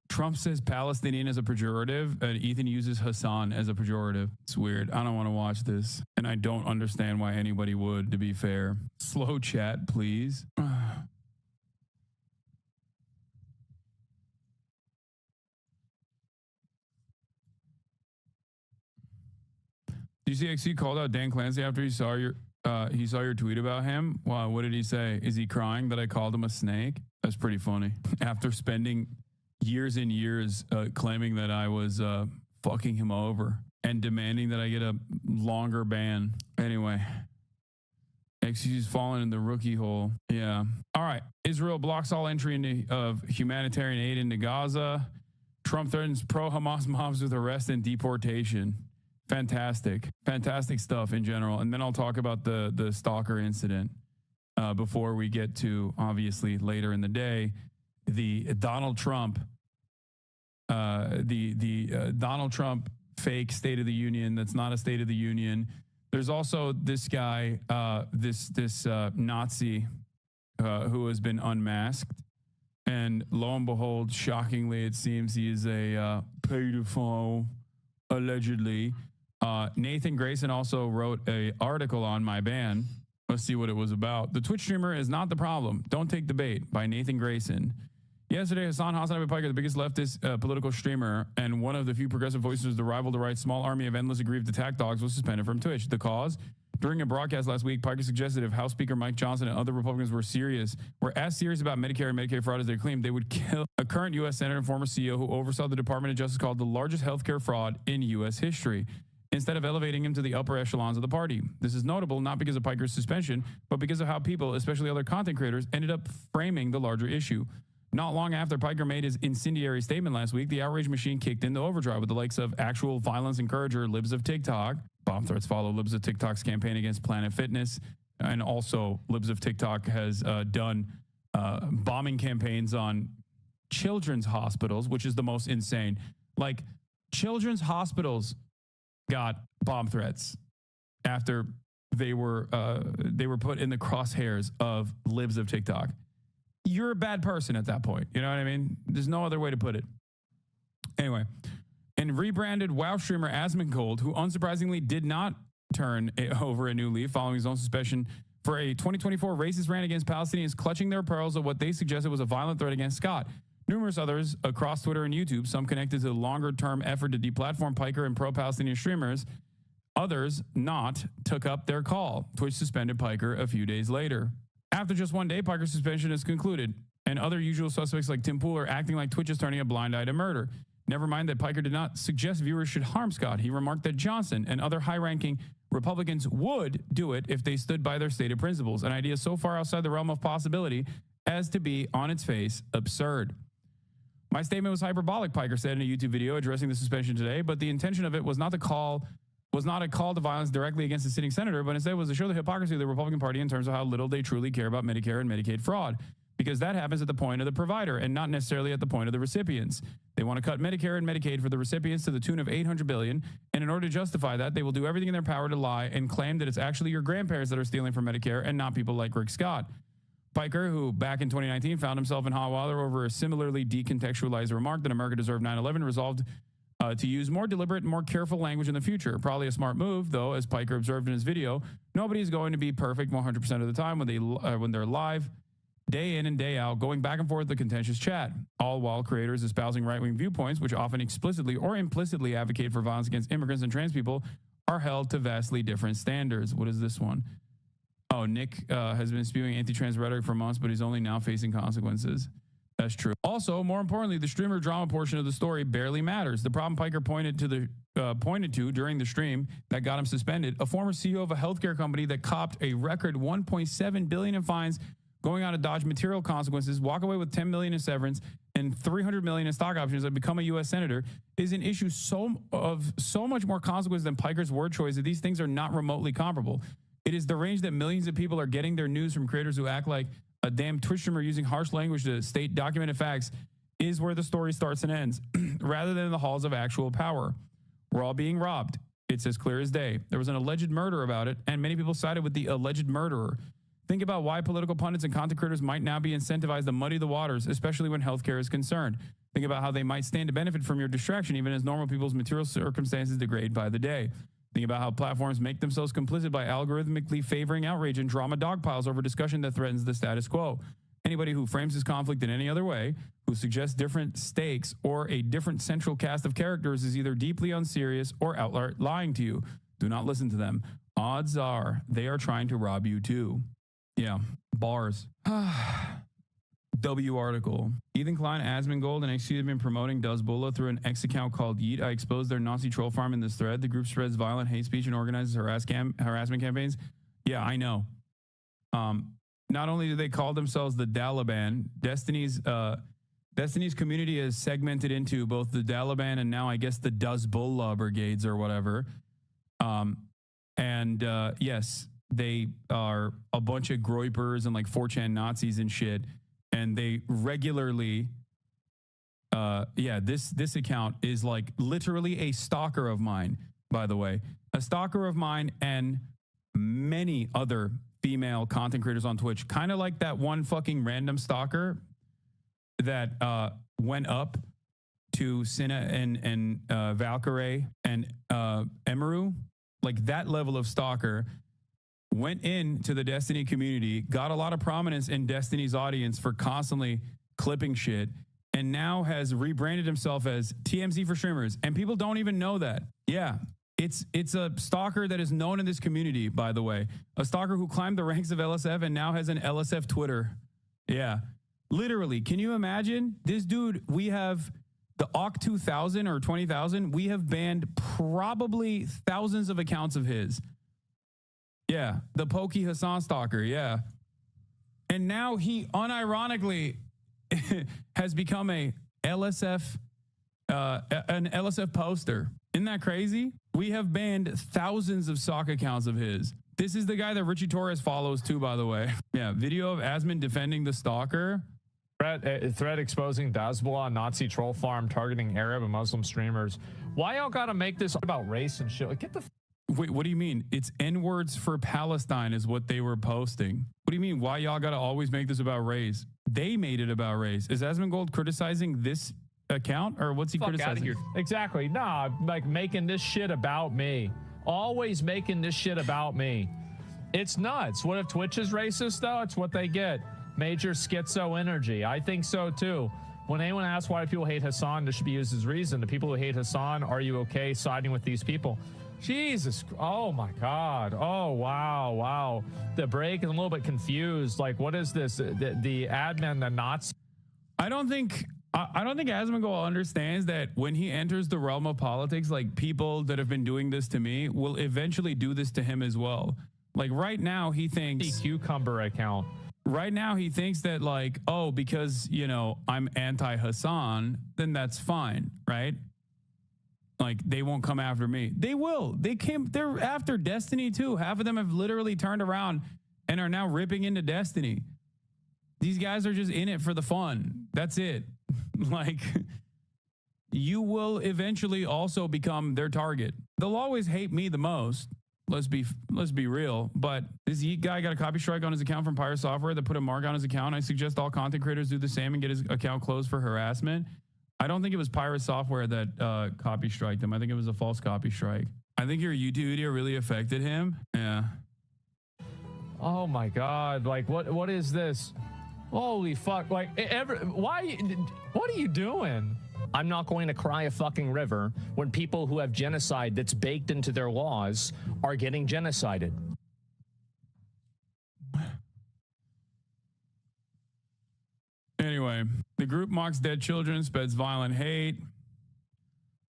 Trump says Palestinian as a pejorative, and Ethan uses Hassan as a pejorative. It's weird. I don't want to watch this, and I don't understand why anybody would, to be fair. Slow chat, please. DCXC called out Dan Clancy after he saw your tweet about him. Wow, what did he say? Is he crying that I called him a snake? That's pretty funny. After spending years and years claiming that I was fucking him over and demanding that I get a longer ban. Anyway, XQ's fallen in the rookie hole. Yeah. All right. Israel blocks all entry of humanitarian aid into Gaza. Trump threatens pro-Hamas mobs with arrest and deportation. Fantastic. Fantastic stuff in general. And then I'll talk about the stalker incident before we get to, obviously, later in the day, the Donald Trump Donald Trump fake State of the Union that's not a State of the Union. There's also this guy, this Nazi who has been unmasked. And lo and behold, shockingly, it seems he is a pedophile, allegedly. Nathan Grayson also wrote an article on my ban. Let's see what it was about. The Twitch streamer is not the problem. Don't take the bait, by Nathan Grayson. Yesterday, Hassan Piker, the biggest leftist political streamer and one of the few progressive voices of the rival to right's small army of endless aggrieved attack dogs, was suspended from Twitch. The cause? During a broadcast last week, Piker suggested if House Speaker Mike Johnson and other Republicans were as serious about Medicare and Medicaid fraud as they claimed, they would kill a current U.S. Senator and former CEO who oversaw the Department of Justice called the largest healthcare fraud in U.S. history, instead of elevating him to the upper echelons of the party. This is notable not because of Piker's suspension, but because of how people, especially other content creators, ended up framing the larger issue. Not long after Piker made his incendiary statement last week, the outrage machine kicked into overdrive with the likes of actual violence encourager Libs of TikTok. Bomb threats follow Libs of TikTok's campaign against Planet Fitness. And also, Libs of TikTok has done bombing campaigns on children's hospitals, which is the most insane. Like, children's hospitals got bomb threats after they were put in the crosshairs of Libs of TikTok. You're a bad person at that point. You know what I mean? There's no other way to put it. Anyway, and rebranded WoW streamer Asmongold, who unsurprisingly did not turn over a new leaf following his own suspension for a 2024 racist rant against Palestinians, clutching their pearls of what they suggested was a violent threat against Scott. Numerous others across Twitter and YouTube, some connected to the longer-term effort to deplatform Piker and pro-Palestinian streamers, others not, took up their call. Twitch suspended Piker a few days later. After just one day, Piker's suspension is concluded, and other usual suspects like Tim Pool are acting like Twitch is turning a blind eye to murder. Never mind that Piker did not suggest viewers should harm Scott. He remarked that Johnson and other high-ranking Republicans would do it if they stood by their stated principles, an idea so far outside the realm of possibility as to be, on its face, absurd. My statement was hyperbolic, Piker said in a YouTube video addressing the suspension today, but the intention of it was not a call to violence directly against the sitting senator, but instead was to show the hypocrisy of the Republican Party in terms of how little they truly care about Medicare and Medicaid fraud, because that happens at the point of the provider and not necessarily at the point of the recipients. They want to cut Medicare and Medicaid for the recipients to the tune of $800 billion, and in order to justify that, they will do everything in their power to lie and claim that it's actually your grandparents that are stealing from Medicare and not people like Rick Scott. Piker, who back in 2019 found himself in hot water over a similarly decontextualized remark that America deserved 9/11, resolved to use more deliberate and more careful language in the future. Probably a smart move, though, as Piker observed in his video. Nobody's going to be perfect 100% of the time when they're live, day in and day out, going back and forth the contentious chat, all while creators espousing right-wing viewpoints, which often explicitly or implicitly advocate for violence against immigrants and trans people, are held to vastly different standards. What is this one? Oh, Nick has been spewing anti-trans rhetoric for months, but he's only now facing consequences. That's true. Also, more importantly, the streamer drama portion of the story barely matters. The problem Piker pointed to during the stream that got him suspended, a former CEO of a healthcare company that copped a record $1.7 billion in fines, going out to dodge material consequences, walk away with $10 million in severance and $300 million in stock options, and become a U.S. senator, is an issue so much more consequence than Piker's word choice that these things are not remotely comparable. It is the range that millions of people are getting their news from creators who act like a damn Twitch streamer using harsh language to state documented facts is where the story starts and ends, rather than in the halls of actual power. We're all being robbed. It's as clear as day. There was an alleged murder about it, and many people sided with the alleged murderer. Think about why political pundits and content creators might now be incentivized to muddy the waters, especially when healthcare is concerned. Think about how they might stand to benefit from your distraction, even as normal people's material circumstances degrade by the day. Think about how platforms make themselves complicit by algorithmically favoring outrage and drama dogpiles over discussion that threatens the status quo. Anybody who frames this conflict in any other way, who suggests different stakes or a different central cast of characters, is either deeply unserious or outright lying to you. Do not listen to them. Odds are they are trying to rob you too. Yeah, bars. W article. Ethan Klein, Asmongold, and XQ have been promoting Dazbullah through an X account called Yeet. I exposed their Nazi troll farm in this thread. The group spreads violent hate speech and organizes harassment campaigns. Yeah, I know. Not only do they call themselves the Taliban, Destiny's community is segmented into both the Taliban and now I guess the Dazbullah brigades or whatever. Yes, they are a bunch of groypers and like 4chan Nazis and shit. And they regularly, this account is like literally a stalker of mine, by the way. A stalker of mine and many other female content creators on Twitch. Kind of like that one fucking random stalker that went up to Cinna and Valkyrie and Emeru. Like that level of stalker went into the Destiny community, got a lot of prominence in Destiny's audience for constantly clipping shit, and now has rebranded himself as TMZ for streamers. And people don't even know that. Yeah, it's a stalker that is known in this community, by the way. A stalker who climbed the ranks of LSF and now has an LSF Twitter. Yeah, literally. Can you imagine? This dude, we have the OC 2000 or 20,000. We have banned probably thousands of accounts of his. Yeah, the Pokey Hassan stalker, yeah. And now he unironically has become an LSF poster. Isn't that crazy? We have banned thousands of sock accounts of his. This is the guy that Richie Torres follows too, by the way. Yeah, video of Asmon defending the stalker. Thread exposing Dazbullah Nazi troll farm targeting Arab and Muslim streamers. Why y'all gotta make this about race and shit? Like, get the Wait, what do you mean? It's N-words for Palestine is what they were posting. What do you mean? Why y'all gotta always make this about race? They made it about race. Is Asmongold criticizing this account or what's he criticizing? Here. Exactly. Nah, like making this shit about me. Always making this shit about me. It's nuts. What if Twitch is racist though? It's what they get. Major schizo energy. I think so too. When anyone asks why people hate Hassan, this should be used as reason. The people who hate Hassan, are you okay siding with these people? Jesus, oh my God. Oh, wow. The break is a little bit confused. Like, what is this? The admin, the Nazi? I don't think Asmongold understands that when he enters the realm of politics, like people that have been doing this to me will eventually do this to him as well. Like right now he thinks cucumber account. Right now he thinks that like, oh, because, you know, I'm anti-Hassan, then that's fine, right? Like they won't come after me. They will. They're after Destiny too. Half of them have literally turned around and are now ripping into Destiny. These guys are just in it for the fun. That's it. Like you will eventually also become their target. They'll always hate me the most. Let's be real. But this Yeet guy got a copy strike on his account from Pirate Software that put a mark on his account. I suggest all content creators do the same and get his account closed for harassment. I don't think it was Pirate Software that copy striked him. I think it was a false copy strike. I think your YouTube video really affected him. Yeah. Oh my God! Like what is this? Holy fuck! Like why? What are you doing? I'm not going to cry a fucking river when people who have genocide that's baked into their laws are getting genocided. Anyway, the group mocks dead children, spreads violent hate.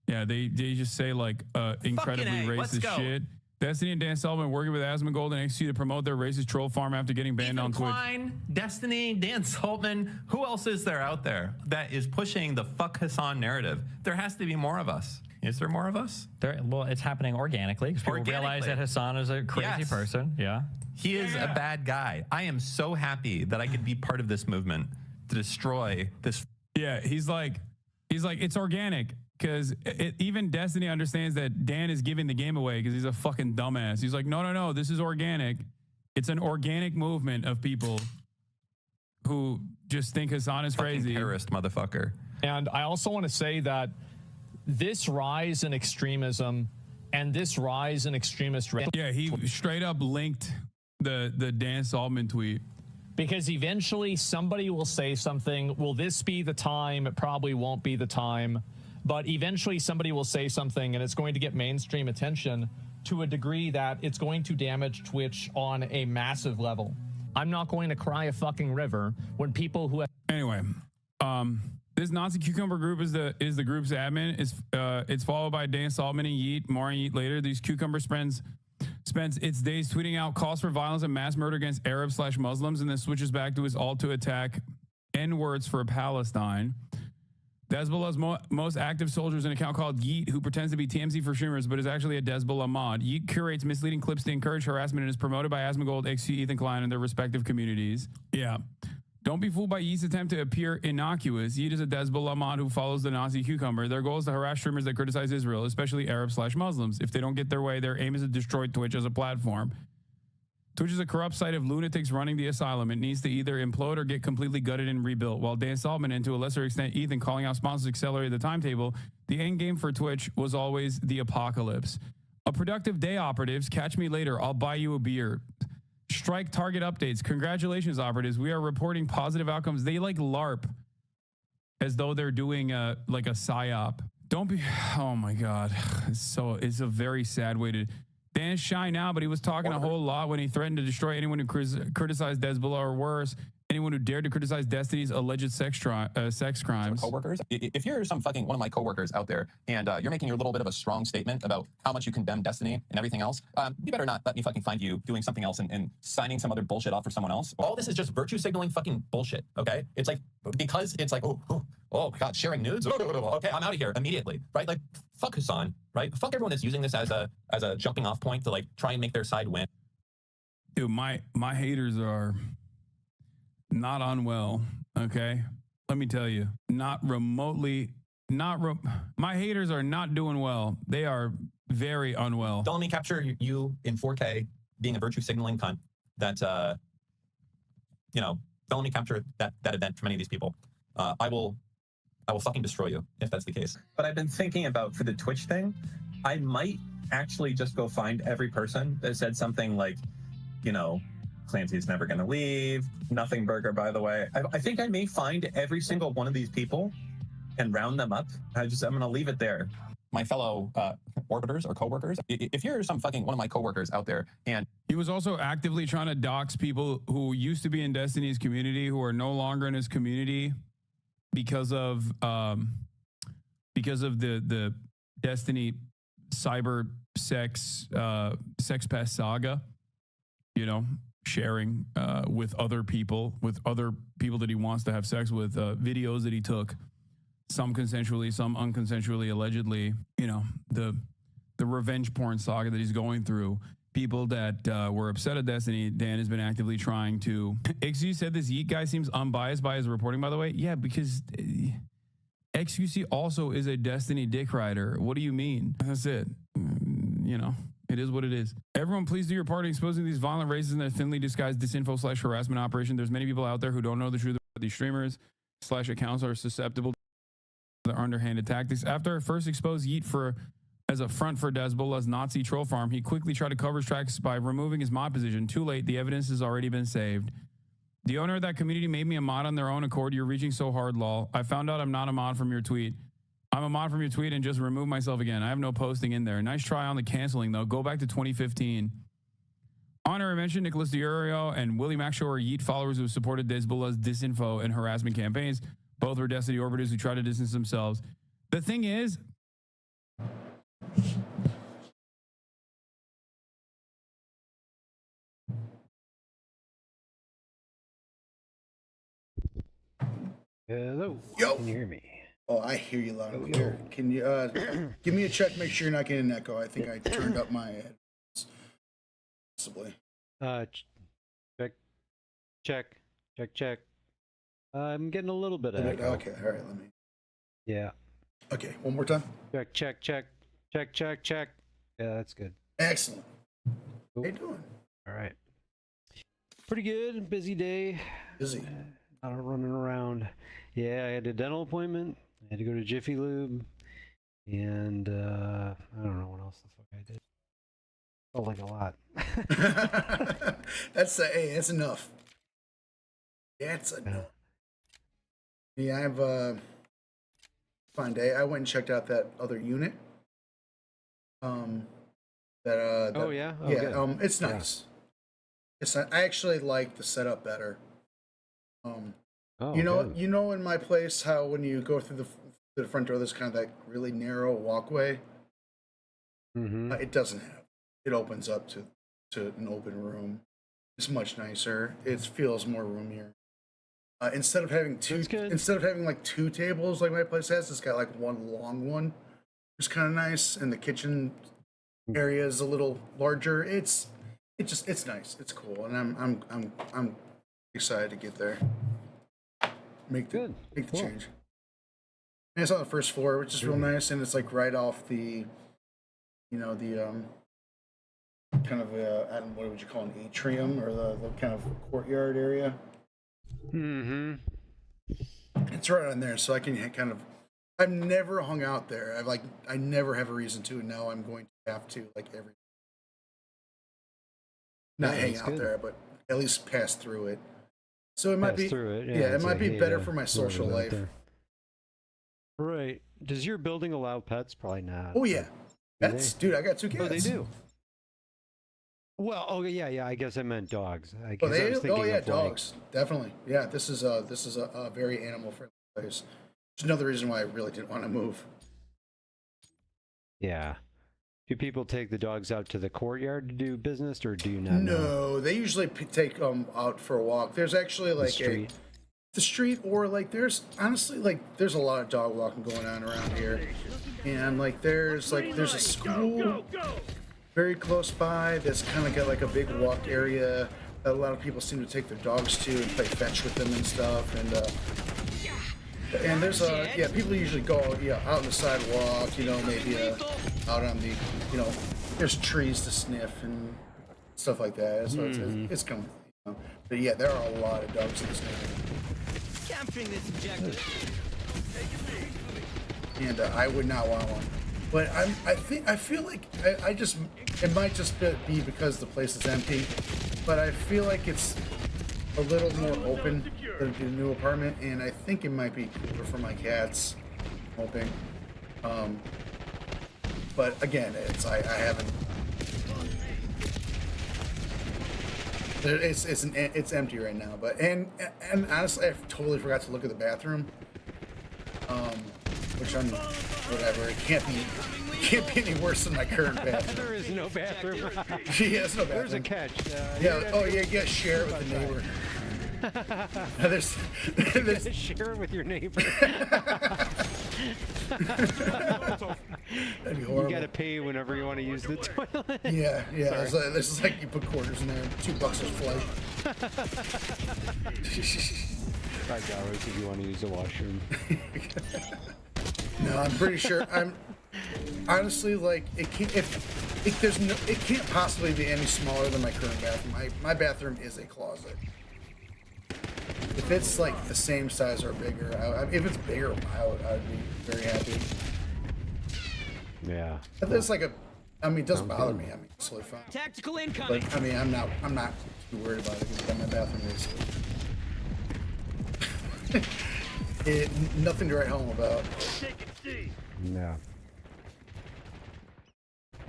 Yeah, they just say like incredibly racist shit. Destiny and Dan Sullivan working with Asmongold and XQ to promote their racist troll farm after getting banned on Twitch. Klein, Destiny, Dan Saltman. Who else is there out there that is pushing the fuck Hassan narrative? There has to be more of us. Is there more of us? Well, it's happening organically because people realize that Hassan is a crazy person. Yeah. He is a bad guy. I am so happy that I could be part of this movement to destroy this. Yeah, he's like, it's organic. Because even Destiny understands that Dan is giving the game away because he's a fucking dumbass. He's like, no, this is organic. It's an organic movement of people who just think Hassan is crazy. Terrorist motherfucker. And I also want to say that this rise in extremism and this rise in extremist... Yeah, he straight up linked the Dan Saltman tweet. Because eventually somebody will say something. Will this be the time? It probably won't be the time. But eventually somebody will say something and it's going to get mainstream attention to a degree that it's going to damage Twitch on a massive level. I'm not going to cry a fucking river when people who have... Anyway, this Nazi Cucumber group is the group's admin. It's followed by Dan Saltman and Yeet. More on Yeet later. These Cucumber spends its days tweeting out calls for violence and mass murder against Arabs/Muslims and then switches back to his all to attack N-words for Palestine. Hezbollah's most active soldier is an account called Yeet, who pretends to be TMZ for streamers, but is actually a Hezbollah mod. Yeet curates misleading clips to encourage harassment and is promoted by Asmongold, XQ, Ethan Klein, and their respective communities. Yeah. Don't be fooled by Yeet's attempt to appear innocuous. Yeet is a Hezbollah mod who follows the Nazi Cucumber. Their goal is to harass streamers that criticize Israel, especially Arabs/Muslims. If they don't get their way, their aim is to destroy Twitch as a platform. Twitch is a corrupt site of lunatics running the asylum. It needs to either implode or get completely gutted and rebuilt. While Dan Saltman and to a lesser extent Ethan calling out sponsors accelerate the timetable, the end game for Twitch was always the apocalypse. A productive day, operatives. Catch me later. I'll buy you a beer. Strike target updates. Congratulations, operatives. We are reporting positive outcomes. They like LARP as though they're doing like a psyop. Don't be. Oh my God. It's a very sad way to. Dan's shy now, but he was talking a whole lot when he threatened to destroy anyone who criticized Hezbollah or worse, anyone who dared to criticize Destiny's alleged sex crimes. Coworkers, if you're one of my coworkers out there and you're making your little bit of a strong statement about how much you condemn Destiny and everything else, you better not let me fucking find you doing something else and signing some other bullshit off for someone else. All this is just virtue signaling fucking bullshit, okay? It's like, because it's like, oh my God, sharing nudes? Okay, I'm out of here immediately, right? Like, fuck Hassan, right? Fuck everyone that's using this as a jumping off point to like try and make their side win. Dude, my haters are not unwell, okay? Let me tell you, my haters are not doing well. They are very unwell. Don't let me capture you in 4K being a virtue signaling cunt. That, don't let me capture that event from any of these people. I will fucking destroy you if that's the case. But I've been thinking about, for the Twitch thing, I might actually just go find every person that said something like, Clancy's never going to leave. Nothing Burger, by the way. I think I may find every single one of these people and round them up. I'm going to leave it there. My fellow orbiters or coworkers, if you're one of my coworkers out there and he was also actively trying to dox people who used to be in Destiny's community who are no longer in his community because of the Destiny cyber sex pest saga, sharing with other people that he wants to have sex with, videos that he took, some consensually, some unconsensually, allegedly, the revenge porn saga that he's going through. People that were upset at Destiny, Dan has been actively trying to. XQ said this Yeet guy seems unbiased by his reporting, by the way. Yeah, because XQC also is a Destiny dick rider. What do you mean? That's it. It is what it is. Everyone, please do your part in exposing these violent races and their thinly disguised disinfo/harassment operation. There's many people out there who don't know the truth about these streamers/accounts are susceptible to their underhanded tactics. After I first exposed Yeet as a front for Hezbollah's Nazi troll farm, he quickly tried to cover his tracks by removing his mod position. Too late, the evidence has already been saved. The owner of that community made me a mod on their own accord. You're reaching so hard, lol. I found out I'm not a mod from your tweet. I'm a mod from your tweet and just removed myself again. I have no posting in there. Nice try on the canceling, though. Go back to 2015. Honor mentioned Nicholas DiUrio and Willie Maxshaw are Yeet followers who supported Hezbollah's disinfo and harassment campaigns. Both were Destiny orbiters who tried to distance themselves. The thing is, hello. Yo. Can you hear me? Oh, I hear you loud and clear. Can you give me a check? Make sure you're not getting an echo. I think I turned up my headphones. Possibly. Check. I'm getting a little bit of echo. Okay, all right. Let me. Yeah. Okay, one more time. Check. Yeah, that's good. Excellent. How you doing? All right. Pretty good. Busy day. Busy. Running around. Yeah, I had a dental appointment. I had to go to Jiffy Lube, and I don't know what else the fuck I did. Felt like a lot. That's enough. Yeah, it's enough. Yeah, I have a fine day. I went and checked out that other unit. Oh yeah. Oh, yeah. good. It's nice. It's not, I actually like the setup better. Oh, you good. know, in my place, how when you go through the front door, there's kind of that really narrow walkway. Mm-hmm. It doesn't have. It opens up to an open room. It's much nicer. It feels more roomier. Instead of having like two tables like my place has, it's got like one long one. It's kind of nice, and the kitchen area is a little larger. It's nice. It's cool, and I'm excited to get there. Make the change. And it's on the first floor, which is real nice, and it's like right off the, kind of I don't know, what would you call an atrium, or the kind of courtyard area. Mm-hmm. It's right on there, so I can kind of. I've never hung out there. I never have a reason to, and now I'm going to have to not hang out there, but at least pass through it. So it might be through it. Yeah, it might be better for my social life. Right. Does your building allow pets? Probably not. Oh yeah, pets, dude. I got 2 cats. Oh, they do. Well, oh yeah. I guess I meant dogs. Dogs, definitely. Yeah, this is a very animal friendly place. It's another reason why I really didn't want to move. Yeah. Do people take the dogs out to the courtyard to do business, or do you not? No, they usually take them out for a walk. There's actually the street, or there's honestly there's a lot of dog walking going on around here, and there's a school very close by that's kind of got a big walk area that a lot of people seem to take their dogs to and play fetch with them and stuff, and there's people usually go out on the sidewalk, maybe out on the there's trees to sniff and stuff like that, so it's kind of but yeah, there are a lot of dogs in this neighborhood. Capturing this objective. And I would not want one, but I feel like it might just be because the place is empty, but I feel like it's a little more open than the new apartment, and I think it might be cooler for my cats. I'm hoping. But again, I haven't. It's empty right now, but and honestly, I totally forgot to look at the bathroom. Which I'm whatever. It can't be any worse than my current bathroom. There is no bathroom. Yeah, there's no bathroom. There's a catch. Yeah. Share it with the neighbor. there's share it with your neighbor. That'd be horrible. You gotta pay whenever you want to use the toilet. Yeah. This is like you put quarters in there, $2 a flight. $5 if you want to use the washroom. No, I'm pretty sure. Honestly, like it can't. It can't possibly be any smaller than my current bathroom. My bathroom is a closet. If it's like the same size or bigger, if it's bigger, I'd be very happy. Yeah. If there's like I mean, it doesn't bother me. I mean, it's totally fine. Tactical incoming. But I mean, I'm not too worried about it because my bathroom is nothing to write home about. Yeah.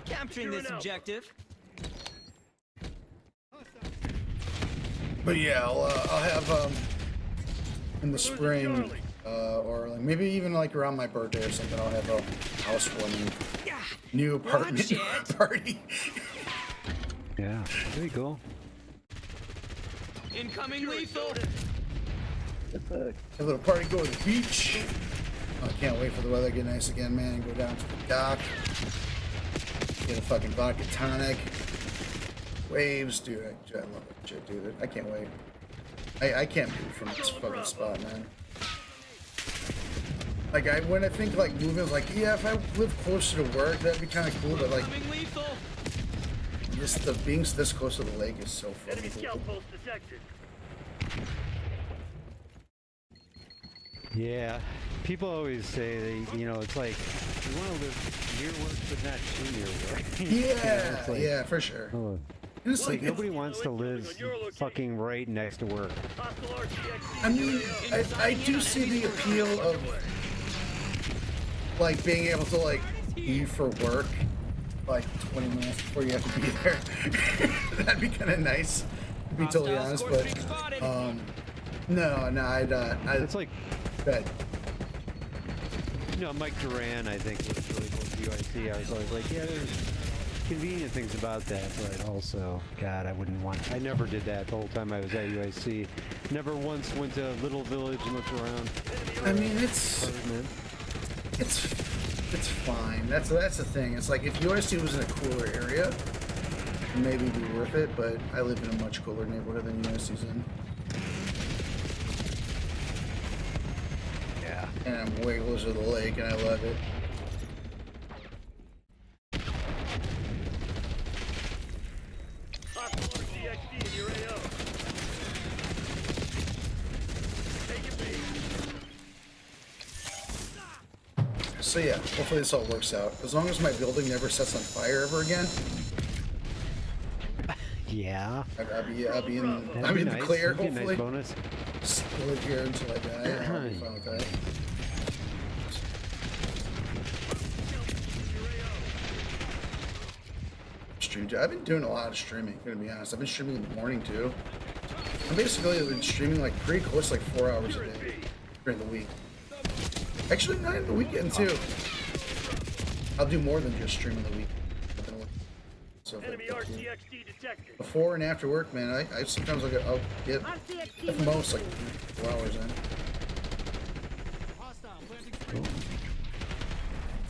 Capturing this objective. But yeah, I'll have in the spring, or like maybe even like around my birthday or something, I'll have a housewarming new apartment party. Yeah, pretty cool. Incoming lethal. A little party, go to the beach. I can't wait for the weather to get nice again, man. Go down to the dock, get a fucking vodka tonic, waves, dude. I love that shit, dude. I can't wait. I can't move from this fucking spot, man. Like when I think like moving, like yeah, if I live closer to work, that'd be kind of cool. But like, being this close to the lake is so fucking cool. Yeah, people always say that, you know, it's like you want to live near work but not too near work. Yeah, it's like, yeah, for sure. Oh, it's like nobody wants to live fucking right next to work. I mean, I do see the appeal of like being able to like leave for work like 20 minutes before you have to be there. That'd be kind of nice, to be totally honest. But no, it's like bad. You know, Mike Duran, I think, was really close to UIC. I was always like, yeah, there's convenient things about that, but also, God, I wouldn't want. I never did that the whole time I was at UIC. Never once went to a little village and looked around. I mean, it's fine. That's the thing. It's like if UIC was in a cooler area, maybe it'd be worth it. But I live in a much cooler neighborhood than UIC's in. Yeah. And I'm way closer to the lake, and I love it. So yeah, hopefully this all works out. As long as my building never sets on fire ever again. Yeah. I'll be in the clear, hopefully. Nice bonus. Still live here until I die. I'll be fine with that. I've been doing a lot of streaming, gonna be honest. I've been streaming in the morning too. I've basically been streaming like pretty close, like 4 hours a day during the week. Actually, not in the weekend too. I'll do more than just stream in the week. So before and after work, man, I sometimes I'll get at the most like 4 hours in.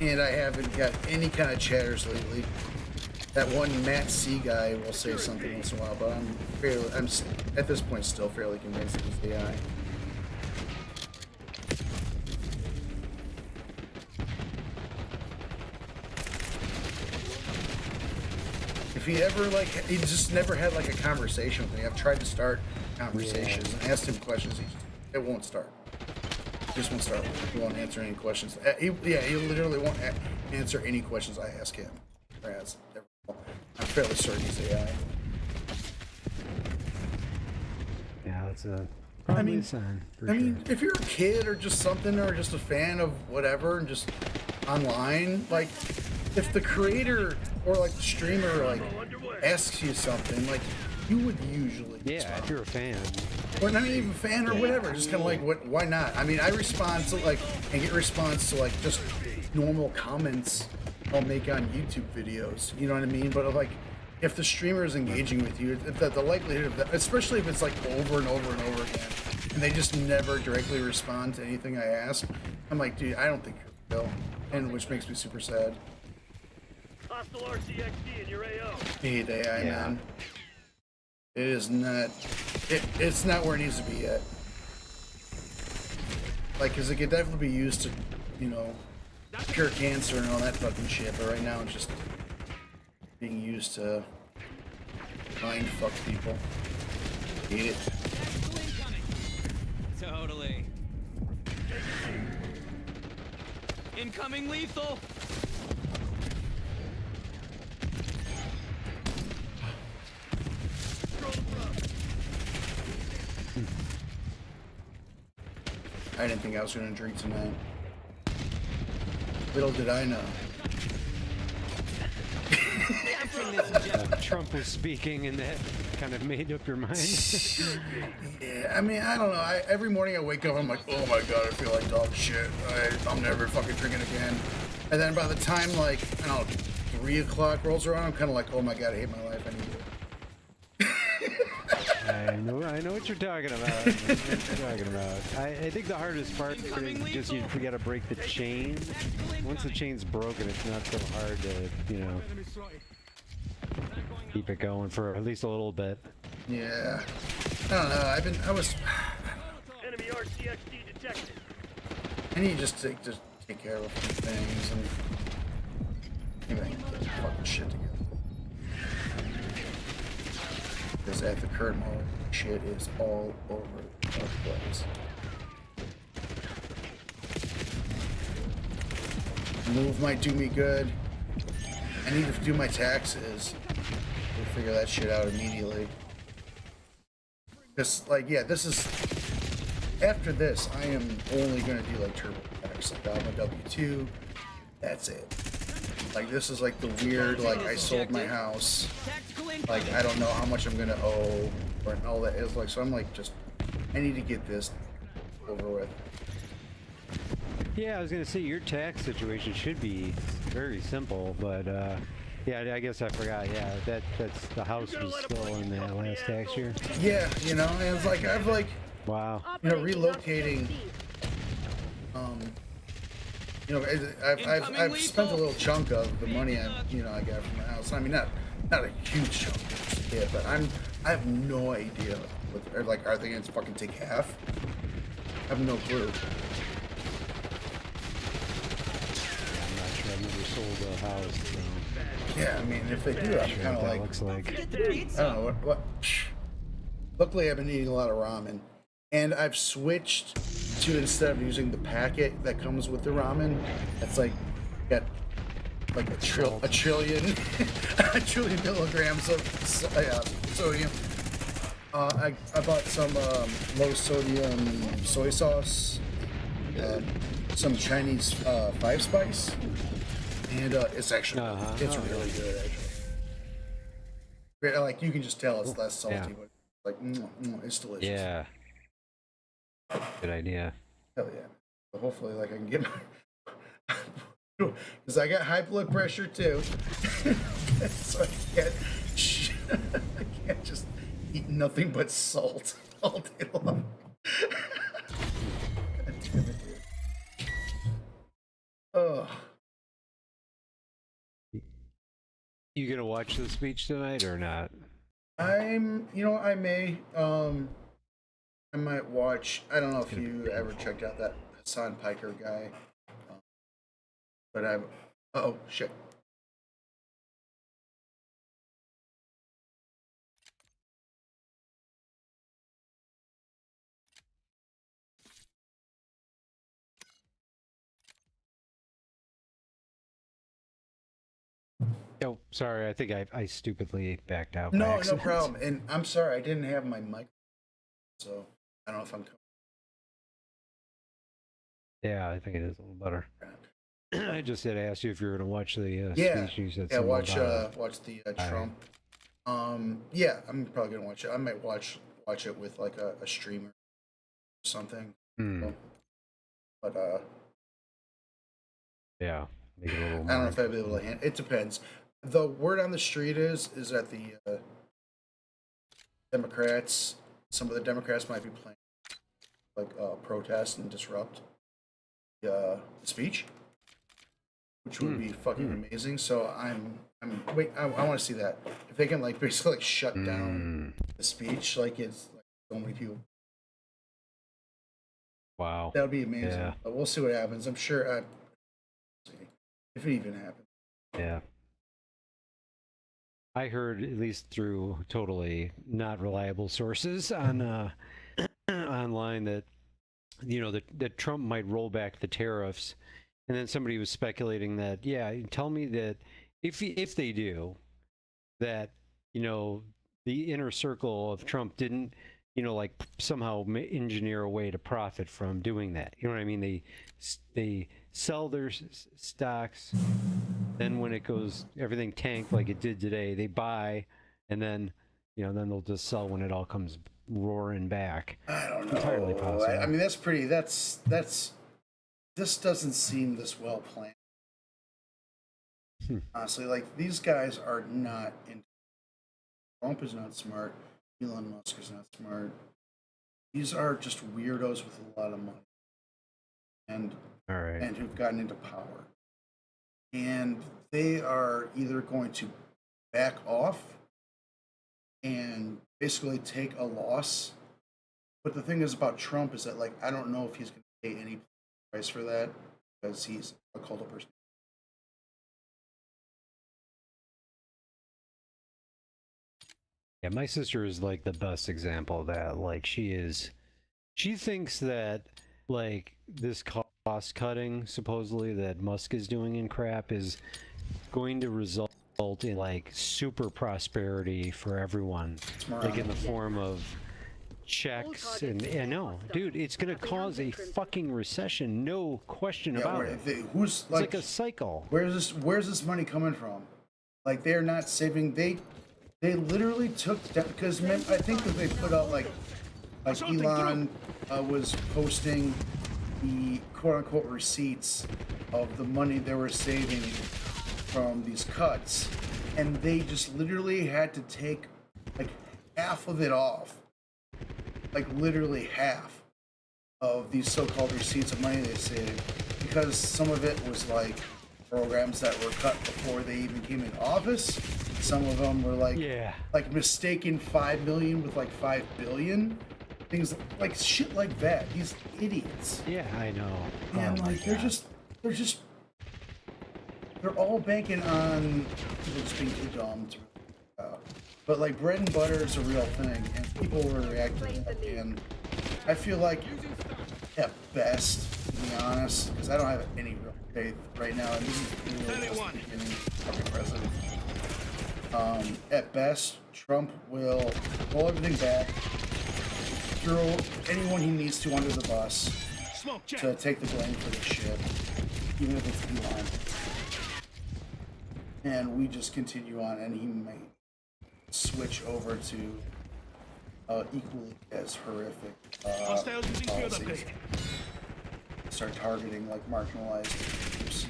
And I haven't got any kind of chatters lately. That one Matt C guy will say something once in a while, but I'm at this point still fairly convinced it's AI. If he ever he just never had like a conversation with me. I've tried to start conversations and asked him questions. It won't start. He just won't start. He won't answer any questions. He literally won't answer any questions I ask him. I'm fairly certain he's AI. Yeah, that's a sign. I mean, if you're a kid or just something, or just a fan of whatever, and just online, like, if the creator or like the streamer like asks you something, like, you would usually respond. If you're a fan. Or not even a fan or whatever, just kind of like, why not? I mean, I respond to like, and get response to like just normal comments I'll make on YouTube videos, you know what I mean? But like, if the streamer is engaging with you, the likelihood of that, especially if it's like over and over and over again, and they just never directly respond to anything I ask, I'm like, dude, I don't think you're real, and which makes me super sad. Hostile RCXD in your AO. Hate AI, man. It is not. It's not where it needs to be yet. Like, cause it could definitely be used to, you know, cure cancer and all that fucking shit, but right now it's just being used to mind fuck people. Hate it. Totally. Incoming lethal. I didn't think I was gonna drink tonight. Little did I know. Trump was speaking, and that kind of made up your mind. Yeah, I mean, I don't know. Every morning I wake up, I'm like, oh my god, I feel like dog shit. I'm never fucking drinking again. And then by the time, like, I don't know, 3 o'clock rolls around, I'm kind of like, oh my god, I hate my life. I need it. I know what you're talking about. I think the hardest part is just you gotta break the chain. Once the chain's broken, it's not so hard to, you know, keep it going for at least a little bit. Yeah. I don't know. I was. Enemy RCXD detected. I need just to take care of a few things and maybe I can get the fucking shit together. Because at the current moment, shit is all over the place. Move might do me good. I need to do my taxes. We'll figure that shit out immediately. Because, like, yeah, this is... After this, I am only going to do, like, TurboTax. Like, I'm a W-2. That's it. Like, this is, like, the weird, like, I sold my house. Like, I don't know how much I'm going to owe. Or all that is. Like, so I'm, like, just... I need to get this over with. Yeah, I was gonna say your tax situation should be very simple, but yeah, I guess I forgot. Yeah, that's the house was still in that last tax year. Yeah, you know, and it's like I've like, wow, you know, relocating. You know, I've spent a little chunk of the money I got from the house. I mean, not a huge chunk, yeah, but I have no idea. Like, are they gonna fucking take half? I have no clue. I've never sold a house. So. Yeah, I mean, if they do, I'm kind of like, looks like. I don't know what. Luckily, I've been eating a lot of ramen, and I've switched to, instead of using the packet that comes with the ramen, it's like got like a trillion a trillion milligrams of sodium. I bought some low sodium soy sauce, some Chinese 5-spice, and it's actually it's really good actually. Like, you can just tell it's less salty, but like it's delicious. Yeah. Good idea. Hell yeah. So hopefully, like, I can get my because I got high blood pressure too, so I can't just eat nothing but salt all day long. God damn it, dude. Oh. You gonna watch the speech tonight or not? I may. I might watch. I don't know if you ever checked out that Hassan Piker guy, but I'm. Oh shit. Oh, sorry. I think I stupidly backed out. No problem. And I'm sorry, I didn't have my mic, so I don't know if I'm. Yeah, I think it is a little better. I just had asked you if you were going to watch the speech. You said watch the Trump. Yeah, I'm probably gonna watch it. I might watch it with like a streamer or something. But yeah, make it a little. I don't know if I'd be able to handle. It depends. The word on the street is that the Democrats, some of the Democrats might be planning like protest and disrupt the speech, which would be fucking amazing. So I'm wait. I want to see that. If they can like basically like shut down the speech, like it's like so many people. Wow, That would be amazing. Yeah. But we'll see what happens. I'm sure. if it even happens. Yeah. I heard, at least through totally not reliable sources on online, that that Trump might roll back the tariffs, and then somebody was speculating that, yeah, tell me that if they do, that the inner circle of Trump didn't like somehow engineer a way to profit from doing that. You know what I mean? They sell their stocks, then when it goes, everything tanked like it did today, they buy, and then then they'll just sell when it all comes roaring back. I don't know. Entirely possible. I mean, that's this doesn't seem this well planned. Honestly, like, these guys are not in. Trump is not smart. Elon Musk is not smart. These are just weirdos with a lot of money, and who've gotten into power. And they are either going to back off and basically take a loss. But the thing is about Trump is that, like, I don't know if he's going to pay any price for that, because he's a cult of person. Yeah, my sister is like the best example of that. Like, she thinks that like this cost cutting supposedly that Musk is doing in crap is going to result in like super prosperity for everyone, like in the form of checks and no, dude, it's gonna cause a fucking recession, no question about it. It's like a cycle. Where's this money coming from? Like, they're not saving. They literally took that, because I think that they put out like Elon was posting the quote-unquote receipts of the money they were saving from these cuts, and they just literally had to take like half of it off, like literally half of these so-called receipts of money they saved, because some of it was like programs that were cut before they even came in office. Some of them were like mistaken 5 million with like 5 billion. Things like shit like that. These idiots. Yeah, I know. And like they're all banking on people just being too dumb to but like, bread and butter is a real thing, and people will react to that. And I feel like at best, to be honest, because I don't have any real faith right now, and this is really just the beginning of the president. At best, Trump will roll everything back, throw anyone he needs to under the bus to take the blame for this shit, even if it's Elon. And we just continue on, and he may switch over to equally as horrific policies. Start targeting like marginalized groups.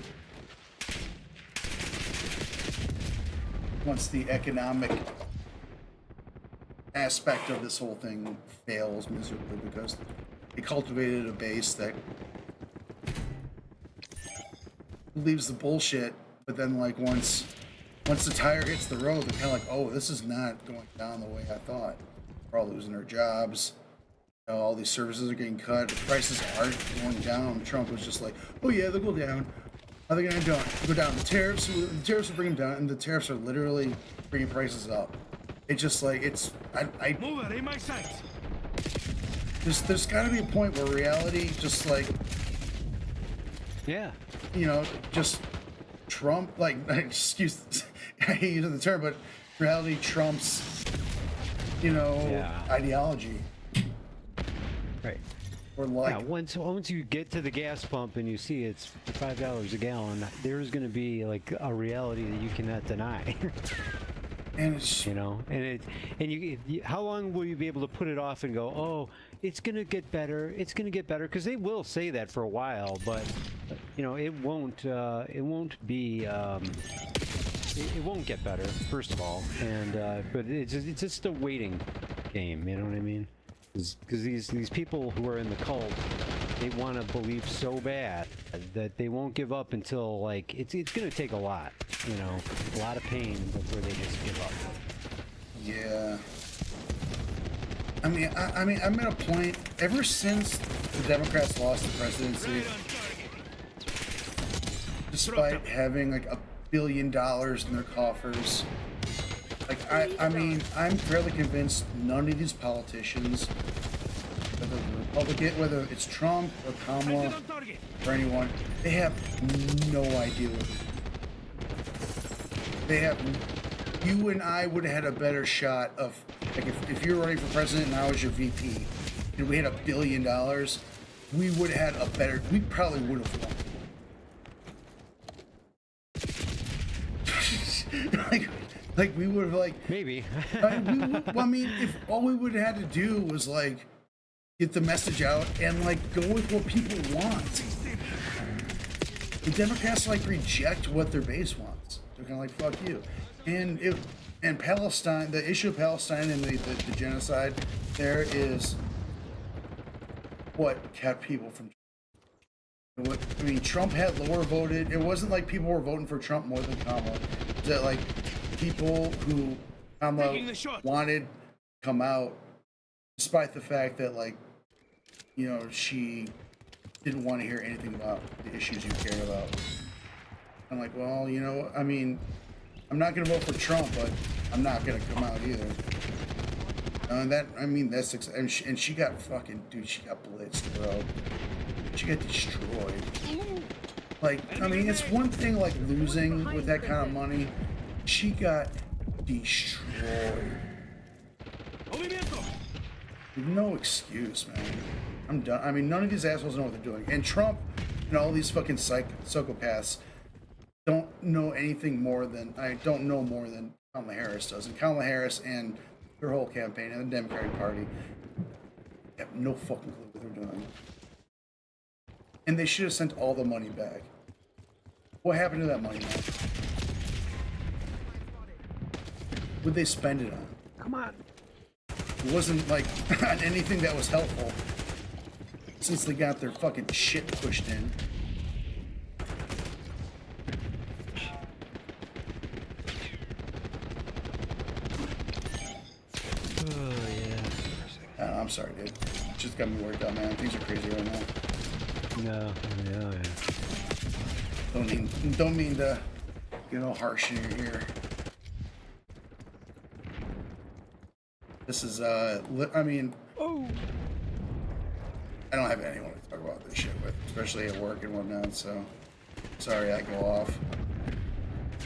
Once the economic aspect of this whole thing fails miserably, because they cultivated a base that believes the bullshit, but then like once the tire hits the road, they're kind of like, oh, this is not going down the way I thought. We're all losing our jobs. All these services are getting cut. The prices are going down. Trump was just like, oh yeah, they'll go down. How are they going to go down? The tariffs will bring them down, and the tariffs are literally bringing prices up. It's just like, move it, my sights. There's got to be a point where reality just like, just Trump, like, excuse, I hate using the term, but reality trumps, ideology. Right. Or like, once you get to the gas pump and you see it's $5 a gallon, there's going to be like a reality that you cannot deny. And it's, how long will you be able to put it off and go, oh, it's going to get better, because they will say that for a while, but it won't get better, first of all, and but it's just a waiting game, you know what I mean? Because these people who are in the cult, they want to believe so bad that they won't give up until, like, it's going to take a lot, a lot of pain before they just give up. Yeah. I mean, I'm at a point, ever since the Democrats lost the presidency, despite having like $1 billion in their coffers. Like I mean, I'm fairly convinced none of these politicians, whether the Republican, whether it's Trump or Kamala or anyone, they have no idea what they have. You and I would have had a better shot of, like, if you were running for president and I was your VP, and we had $1 billion, we would have had a better. We probably would have won. like we would have maybe. I mean, if all we would have had to do was like get the message out and like go with what people want. The Democrats like reject what their base wants. They're kind of like, fuck you. And Palestine, the issue of Palestine and the genocide there is what kept people from. I mean, Trump had lower voted. It wasn't like people were voting for Trump more than Kamala. It's that like people who Kamala wanted come out, despite the fact that, like, you know, she didn't want to hear anything about the issues you cared about. I'm like, well, you know, I mean, I'm not going to vote for Trump, but I'm not going to come out either. And that, I mean, that's, and she got fucking, dude, she got blitzed, bro. She got destroyed. Like, I mean, it's one thing, like, losing with that kind of money. She got destroyed. No excuse, man. I'm done. I mean, none of these assholes know what they're doing. And Trump and all these fucking psychopaths don't know anything more than, don't know more than Kamala Harris does. And Kamala Harris and her whole campaign and the Democratic Party have no fucking clue what they're doing. And they should have sent all the money back. What happened to that money, man? What'd they spend it on? Come on. It wasn't like on anything that was helpful since they got their fucking shit pushed in. Oh, yeah. I'm sorry, dude. It just got me worked out, man. Things are crazy right now. No, yeah. Don't mean to get all harsh in your ear. This is, I mean, I don't have anyone to talk about this shit with, especially at work and whatnot, so sorry I go off.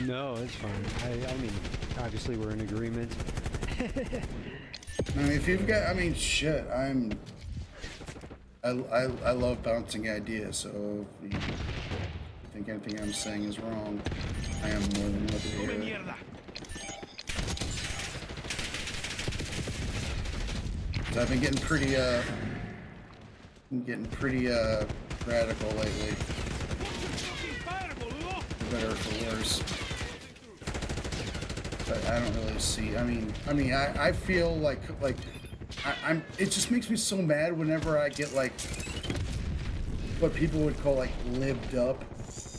No, it's fine. I mean, obviously we're in agreement. I mean, if you've got, I mean, shit, I love bouncing ideas, so if you think anything I'm saying is wrong, I am more than willing to hear it. So I've been getting pretty, radical lately. For better or for worse. But I don't really see, I feel like I'm, it just makes me so mad whenever I get like, what people would call like libbed up.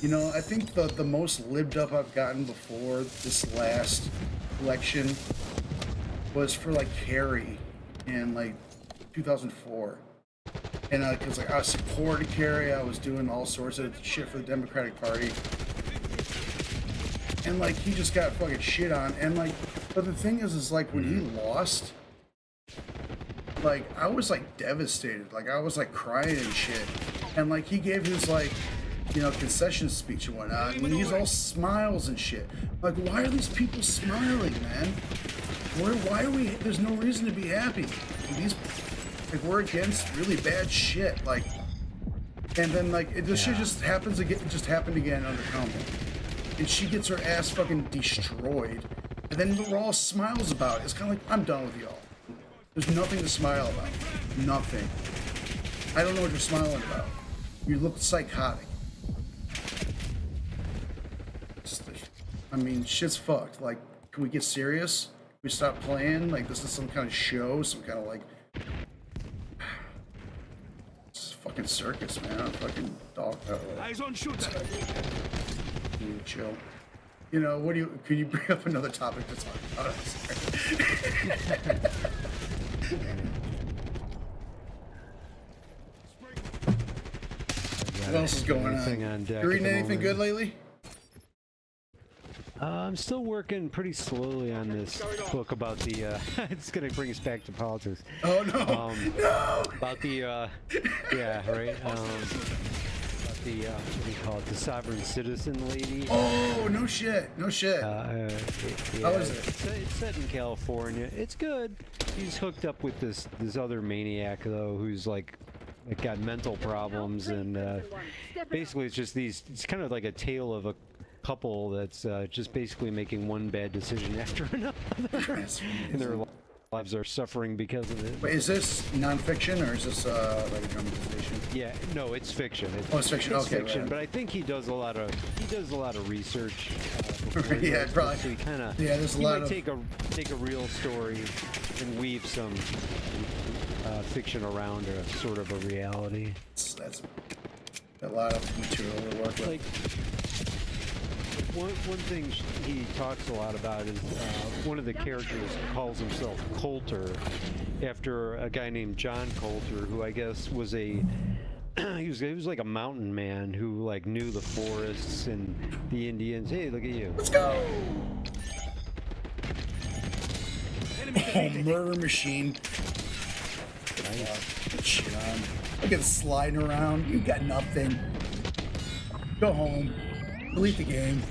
You know, I think the most libbed up I've gotten before this last election was for like Kerry in like 2004. And because like I supported Kerry, I was doing all sorts of shit for the Democratic Party. And like he just got fucking shit on. And like, but the thing is like when he lost, like I was like devastated. Like I was like crying and shit. And like he gave his like, you know, concession speech and whatnot, and he's all smiles and shit. Like, why are these people smiling, man? Why are we? There's no reason to be happy. These, like, we're against really bad shit. Like, and then like this shit just happens again. It just happened again under Kamala, and she gets her ass fucking destroyed. And then we're all smiles about it. It's kind of like, I'm done with y'all. There's nothing to smile about. Nothing. I don't know what you're smiling about. You look psychotic. I mean, shit's fucked. Like, can we get serious? Can we stop playing? Like, this is some kind of show, some kind of like, it's fucking circus, man. Fucking dog. Eyes on shooter. Chill. You know, what do you? Can you bring up another topic to talk about? What else is going everything on? deck You at reading the anything moment. good lately? I'm still working pretty slowly on this book about the. It's gonna bring us back to politics. Oh no! No! About the. Yeah, right. About the. What do you call it? The sovereign citizen lady. Oh no shit! No shit. How is it? It's set in California. It's good. He's hooked up with this other maniac though, who's like got mental problems, and basically it's just these. It's kind of like a tale of a couple that's just basically making one bad decision after another, and their lives are suffering because of it. Wait, is this nonfiction or is this like a dramatization? Yeah, no, it's fiction. It's fiction. It's Okay, fiction, right. but I think he does a lot of research. Before he Yeah, writes probably. it, so he kind of there's a he lot might of take a real story and weave some fiction around a sort of a reality. That's a lot of material to work with. Like one thing he talks a lot about is one of the characters calls himself Coulter after a guy named John Coulter, who I guess was a he was like a mountain man who like knew the forests and the Indians. Hey, look at you. Let's go! Oh, murder machine. Shit on. Look at it sliding around. You got nothing. Go home. Delete the game.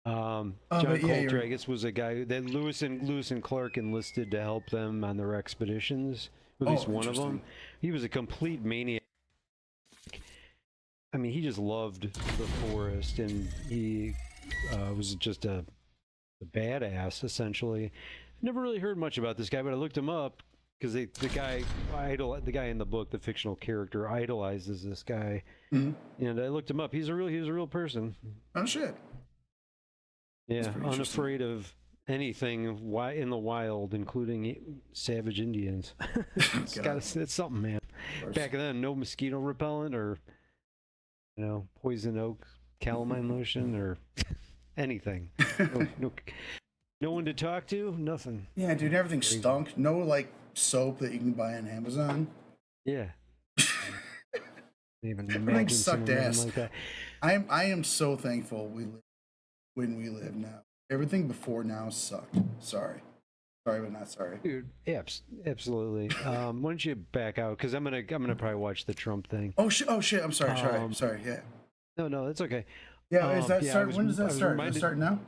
John but yeah, Coulter, I guess, was a guy that Lewis and Clark enlisted to help them on their expeditions. At least one of them. He was a complete maniac. I mean, he just loved the forest, and he was just a badass, essentially. Never really heard much about this guy, but I looked him up because the guy in the book, the fictional character, idolizes this guy, and I looked him up. He was a real person. Oh shit. Yeah, unafraid of anything in the wild, including savage Indians. It's something, man. Back then, no mosquito repellent or poison oak calamine lotion or anything. No one to talk to. Nothing. Yeah, dude, everything stunk. No like soap that you can buy on Amazon. Yeah. Even everything sucked ass. like that. I am so thankful when we live now. Everything before now sucked. Sorry, but not sorry. Dude, absolutely. Why don't you back out? Because I'm gonna probably watch the Trump thing. Oh shit! I'm sorry. Sorry. Yeah. No, it's okay. Yeah. Is that start? When does that start? Does it start now?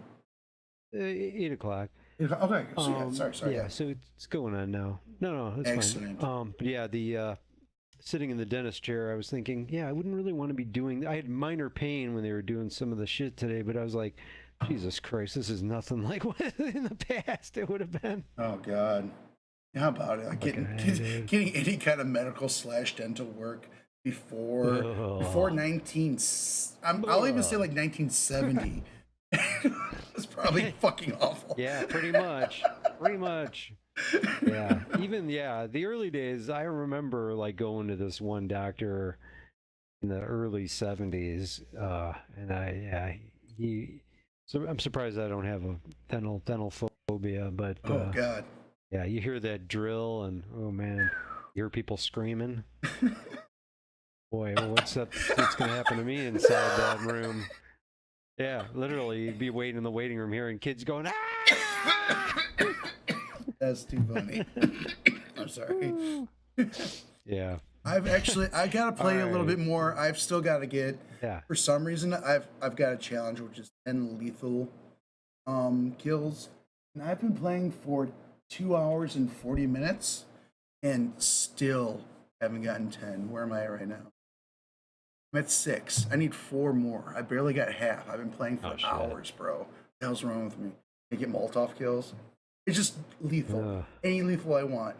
8 o'clock. Okay. So sorry. Yeah. So it's going on now. No, it's excellent. fine. But yeah, the sitting in the dentist chair, I was thinking, I wouldn't really want to be doing. I had minor pain when they were doing some of the shit today, but I was like, Jesus Christ, this is nothing like what in the past it would have been. Oh God. How about it? Like getting any kind of medical / dental work before 19. I'll even say like 1970. It's probably fucking awful. Yeah, pretty much. Yeah, even the early days. I remember like going to this one doctor in the early 70s, and So I'm surprised I don't have a dental phobia, but oh God. Yeah, you hear that drill, and oh man, you hear people screaming. Boy, what's gonna happen to me inside that room? Yeah, literally, you'd be waiting in the waiting room hearing kids going, ah! That's too funny. I'm sorry. Yeah. I gotta play a little bit more. I've still got to get. Yeah. For some reason, I've got a challenge, which is 10 lethal kills, and I've been playing for 2 hours and 40 minutes, and still haven't gotten 10. Where am I at right now? I'm at 6. I need 4 more. I barely got half. I've been playing for hours, bro. What the hell's wrong with me? I get Molotov kills. It's just lethal. Any lethal I want.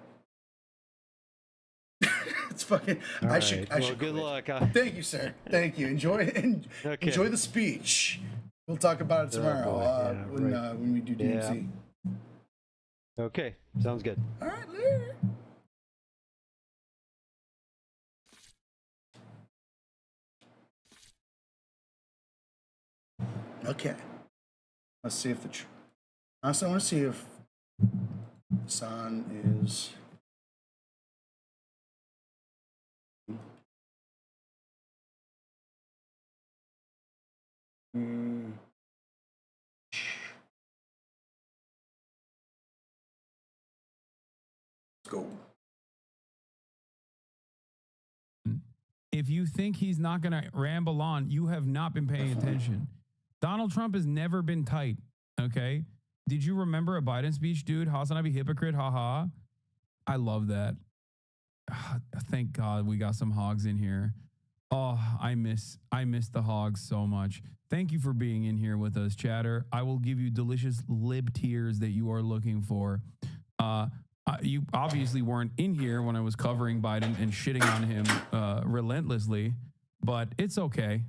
It's fucking. All I should. Good luck. Thank you, sir. Thank you. Enjoy the speech. We'll talk about it tomorrow when we do DMC. Yeah. Okay, sounds good. All right, later. Okay. Let's see if honestly, I want to see if Hassan is If you think he's not going to ramble on, you have not been paying attention. Donald Trump has never been tight, okay? Did you remember a Biden speech, dude? Hassan, I be hypocrite, haha. I love that. Thank God we got some hogs in here. Oh, I miss the hogs so much. Thank you for being in here with us, chatter. I will give you delicious lib tears that you are looking for. You obviously weren't in here when I was covering Biden and shitting on him relentlessly, but it's okay.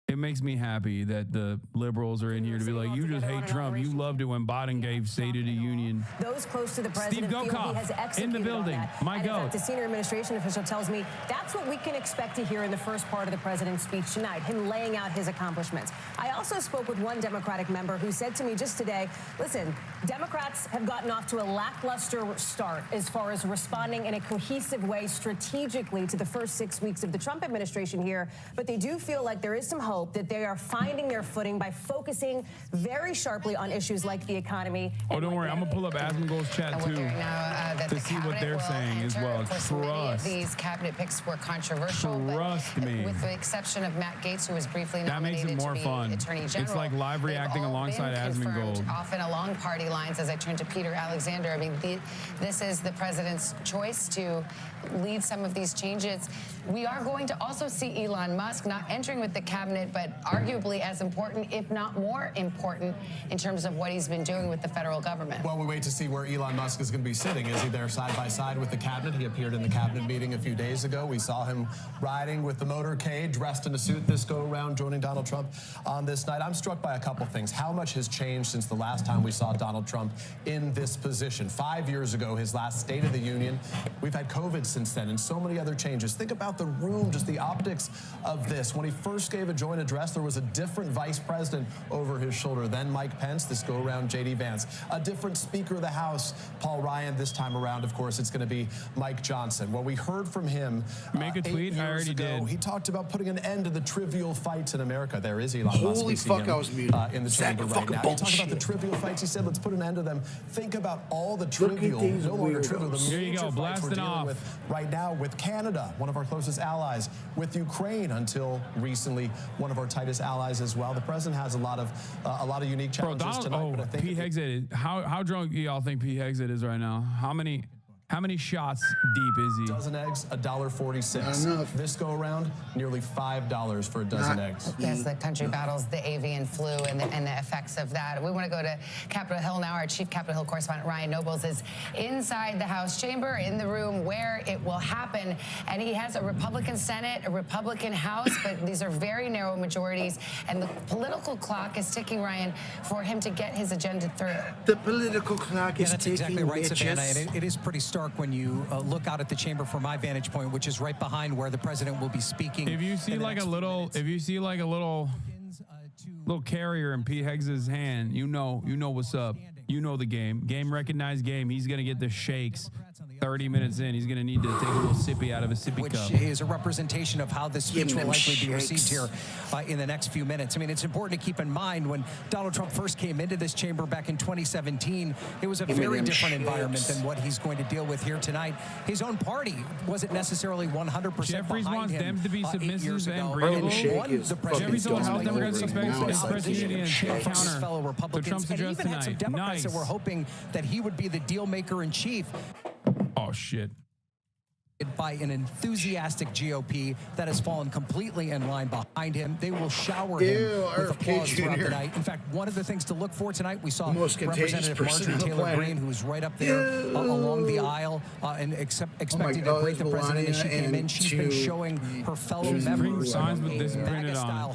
It makes me happy that the liberals are in here to be like, you just hate Trump. You loved it when Biden gave State of the Union. Those close to the president Steve feel he has Gokoff executed in the building. on that. My and in goat. fact, a senior administration official tells me that's what we can expect to hear in the first part of the president's speech tonight, him laying out his accomplishments. I also spoke with one Democratic member who said to me just today, listen, Democrats have gotten off to a lackluster start as far as responding in a cohesive way strategically to the first 6 weeks of the Trump administration here, but they do feel like there is some hope that they are finding their footing by focusing very sharply on issues like the economy. Oh, don't worry. I'm going to pull up Asmongold's chat, too, to see what they're saying as well. Many of these cabinet picks were controversial. Trust me. With the exception of Matt Gaetz, who was briefly that makes nominated it more to be fun. Attorney General. It's like live reacting alongside Asmongold. Often along party lines. As I turn to Peter Alexander, I mean, this is the president's choice to lead some of these changes. We are going to also see Elon Musk not entering with the cabinet, but arguably as important, if not more important, in terms of what he's been doing with the federal government. Well, we wait to see where Elon Musk is going to be sitting. Is he there side by side with the cabinet? He appeared in the cabinet meeting a few days ago. We saw him riding with the motorcade, dressed in a suit this go around, joining Donald Trump on this night. I'm struck by a couple things. How much has changed since the last time we saw Donald Trump in this position? 5 years ago, his last State of the Union. We've had COVID since then and so many other changes. Think about the room, just the optics of this. When he first gave a joint address, there was a different vice president over his shoulder. Then Mike Pence, this go around J.D. Vance. A different Speaker of the House, Paul Ryan. This time around, of course, it's going to be Mike Johnson. Well, we heard from him Make a tweet. 8 years I already ago. did. He talked about putting an end to the trivial fights in America. There is Elon Musk. Holy We see fuck, him, I was muted. in the chamber right now. He talked about the trivial fights. He said, let's put an end to them. Think about all the trivial, no longer trivial, the There you major go, fights we're blasting dealing off. with right now with Canada, one of our closest allies, with Ukraine until recently one of our tightest allies as well. The president has a lot of unique challenges tonight. But I think P. Hexit, how drunk do y'all think P. Hexit is right now? How many shots deep is he? Dozen eggs, $1.46. This go around, nearly $5 for a dozen eggs. As the country battles the avian flu and the effects of that. We want to go to Capitol Hill now. Our chief Capitol Hill correspondent, Ryan Nobles, is inside the House chamber, in the room where it will happen. And he has a Republican Senate, a Republican House, but these are very narrow majorities. And the political clock is ticking, Ryan, for him to get his agenda through. The political clock is that's ticking, exactly right, Savannah. bitches. And it is pretty stark when you look out at the chamber from my vantage point, which is right behind where the president will be speaking. If you see like a little, little carrier in P. Hex's hand, you know what's up. You know the game. Game recognized game. He's gonna get the shakes. 30 minutes in, he's going to need to take a little sippy out of a sippy which cup. Which is a representation of how this speech will likely be received here in the next few minutes. I mean, it's important to keep in mind when Donald Trump first came into this chamber back in 2017, it was a very different environment than what he's going to deal with here tonight. His own party wasn't necessarily 100% Jeffries behind wants him, them to be submissive and breathable. Jeffries will help Democrats express unity and take counter his fellow to Republicans. Trump's And he address even had some tonight. Democrats that were hoping that he would be the deal maker in chief. Oh, shit. By an enthusiastic GOP that has fallen completely in line behind him. They will shower him with applause throughout the night. In fact, one of the things to look for tonight, we saw Representative Marjorie Taylor Greene, who's right up there along the aisle and expecting to greet the president as she came in. She's been showing her fellow members signs with this printed on.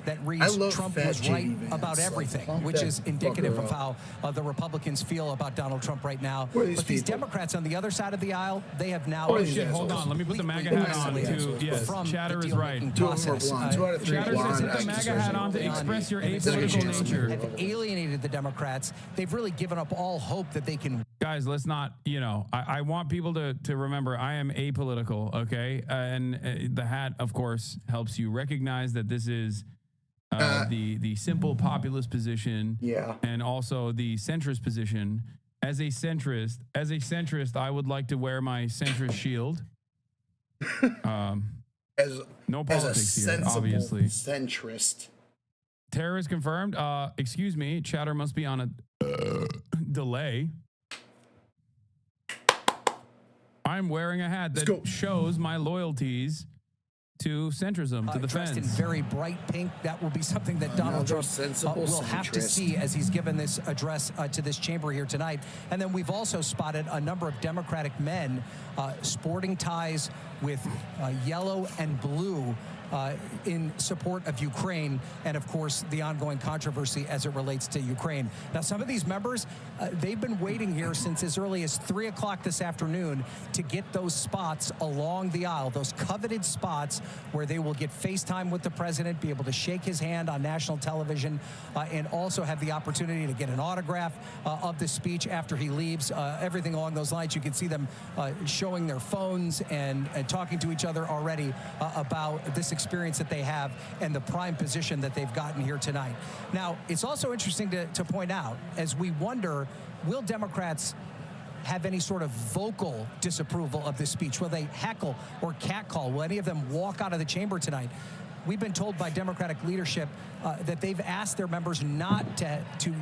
that reads Trump was right about everything, which is indicative of how the Republicans feel about Donald Trump right now. But these Democrats on the other side of the aisle, they have now shit, hold on. Let me put the MAGA hat on too. Yes, Chatter is right. Chatter says put the MAGA hat on to express your apolitical nature. Have alienated the Democrats. They've really given up all hope that they can. Guys, let's not, I want people to remember I am apolitical, okay? And the hat, of course, helps you recognize that this is the simple populist position and also the centrist position. As a centrist, I would like to wear my centrist shield. No as a politics here, sensible obviously. centrist. Terrorist confirmed. Excuse me, chatter must be on a delay. I'm wearing a hat that shows my loyalties to centrism, to the dressed in fence. very bright pink. That will be something that Donald Trump will have to see as he's given this address to this chamber here tonight. And then we've also spotted a number of Democratic men sporting ties with yellow and blue in support of Ukraine and, of course, the ongoing controversy as it relates to Ukraine. Now, some of these members, they've been waiting here since as early as 3 o'clock this afternoon to get those spots along the aisle, those coveted spots where they will get FaceTime with the president, be able to shake his hand on national television, and also have the opportunity to get an autograph of the speech after he leaves, everything along those lines. You can see them showing their phones and talking to each other already about this experience that they have and the prime position that they've gotten here tonight. Now, it's also interesting to point out, as we wonder, will Democrats have any sort of vocal disapproval of this speech? Will they heckle or catcall? Will any of them walk out of the chamber tonight? We've been told by Democratic leadership that they've asked their members not to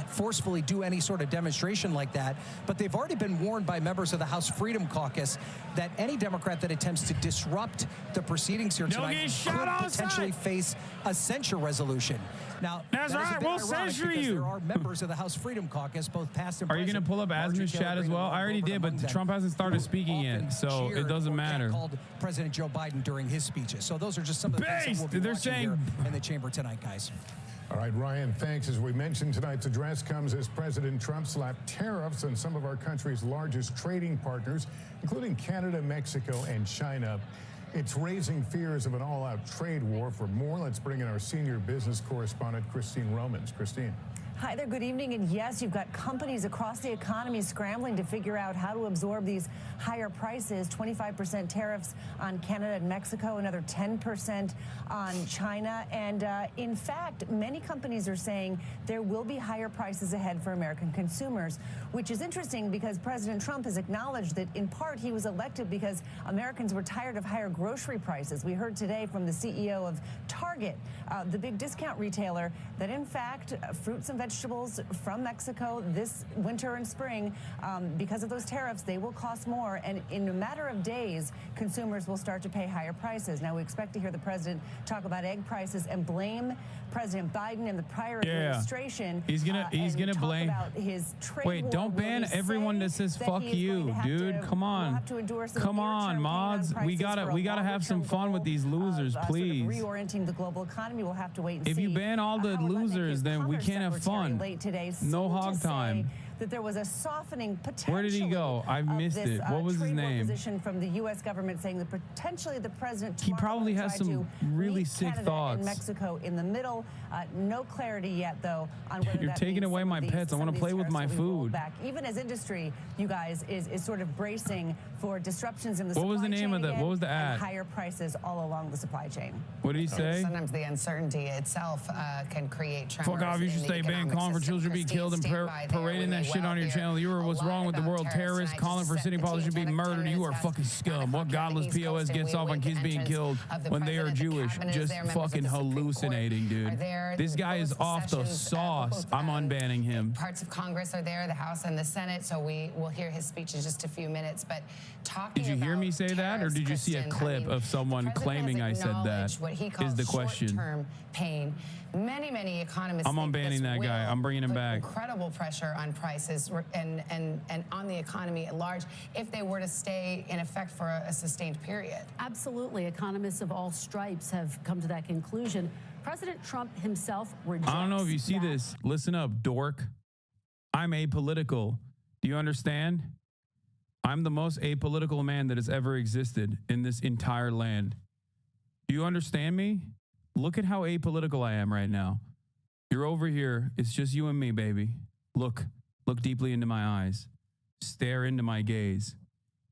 forcefully do any sort of demonstration like that, but they've already been warned by members of the House Freedom Caucus that any Democrat that attempts to disrupt the proceedings here tonight could potentially face a censure resolution. Now, that's right, we'll censure you. There are members of the House Freedom Caucus, both past and Are you present. going to pull up Asmin's chat as well? I already did, but Trump hasn't started speaking yet, so it doesn't matter. Called President Joe Biden during his speeches. So those are just some of the things that we'll be watching here in the chamber tonight, guys. All right, Ryan, thanks. As we mentioned, tonight's address comes as President Trump slapped tariffs on some of our country's largest trading partners, including Canada, Mexico, and China. It's raising fears of an all-out trade war. For more, let's bring in our senior business correspondent, Christine Romans. Christine. Hi there, good evening. And yes, you've got companies across the economy scrambling to figure out how to absorb these higher prices. 25% tariffs on Canada and Mexico, another 10% on China. And in fact, many companies are saying there will be higher prices ahead for American consumers, which is interesting because President Trump has acknowledged that in part he was elected because Americans were tired of higher grocery prices. We heard today from the CEO of Target, the big discount retailer, that in fact, fruits and vegetables from Mexico this winter and spring, because of those tariffs, they will cost more. And in a matter of days, consumers will start to pay higher prices. Now, we expect to hear the president talk about egg prices and blame President Biden and the prior administration. He's gonna blame. About his trade Wait, war. don't ban everyone that says fuck you, dude. Come on. Come on, mods. We gotta have some fun with these losers, please. Sort of reorienting the global economy. We'll have to wait and see. If you ban all the losers, then we can't have fun. No hog time. That there was a softening potential. Where did he go? I missed it. What was his name? Position from the U.S. government saying that potentially the president. He probably has some really sick thoughts. And Mexico in the middle. No clarity yet, though, on whether you're taking away my pets. I want to play with my food. Back. Even as industry, you guys, is sort of bracing for disruptions in the supply chain. What was the name of the? What was the ad? Higher prices all along the supply chain. What did he say? Sometimes the uncertainty itself can create tremors. Fuck off! You should stay banned. Calling for children to be killed and parading that shit on your channel. You are what's wrong with the world. Terrorists calling for sitting politicians to be murdered. You are fucking scum. What godless POS gets off on kids being killed when they are Jewish? Just fucking hallucinating, dude. This guy is off the sauce. I'm unbanning him. Parts of Congress are there, the House and the Senate, so we will hear his speech in just a few minutes. But talking Did you hear me say that, or did you see a clip of someone claiming I said that? Is the question. Short-term pain. Many economists. I'm unbanning that guy. I'm bringing him back. Incredible pressure on prices and on the economy at large if they were to stay in effect for a sustained period. Absolutely. Economists of all stripes have come to that conclusion. President Trump himself rejects I don't know if you see this. Listen up, dork. I'm apolitical. Do you understand? I'm the most apolitical man that has ever existed in this entire land. Do you understand me? Look at how apolitical I am right now. You're over here. It's just you and me, baby. Look deeply into my eyes. Stare into my gaze.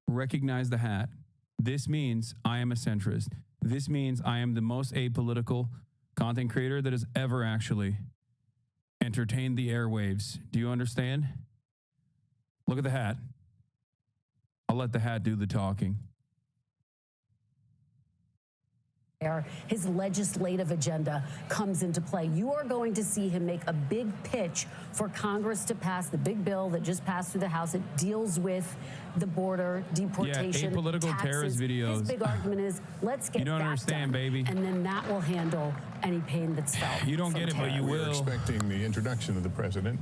Recognize the hat. This means I am a centrist. This means I am the most apolitical content creator that has ever actually entertained the airwaves. Do you understand? Look at the hat. I'll let the hat do the talking. his legislative agenda comes into play. You are going to see him make a big pitch for Congress to pass the big bill that just passed through the House. It deals with the border, deportation, apolitical taxes. terrorist videos. His big argument is, let's get You don't that understand, done, baby. and then that will handle any pain that's felt. You don't get it, but you We're will. expecting the introduction of the president.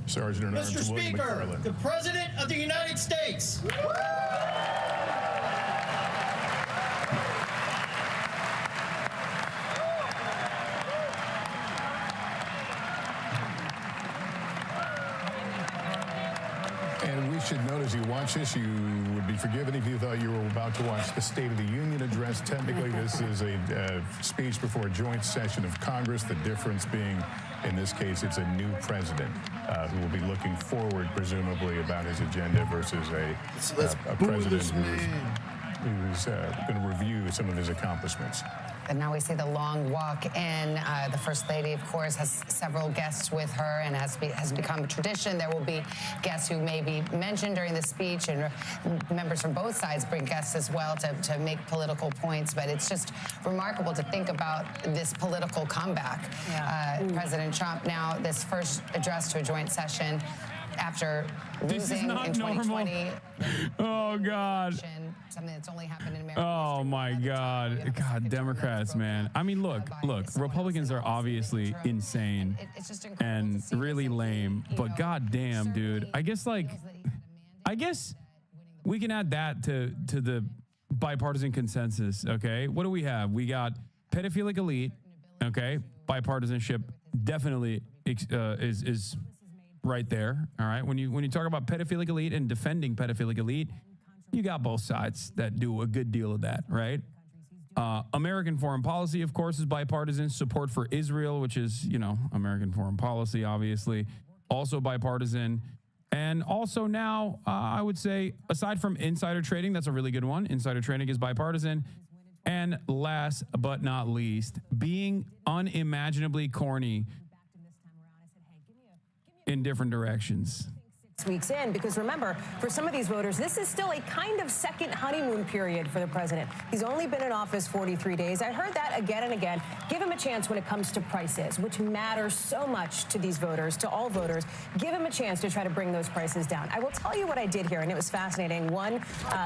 Sergeant at Arms Mr. William Speaker, McFarland. the President of the United States. And we should note as you watch this, you would be forgiven if you thought you were about to watch the State of the Union address. Technically, this is a speech before a joint session of Congress. The difference being, in this case, it's a new president who will be looking forward, presumably, about his agenda versus a president who's going to review some of his accomplishments. And now we see the long walk in. The First Lady, of course, has several guests with her and has become a tradition. There will be guests who may be mentioned during the speech, and members from both sides bring guests as well to make political points. But it's just remarkable to think about this political comeback. President Trump now, this first address to a joint session after losing in 2020. Oh, God. Something that's only happened in America. Oh my God. God, Democrats, man. I mean, look, Republicans are obviously insane and really lame, but goddamn, dude. I guess we can add that to the bipartisan consensus, okay? What do we have? We got pedophilic elite, okay? Bipartisanship definitely is right there, all right? When you talk about pedophilic elite and defending pedophilic elite, you got both sides that do a good deal of that, right? American foreign policy, of course, is bipartisan. Support for Israel, which is, American foreign policy, obviously, also bipartisan. And also now, I would say, aside from insider trading, that's a really good one. Insider trading is bipartisan. And last but not least, being unimaginably corny in different directions. Weeks in, because remember, for some of these voters, this is still a kind of second honeymoon period for the president. He's only been in office 43 days. I heard that again and again. Give him a chance when it comes to prices, which matters so much to these voters, to all voters. Give him a chance to try to bring those prices down. I will tell you what I did here, and it was fascinating. One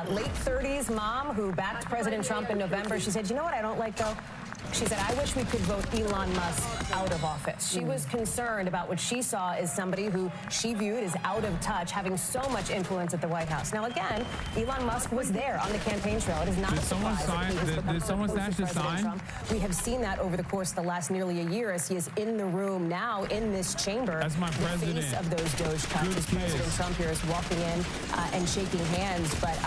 late 30s mom who backed President Trump in November, she said, you know what I don't like, though? She said, I wish we could vote Elon Musk out of office. She was concerned about what she saw as somebody who she viewed as out of touch, having so much influence at the White House. Now, again, Elon Musk was there on the campaign trail. It is not a surprise. Did someone stash the sign? Trump. We have seen that over the course of the last nearly a year as he is in the room now in this chamber. That's my president. The face of those Doge cups as President Trump here is walking in and shaking hands. But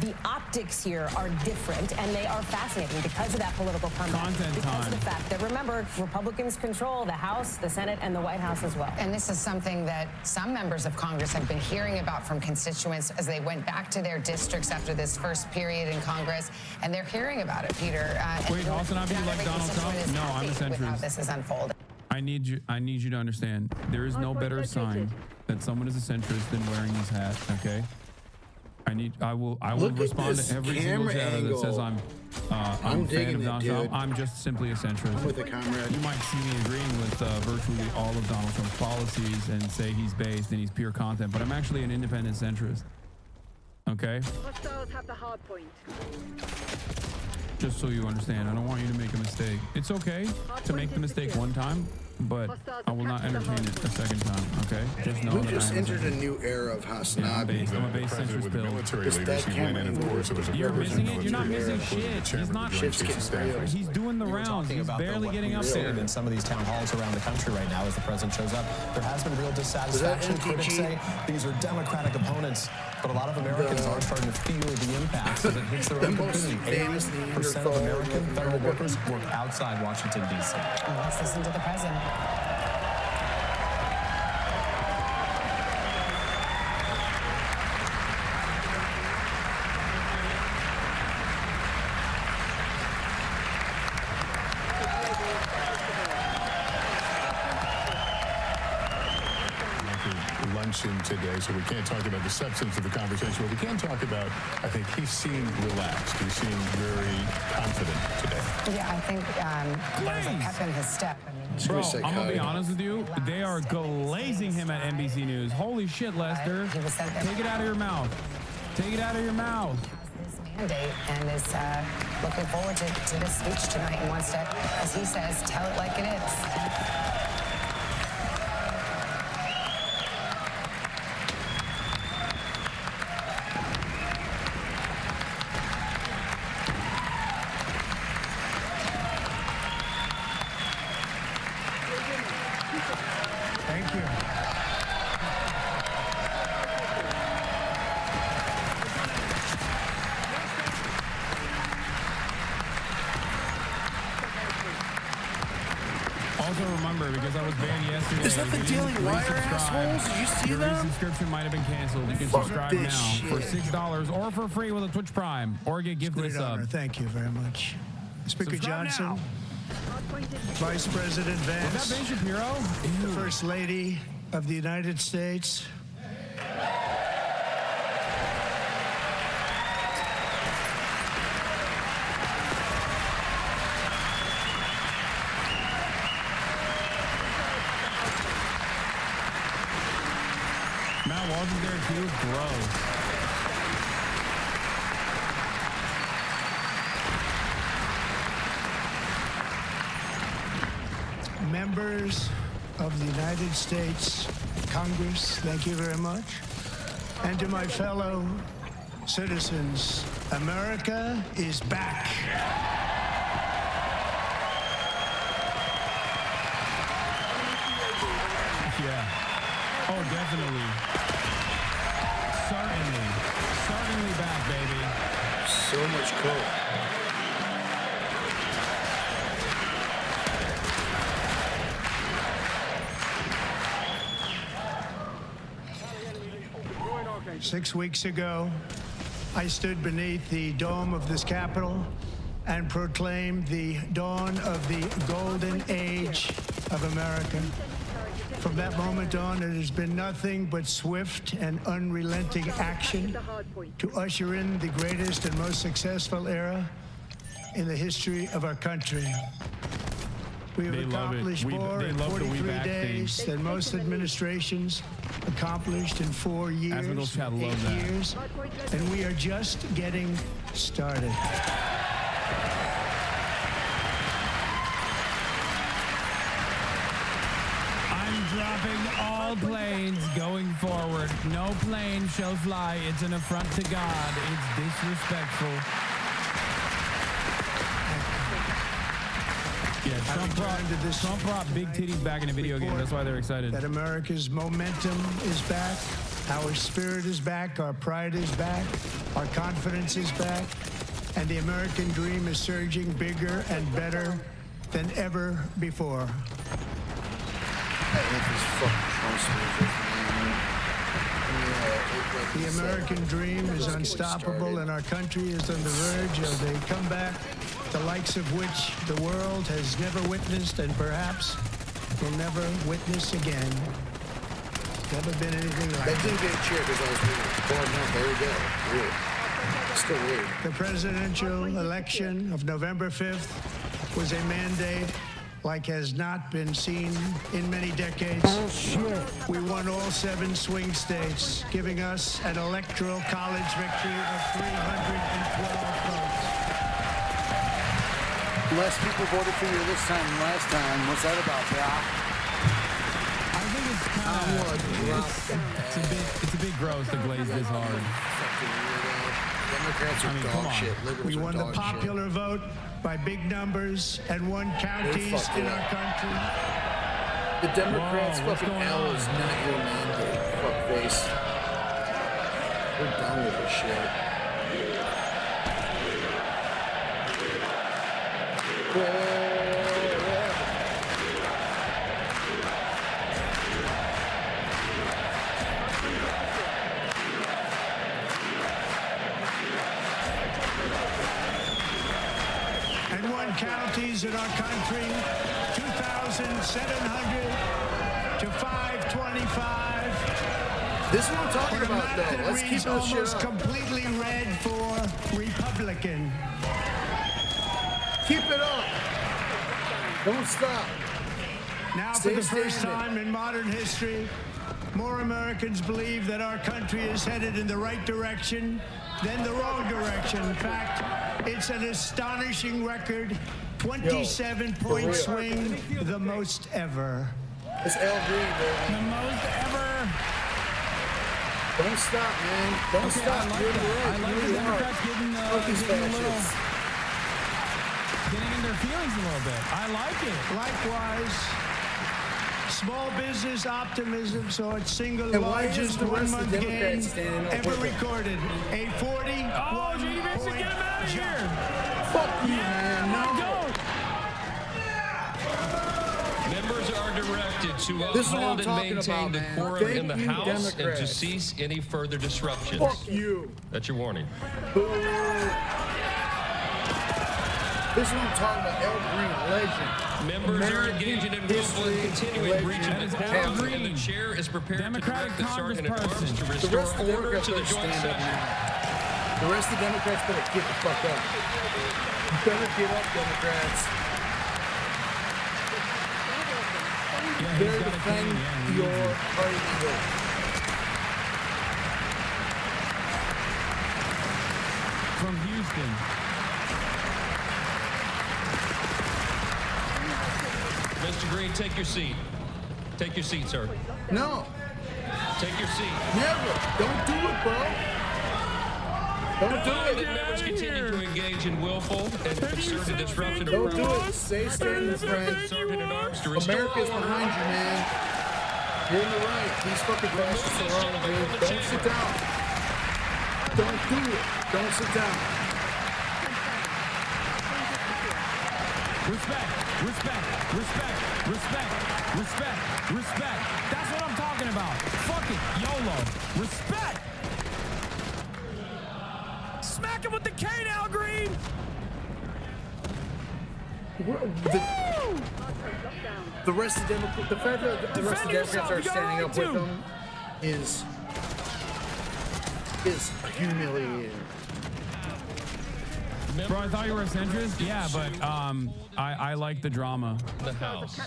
the optics here are different, and they are fascinating because of that political comeback. Because of the fact that, remember, Republicans control the House, the Senate, and the White House as well. And this is something that some members of Congress have been hearing about from constituents as they went back to their districts after this first period in Congress, and they're hearing about it, Peter. Wait, also not be like Donald Trump? No, I'm a centrist. How this is unfolding. I need you to understand. There is no better sign that someone is a centrist than wearing this hat, okay? I will respond to every single chatter that says I'm a fan of Donald Trump. I'm just simply a centrist. With a comrade. You might see me agreeing with virtually all of Donald Trump's policies and say he's based and he's pure content, but I'm actually an independent centrist. Okay? Hostiles have the hard point. Just so you understand, I don't want you to make a mistake. It's okay to make the mistake one time, but I will not entertain it a second time, okay? Just know We that just I am entered a new era of Hasnabi. I'm a base centrist bill. Military leaders who went in, of course, it was a You're missing it? You're not missing shit. He's not. He's doing the rounds. He's barely getting up there. In some of these town halls around the country right now as the president shows up, there has been real dissatisfaction. Critics say these are Democratic opponents, but a lot of Americans are starting to feel the impact as it hits their own community. 80% of American federal workers work outside Washington, D.C. Let's listen to the president. Luncheon today, so we can't talk about the substance of the conversation, but we can talk about, I think he seemed relaxed. He seemed very confident Yeah, I think there's a pep in his step. Bro, I'm gonna be honest with you. They are glazing him at NBC News. Holy shit, Lester. Take it out of your mouth. Take it out of your mouth. Mandate and is looking forward to this speech tonight and wants to, as he says, tell it like it is. Thank you. Also remember, because I was banned yesterday. Is that the Daily Wire assholes? Did you see your that? resubscription might have been canceled. You can Fuck subscribe this now for shit. $6 or for free with a Twitch Prime or get gifted a Great honor. sub. Thank you very much. Speaker Subscribe Johnson, now. Vice President Vance, Was that Ben Shapiro? the First Lady of the United States. Matt Walsh is there too. Gross. Members of the United States Congress, thank you very much. And to my fellow citizens, America is back. Yeah. Oh, definitely. Certainly. Certainly back, baby. So much coke. Six weeks ago, I stood beneath the dome of this Capitol and proclaimed the dawn of the golden age of America. From that moment on, it has been nothing but swift and unrelenting action to usher in the greatest and most successful era in the history of our country. We have accomplished more in 43 days than most administrations accomplished in 4 years, 8 years, and we are just getting started. I'm dropping all planes going forward. No plane shall fly. It's an affront to God. It's disrespectful. Yeah, Trump brought big titties back in a video game. That's why they're excited. That America's momentum is back, our spirit is back, our pride is back, our confidence is back, and the American dream is surging bigger and better than ever before. The American dream is unstoppable, and our country is on the verge of a comeback, the likes of which the world has never witnessed and perhaps will never witness again. Never been anything like that. That didn't get a cheer because I was reading. Oh, no, there we go. Weird. Still weird. The presidential election of November 5th was a mandate like has not been seen in many decades. We won all 7 swing states, giving us an electoral college victory of 312 votes. Less people voted for you this time than last time. What's that about, Doc? I think it's kind of it's a bit gross to glaze this hard. Democrats are dog shit. We won the popular vote by big numbers and won counties in our country. The Democrats' fucking L is not your mandate, fuckface. We're done with this shit. And won counties in our country, 2,700 to 525. This is what I'm talking about, though. Let's keep this shit almost up. completely red for Republican. Keep it up. Don't stop. Now, for the first time in modern history, more Americans believe that our country is headed in the right direction than the wrong direction. In fact, it's an astonishing record. 27-point swing, the most ever. It's L Green, baby. The most ever. Don't stop, man. Don't stop. I like that. I like the Democrats getting in their feelings a little bit. I like it. Likewise, small business optimism saw its single And why largest is the rest of one-month the gain Democrats standing up ever with them? recorded. A 40. Oh, J.D. Vance, get him out of here. Fuck you, man. No. Members are directed to This is what I'm uphold and talking maintain about, the man. quorum in the Thank you, House and to Democrats. cease any further disruptions. Fuck you. That's your warning. Boo. This is what I'm talking about. El Green, legend. Members are American engaging in willful and history continuing breaching legend. the quorum, and the chair is prepared Democratic to direct the sergeant at arms congressperson. to The restore rest of the order Democrats to the better joint stand up session. now. The rest of the Democrats better get the fuck up. You better get up, Democrats. You better defend your party leader. From Houston. Mr. Green, take your seat. Take your seat, sir. No. Take your seat. Never. Don't do it, bro. Don't do That it. members continue to engage in willful and concerted disruption of Don't do progress. it. Stay standing, friend. Sergeant at arms to restore America's order. behind you, man. You're in the right. These fucking fascists are wrong, dude. Don't sit down. Don't do it. Don't sit down. Respect, respect, respect, respect, respect, respect. That's what I'm talking about. Fuck it, YOLO. Respect. Smack him with the cane, Al Green. The rest of the Democrats, the fact that the rest of the Democrats are standing up with them is humiliating. Bro, I thought you were a centrist. Yeah, but I like the drama. The House.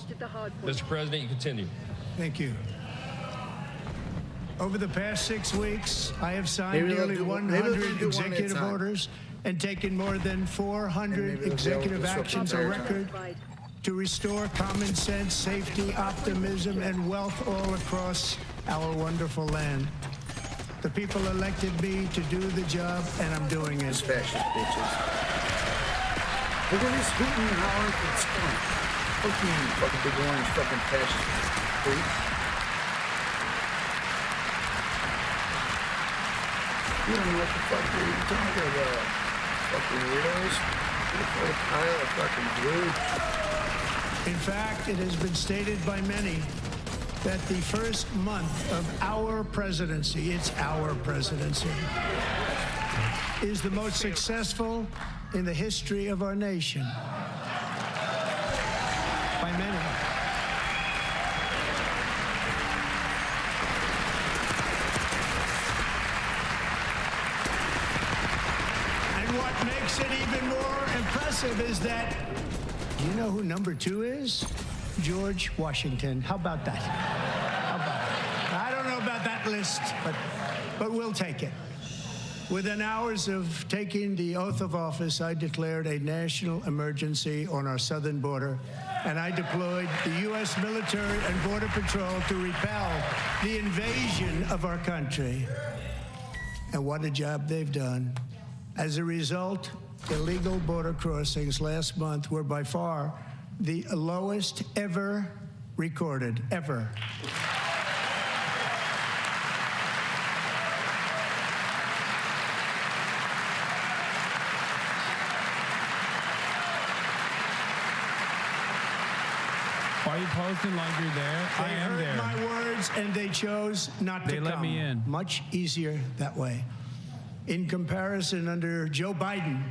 Mr. President, you continue. Thank you. Over the past 6 weeks, I have signed Maybe they'll nearly do one- 100 do one at a executive time. orders and taken more than 400 they'll executive disrupt actions, the a entire time. record to restore common sense, safety, optimism, and wealth all across our wonderful land. The people elected me to do the job, and I'm doing it. Fascist bitches. Look at this hooting and hollering for the skunk. Fuck you, fucking big orange fucking fascist freak. You don't know what the fuck you're talking about. Fucking weirdos. You're a pile of fucking glue. In fact, it has been stated by many that the first month of our presidency, it's our presidency, is the most successful in the history of our nation. By many. And what makes it even more impressive is that, do you know who number 2 is? George Washington. How about that? How about that? I don't know about that list, but we'll take it. Within hours of taking the oath of office, I declared a national emergency on our southern border, and I deployed the U.S. military and Border Patrol to repel the invasion of our country. And what a job they've done. As a result, illegal border crossings last month were by far the lowest ever recorded, ever. Why are you posting like you're there? I am heard there. my words, and they chose not to They come. let me in. Much easier that way. In comparison, under Joe Biden,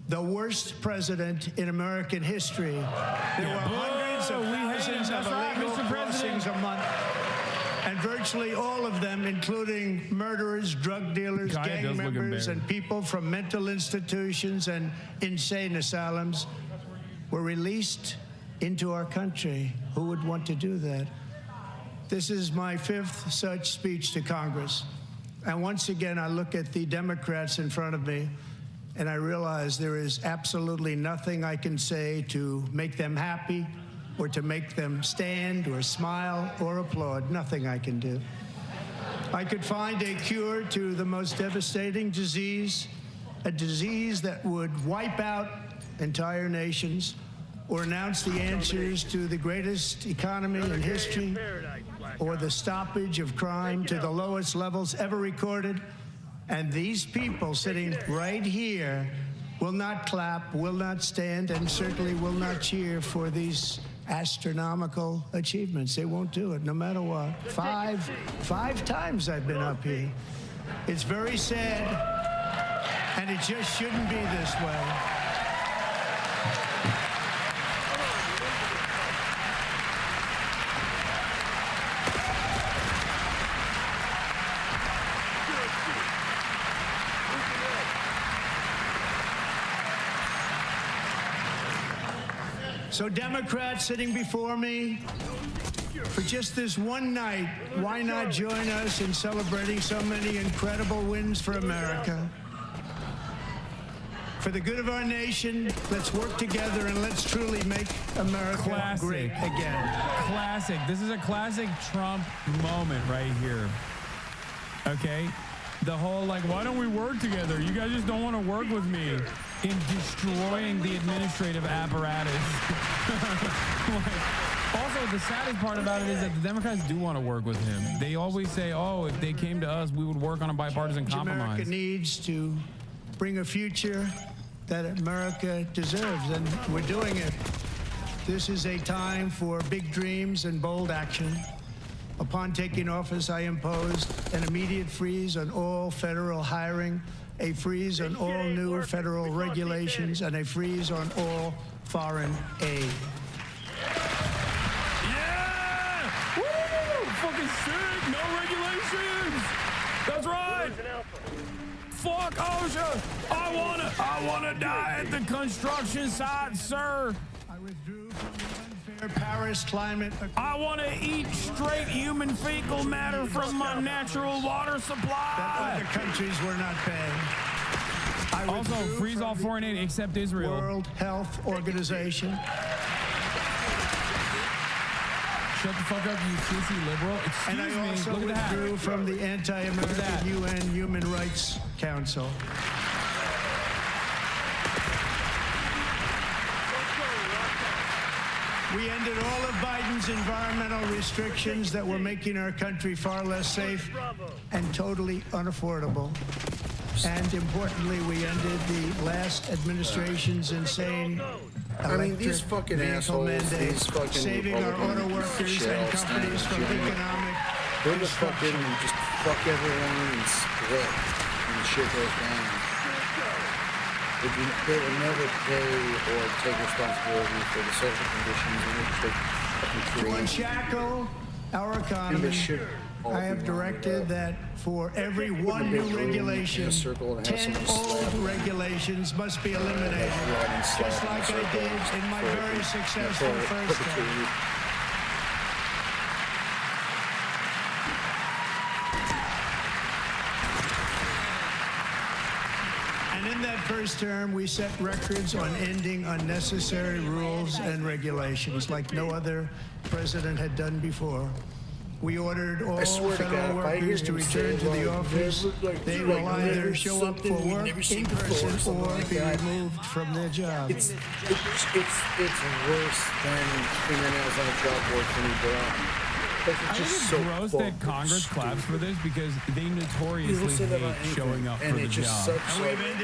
the worst president in American history, there were hundreds of thousands of illegal crossings a month, and virtually all of them, including murderers, drug dealers, Kaya gang does look members, embarrassed. and people from mental institutions and insane asylums, were released into our country. Who would want to do that? This is my 5th such speech to Congress. And once again, I look at the Democrats in front of me, and I realize there is absolutely nothing I can say to make them happy or to make them stand or smile or applaud. Nothing I can do. I could find a cure to the most devastating disease, a disease that would wipe out entire nations, or announce the answers to the greatest economy in history, or the stoppage of crime to the lowest levels ever recorded. And these people sitting right here will not clap, will not stand, and certainly will not cheer for these astronomical achievements. They won't do it, no matter what. Five times I've been up here. It's very sad, and it just shouldn't be this way. So Democrats sitting before me, for just this one night, why not join us in celebrating so many incredible wins for America? For the good of our nation, let's work together and let's truly make America great again. Classic. This is a classic Trump moment right here. Okay? The whole, like, why don't we work together? You guys just don't want to work with me. In destroying the administrative apparatus. Also, the saddest part about it is that the Democrats do want to work with him. They always say, oh, if they came to us, we would work on a bipartisan compromise. America needs to bring a future that America deserves, and we're doing it. This is a time for big dreams and bold action. Upon taking office, I imposed an immediate freeze on all federal hiring, a freeze on all new federal regulations, and a freeze on all foreign aid. Yeah! Woo! Fucking sick! No regulations! That's right! Fuck OSHA! I wanna die at the construction site, sir! I withdrew from the unfair Paris climate. I want to eat straight human fecal matter from my natural water supply. That other countries were not paying. Also, freeze all foreign aid except Israel. World Health Organization. Shut the fuck up, you sissy liberal. Excuse and I me. also Look at withdrew that. from the anti-American UN Human Rights Council. We ended all of Biden's environmental restrictions that were making our country far less safe and totally unaffordable. And importantly, we ended the last administration's insane these fucking vehicle assholes, these fucking saving our auto workers and companies from economic Bring the fuck in and just fuck everyone and split when the shit goes down. They will never pay or take responsibility for the social conditions in which they fucking create. To unshackle our economy, I have directed that for every one new regulation, 10 old regulations must be eliminated, just like I did in my very successful first term. And in that first term, we set records on ending unnecessary rules and regulations like no other president had done before. We ordered all federal workers to return to the office. They will either show up for work in person or be removed from their job. It's worse than fingernails on a chalkboard when you go out. I think it's gross that Congress claps for this because they notoriously hate showing up for the job.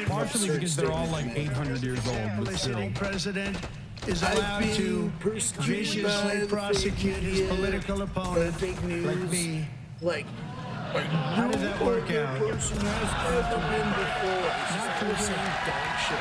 Partially because they're all like 800 years old, but The still. sitting president is allowed to viciously prosecute his political opponent like me. How did that work out? Person has ever been before. Not for some dog shit.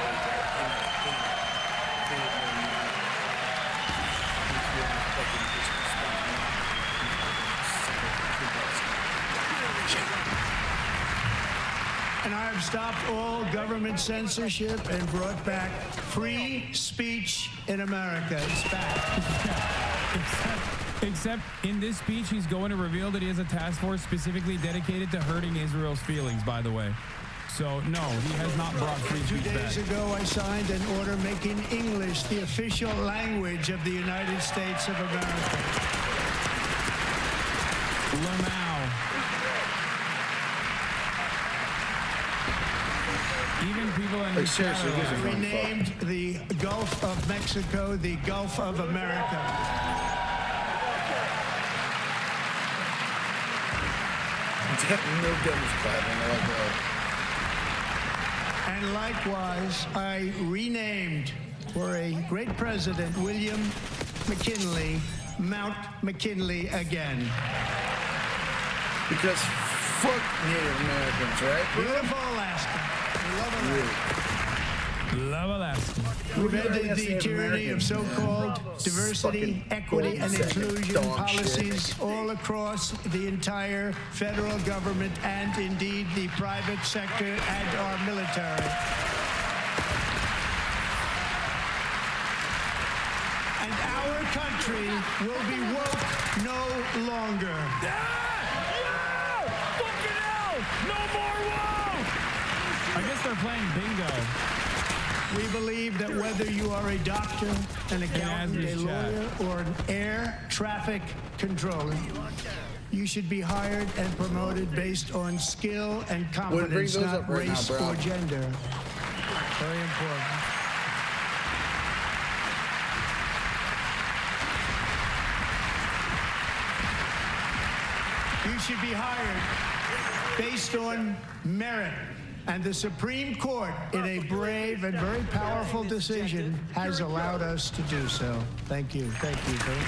And I have stopped all government censorship and brought back free speech in America. It's back. Except in this speech, he's going to reveal that he has a task force specifically dedicated to hurting Israel's feelings, by the way. So, no, he has not brought free speech back. 2 days ago, I signed an order making English the official language of the United States of America. Lamau. Even people in the seriously, renamed the Gulf of Mexico the Gulf of America. No guns clapping. I like that. And likewise, I renamed for a great president, William McKinley, Mount McKinley again. Because fuck Native Americans, right? Beautiful Alaska. We love Alaska. Love Alaska. We've ended the tyranny of so-called diversity, equity, and inclusion policies all across the entire federal government and indeed the private sector and our military. And our country will be woke no longer. Fucking hell! No more woke! I guess they're playing bingo. We believe that whether you are a doctor, an accountant, a lawyer, or an air traffic controller, you should be hired and promoted based on skill and competence, not race or gender. Very important. You should be hired based on merit. And the Supreme Court, in a brave and very powerful decision, has allowed us to do so. Thank you. Thank you very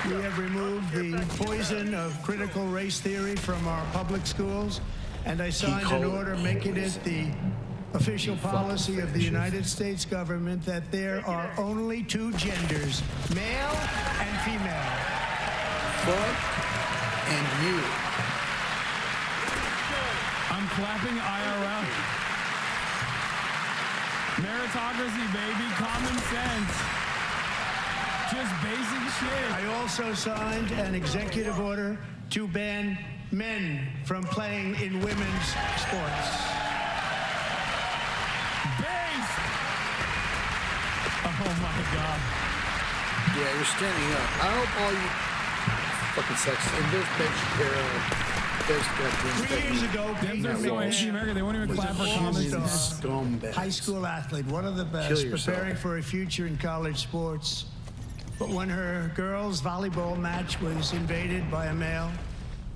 much. We have removed the poison of critical race theory from our public schools, and I signed an order making it the official policy of the United States government that there are only two genders, male and female. Fuck and you. I'm clapping IRL. Meritocracy, baby. Common sense. Just basic shit. I also signed an executive order to ban men from playing in women's sports. Base! Oh my God. Yeah, you're standing up. I hope all you fucking sexist and this bitch Carol. 3 years ago, they're so anti-American, they won't even clap for common sense. High school athlete, one of the best, preparing for a future in college sports. But when her girls' volleyball match was invaded by a male,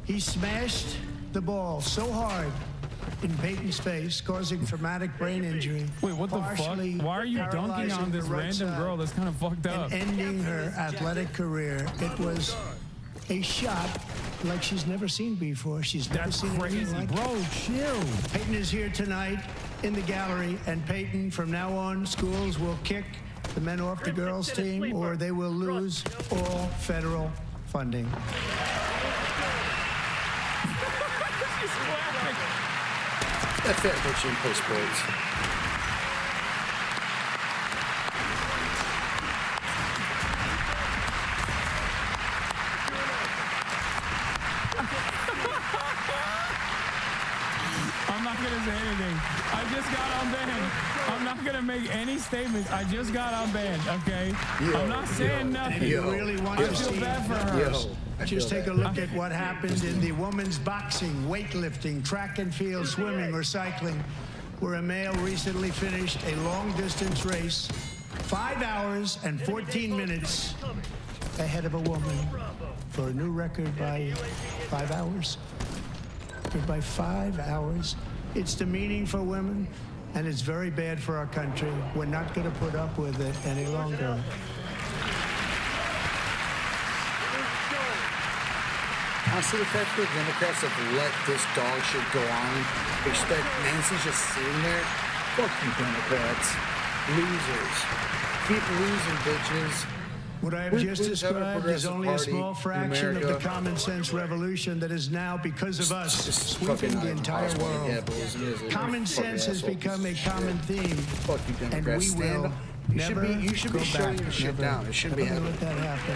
he smashed the ball so hard in Peyton's face, causing traumatic brain injury. Wait, what the fuck? Why are you dunking on this random girl? That's kind of fucked up. And ending her athletic career. It was a shot like she's never seen before. She's never seen anything like bro. Chill. Peyton is here tonight in the gallery, and Peyton, from now on, schools will kick the men off the girls' team, or they will lose all federal funding. That's fair, but you play sports. I'm not gonna say anything. I just got unbanned. I'm not gonna make any statements. I just got unbanned, okay? I'm not saying nothing. If you really want to see bad for her. Just take a look at what happened in the women's boxing, weightlifting, track and field, swimming, or cycling, where a male recently finished a long-distance race 5 hours and 14 minutes ahead of a woman for a new record by 5 hours. By 5 hours. It's demeaning for women, and it's very bad for our country. We're not going to put up with it any longer. Honestly, the fact that Democrats have let this dog shit go on, expect Nancy's just sitting there. Fuck you, Democrats. Losers. Keep losing, bitches. What I have just described is only a small fraction of the common sense revolution that is now, because of us, sweeping the entire world. Common sense has become a common theme, and we will never you should be shutting your shit down. It shouldn't be happening. Let that happen.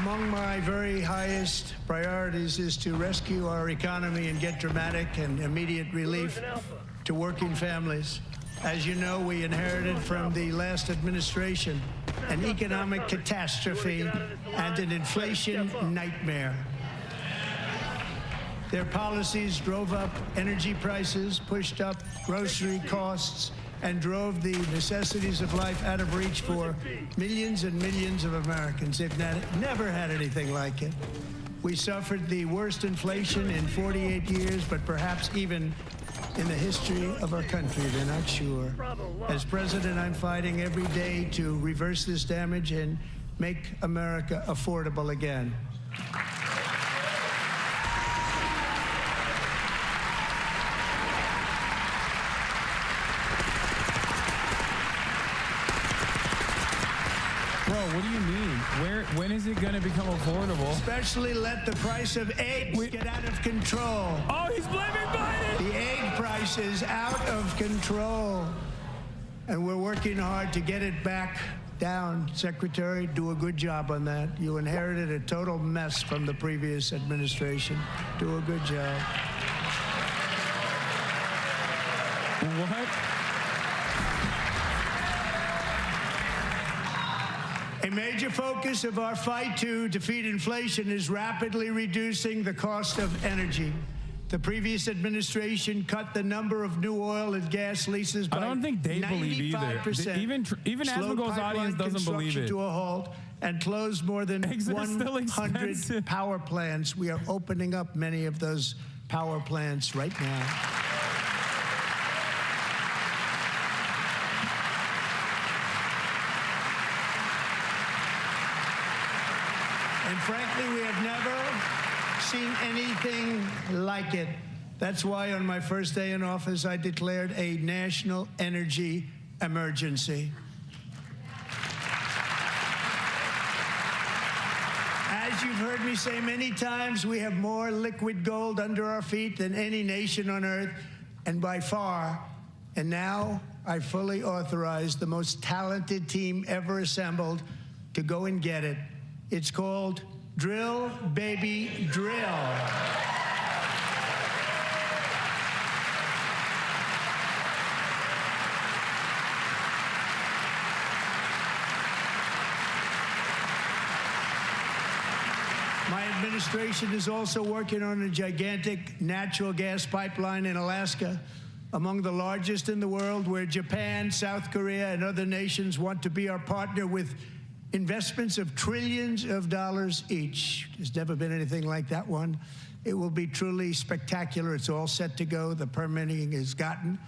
Among my very highest priorities is to rescue our economy and get dramatic and immediate relief to working families. As you know, we inherited from the last administration an economic catastrophe and an inflation nightmare. Their policies drove up energy prices, pushed up grocery costs, and drove the necessities of life out of reach for millions and millions of Americans. They've never had anything like it. We suffered the worst inflation in 48 years, but perhaps even in the history of our country. They're not sure. As president, I'm fighting every day to reverse this damage and make America affordable again. Bro, what do you mean? When is it gonna become affordable? Especially let the price of eggs get out of control. Oh, he's blaming Biden! The egg price is out of control. And we're working hard to get it back down. Secretary, do a good job on that. You inherited a total mess from the previous administration. Do a good job. What? A major focus of our fight to defeat inflation is rapidly reducing the cost of energy. The previous administration cut the number of new oil and gas leases by 95%. I don't think they believe either. Even Asmongold's audience doesn't believe it. To a halt and closed more than 100 power plants. We are opening up many of those power plants right now. And frankly, we have never seen anything like it. That's why on my first day in office, I declared a national energy emergency. As you've heard me say many times, we have more liquid gold under our feet than any nation on earth, and by far. And now I fully authorize the most talented team ever assembled to go and get it. It's called Drill, Baby, Drill. My administration is also working on a gigantic natural gas pipeline in Alaska, among the largest in the world, where Japan, South Korea, and other nations want to be our partner with investments of trillions of dollars each. There's never been anything like that one. It will be truly spectacular. It's all set to go. The permitting is gotten.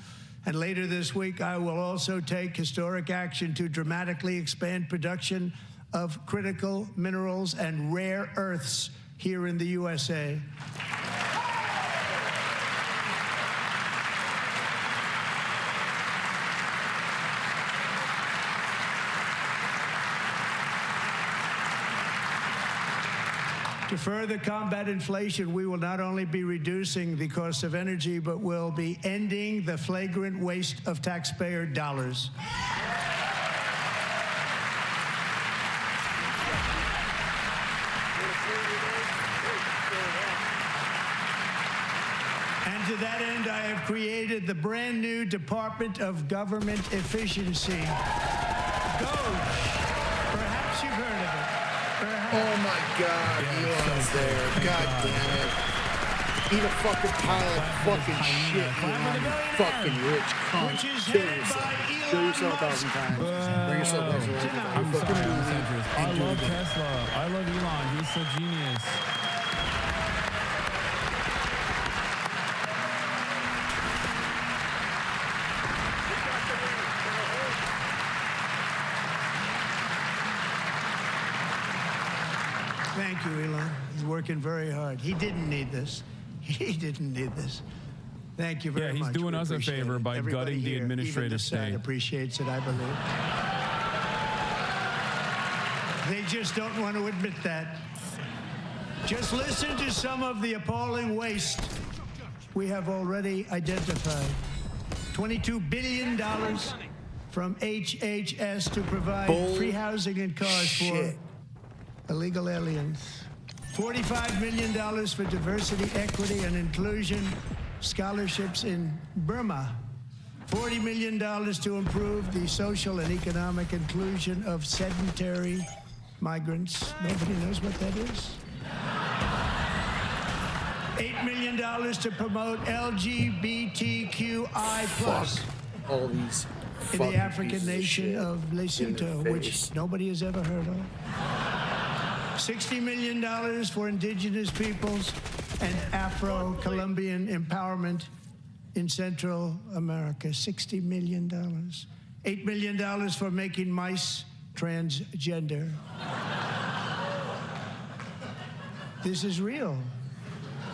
And later this week, I will also take historic action to dramatically expand production of critical minerals and rare earths here in the USA. To further combat inflation, we will not only be reducing the cost of energy, but will be ending the flagrant waste of taxpayer dollars. And to that end, I have created the brand new Department of Government Efficiency. DOGE. Perhaps you've heard of it. Oh my God, Elon's there. God damn it. Eat a fucking pile of fucking shit, Elon. You fucking rich cunt. Kill yourself. Kill yourself 1,000 times. Bring yourself back to life. I'm sorry, I love Tesla. I love Elon. He's so genius. Thank you, Elon. He's working very hard. He didn't need this. He didn't need this. Thank you very much. Yeah, he's doing We us a appreciate favor it. by Everybody gutting the here, even administrative the side state. appreciates it, I believe. They just don't want to admit that. Just listen to some of the appalling waste we have already identified. $22 billion from HHS to provide free housing and cars for illegal aliens. $45 million for diversity, equity, and inclusion scholarships in Burma. $40 million to improve the social and economic inclusion of sedentary migrants. Nobody knows what that is. $8 million to promote LGBTQI+ all these in the African nation of Lesotho, which nobody has ever heard of. $60 million for indigenous peoples and Afro-Colombian empowerment in Central America. $60 million. $8 million for making mice transgender. This is real.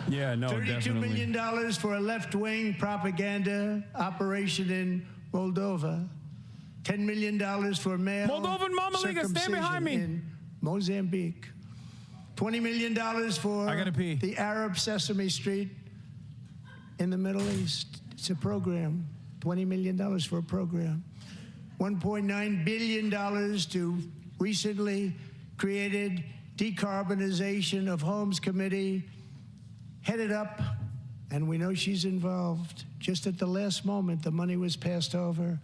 Yeah, no, $32 definitely. million for a left-wing propaganda operation in Moldova. $10 million for male Moldovan Mama Liga, stand behind me. in Mozambique. $20 million for the Arab Sesame Street in the Middle East. It's a program. $20 million for a program. $1.9 billion to recently created Decarbonization of Homes Committee, headed up, and we know she's involved. Just at the last moment, the money was passed over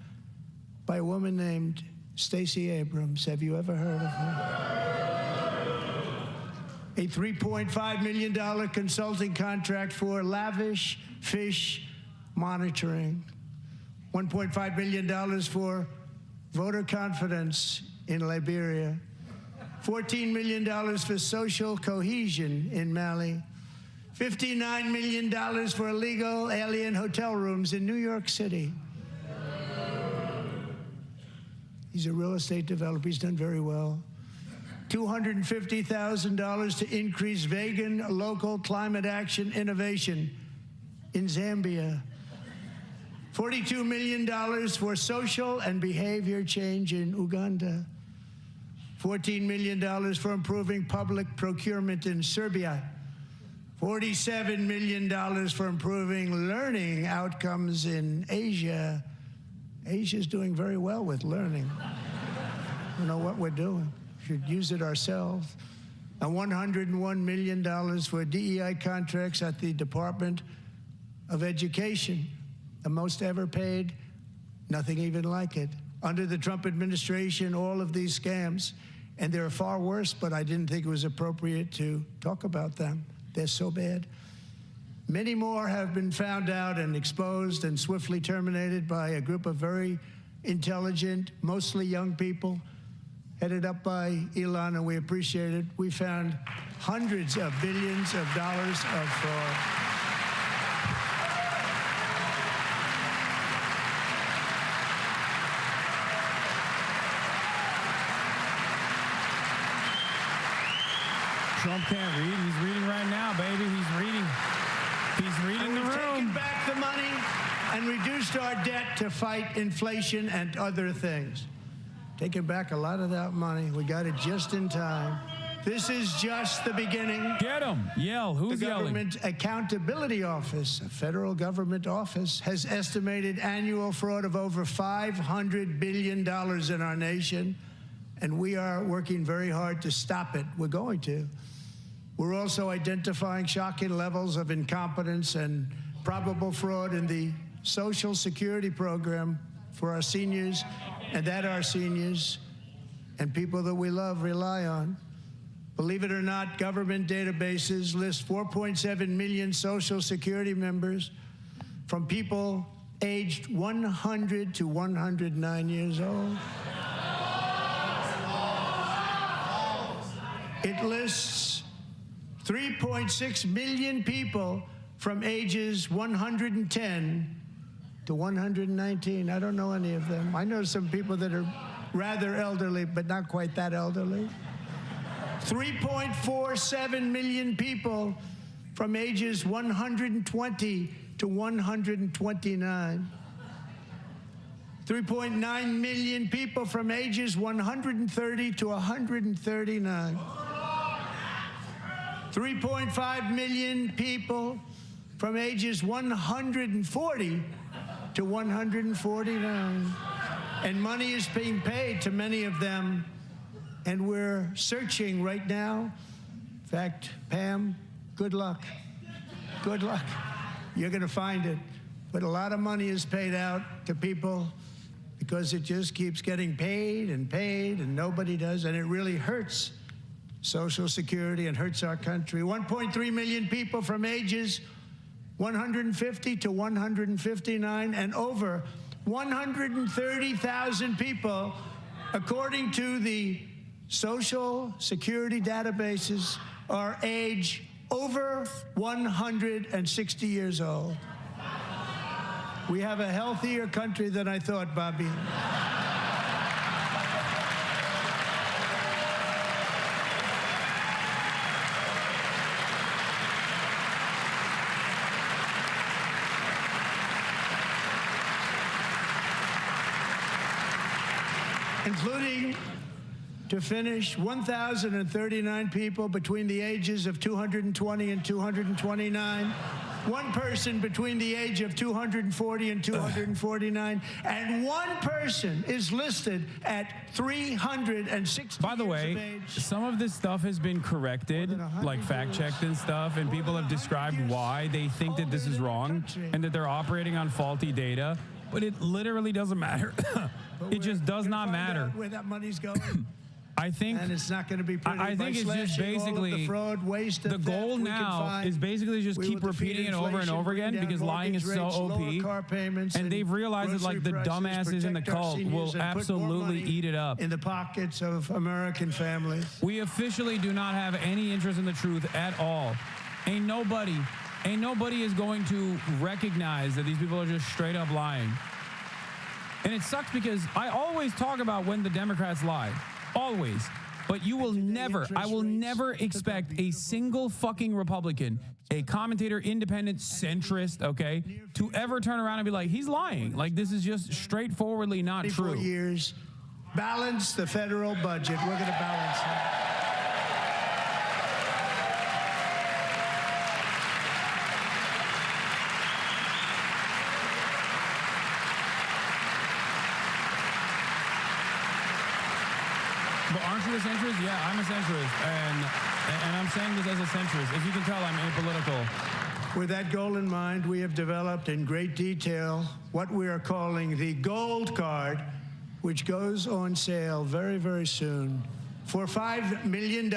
by a woman named Stacey Abrams. Have you ever heard of her? A $3.5 million consulting contract for lavish fish monitoring. $1.5 billion for voter confidence in Liberia. $14 million for social cohesion in Mali. $59 million for illegal alien hotel rooms in New York City. He's a real estate developer. He's done very well. $250,000 to increase vegan local climate action innovation in Zambia. $42 million for social and behavior change in Uganda. $14 million for improving public procurement in Serbia. $47 million for improving learning outcomes in Asia. Asia's doing very well with learning. We know what we're doing. Should use it ourselves. And $101 million for DEI contracts at the Department of Education, the most ever paid, nothing even like it. Under the Trump administration, all of these scams, and they're far worse, but I didn't think it was appropriate to talk about them. They're so bad. Many more have been found out and exposed and swiftly terminated by a group of very intelligent, mostly young people, headed up by Elon, and we appreciate it. We found hundreds of billions of dollars of fraud. Trump can't read. He's reading right now, baby. He's reading. He's reading the room. We've taken back the money and reduced our debt to fight inflation and other things. Taking back a lot of that money. We got it just in time. This is just the beginning. Get him. Yell. Who's the yelling? Government Accountability Office, a federal government office, has estimated annual fraud of over $500 billion in our nation, and we are working very hard to stop it. We're going to. We're also identifying shocking levels of incompetence and probable fraud in the Social Security program for our seniors, and that our seniors and people that we love rely on. Believe it or not, government databases list 4.7 million Social Security members from people aged 100 to 109 years old. It lists 3.6 million people from ages 110 to 119. I don't know any of them. I know some people that are rather elderly, but not quite that elderly. 3.47 million people from ages 120 to 129. 3.9 million people from ages 130 to 139. 3.5 million people from ages 140 to 149. And money is being paid to many of them, and we're searching right now. In fact, Pam, good luck. Good luck. You're going to find it. But a lot of money is paid out to people because it just keeps getting paid, and nobody does, and it really hurts Social Security and hurts our country. 1.3 million people from ages 150 to 159, and over 130,000 people, according to the Social Security databases, are age over 160 years old. We have a healthier country than I thought, Bobby. Including, to finish, 1,039 people between the ages of 220 and 229, one person between the age of 240 and 249, and one person is listed at 360. By the way, some of this stuff has been corrected, like fact-checked and stuff, and people have described why they think that this is wrong and that they're operating on faulty data, but it literally doesn't matter. It just does not matter. Where that money's going. I think, and it's not going to be pretty. I think it's just basically the fraud, waste, the goal now is basically just keep repeating it over and over again because lying is so OP, and they've realized that like the dumbasses in the cult will absolutely eat it up in the pockets of American families. We officially do not have any interest in the truth at all. Ain't nobody is going to recognize that these people are just straight up lying. And it sucks because I always talk about when the Democrats lie. Always. But you will never, I will never expect a single fucking Republican, a commentator, independent, centrist, okay, to ever turn around and be like, he's lying. Like, this is just straightforwardly not true. 24 years. Balance the federal budget. We're going to balance it. But aren't you a centrist? Yeah, I'm a centrist, and I'm saying this as a centrist. If you can tell, I'm apolitical. With that goal in mind, we have developed in great detail what we are calling the Gold Card, which goes on sale very, very soon. For $5 million,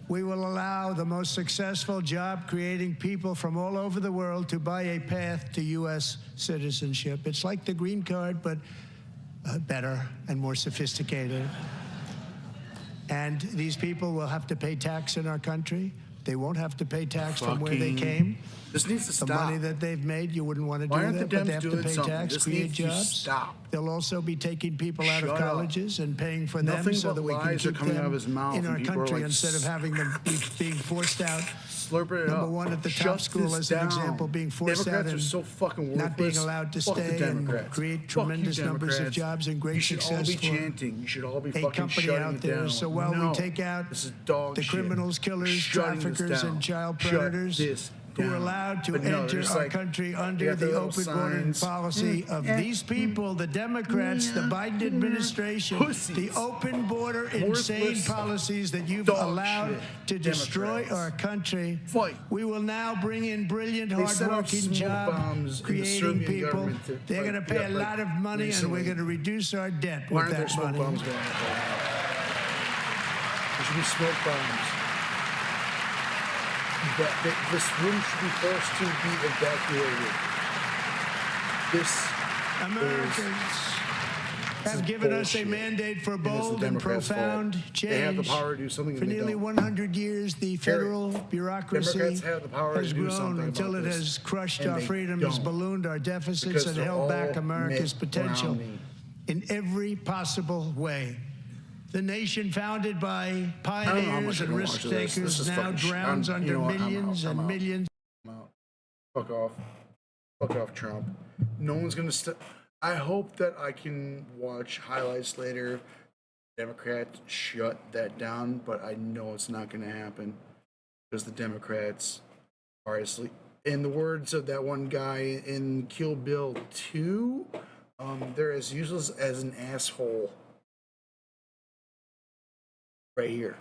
we will allow the most successful job-creating people from all over the world to buy a path to U.S. citizenship. It's like the green card, but better and more sophisticated. And these people will have to pay tax in our country. They won't have to pay tax from where they came. This needs to stop. The money that they've made, you wouldn't want to Why do aren't that, the but they Dems have to doing pay something? tax, This create needs to jobs. stop. They'll also be taking people out of Shut colleges and paying for them Nothing so but that we can lies are keep coming them out of his mouth, in and our people are country like, instead of having them being forced out. Slurp it Number up. one at the Shut top school, this as an down. example, being forced Democrats out are and so fucking worthless. not being allowed to Fuck the stay and Democrats. create Fuck tremendous you, numbers of Democrats. jobs and great You should all success be for chanting. You should all be a fucking company shutting out it there. down. So while No. we take out This is dog the shit. criminals, killers, Shutting this traffickers, down. and child Shut predators this who are down. allowed to But no, enter there's our like- country they under got their the little open border signs. policy of these people, the Democrats, the Biden administration, the open border insane Worthless policies that you've dog allowed shit. to destroy Democrats. our country. Fight. We will now bring in brilliant, They set off hardworking, smoke bombs in the job-creating Serbian people. government to They're fight- going to pay a yeah, lot of money, and recently. we're going to reduce our debt Why with aren't there that smoke money. bombs going off right now? There should be smoke bombs. This room should be forced to be evacuated. Americans have given us a mandate for bold and profound change. They have the power to do something. For nearly 100 years, the federal bureaucracy Democrats have the power has to do grown something until about it this, has crushed and our they freedoms, don't. ballooned our deficits, Because and they're held back all America's Mitt potential Romney. in every possible way. The nation founded by I don't know how pioneers much I and can watch of this. This risk-takers is now fucking drowns you under know what? I'm millions out. and I'm out. millions. I'm out. Fuck off. Fuck off, Trump. No one's gonna I hope that I can watch highlights later. Democrats shut that down, but I know it's not gonna happen because the Democrats are asleep. In the words of that one guy in Kill Bill 2, they're as useless as an asshole. Right here.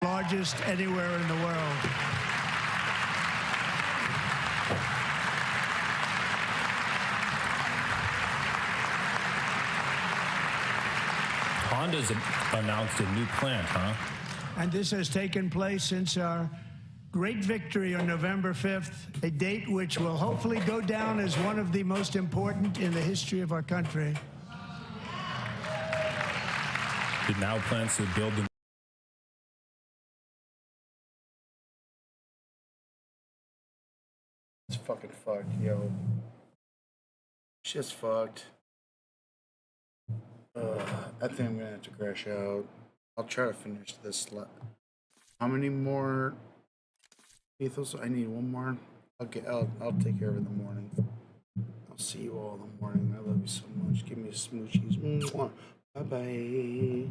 Largest anywhere in the world. Honda's announced a new plant, huh? And this has taken place since our great victory on November 5th, a date which will hopefully go down as one of the most important in the history of our country. It now plans to build the It's fucking fucked, yo. Shit's fucked. I think I'm gonna have to crash out. I'll try to finish this. How many more ethos? I need one more. I'll take care of it in the morning. I'll see you all in the morning. I love you so much. Give me smoochies. Bye bye.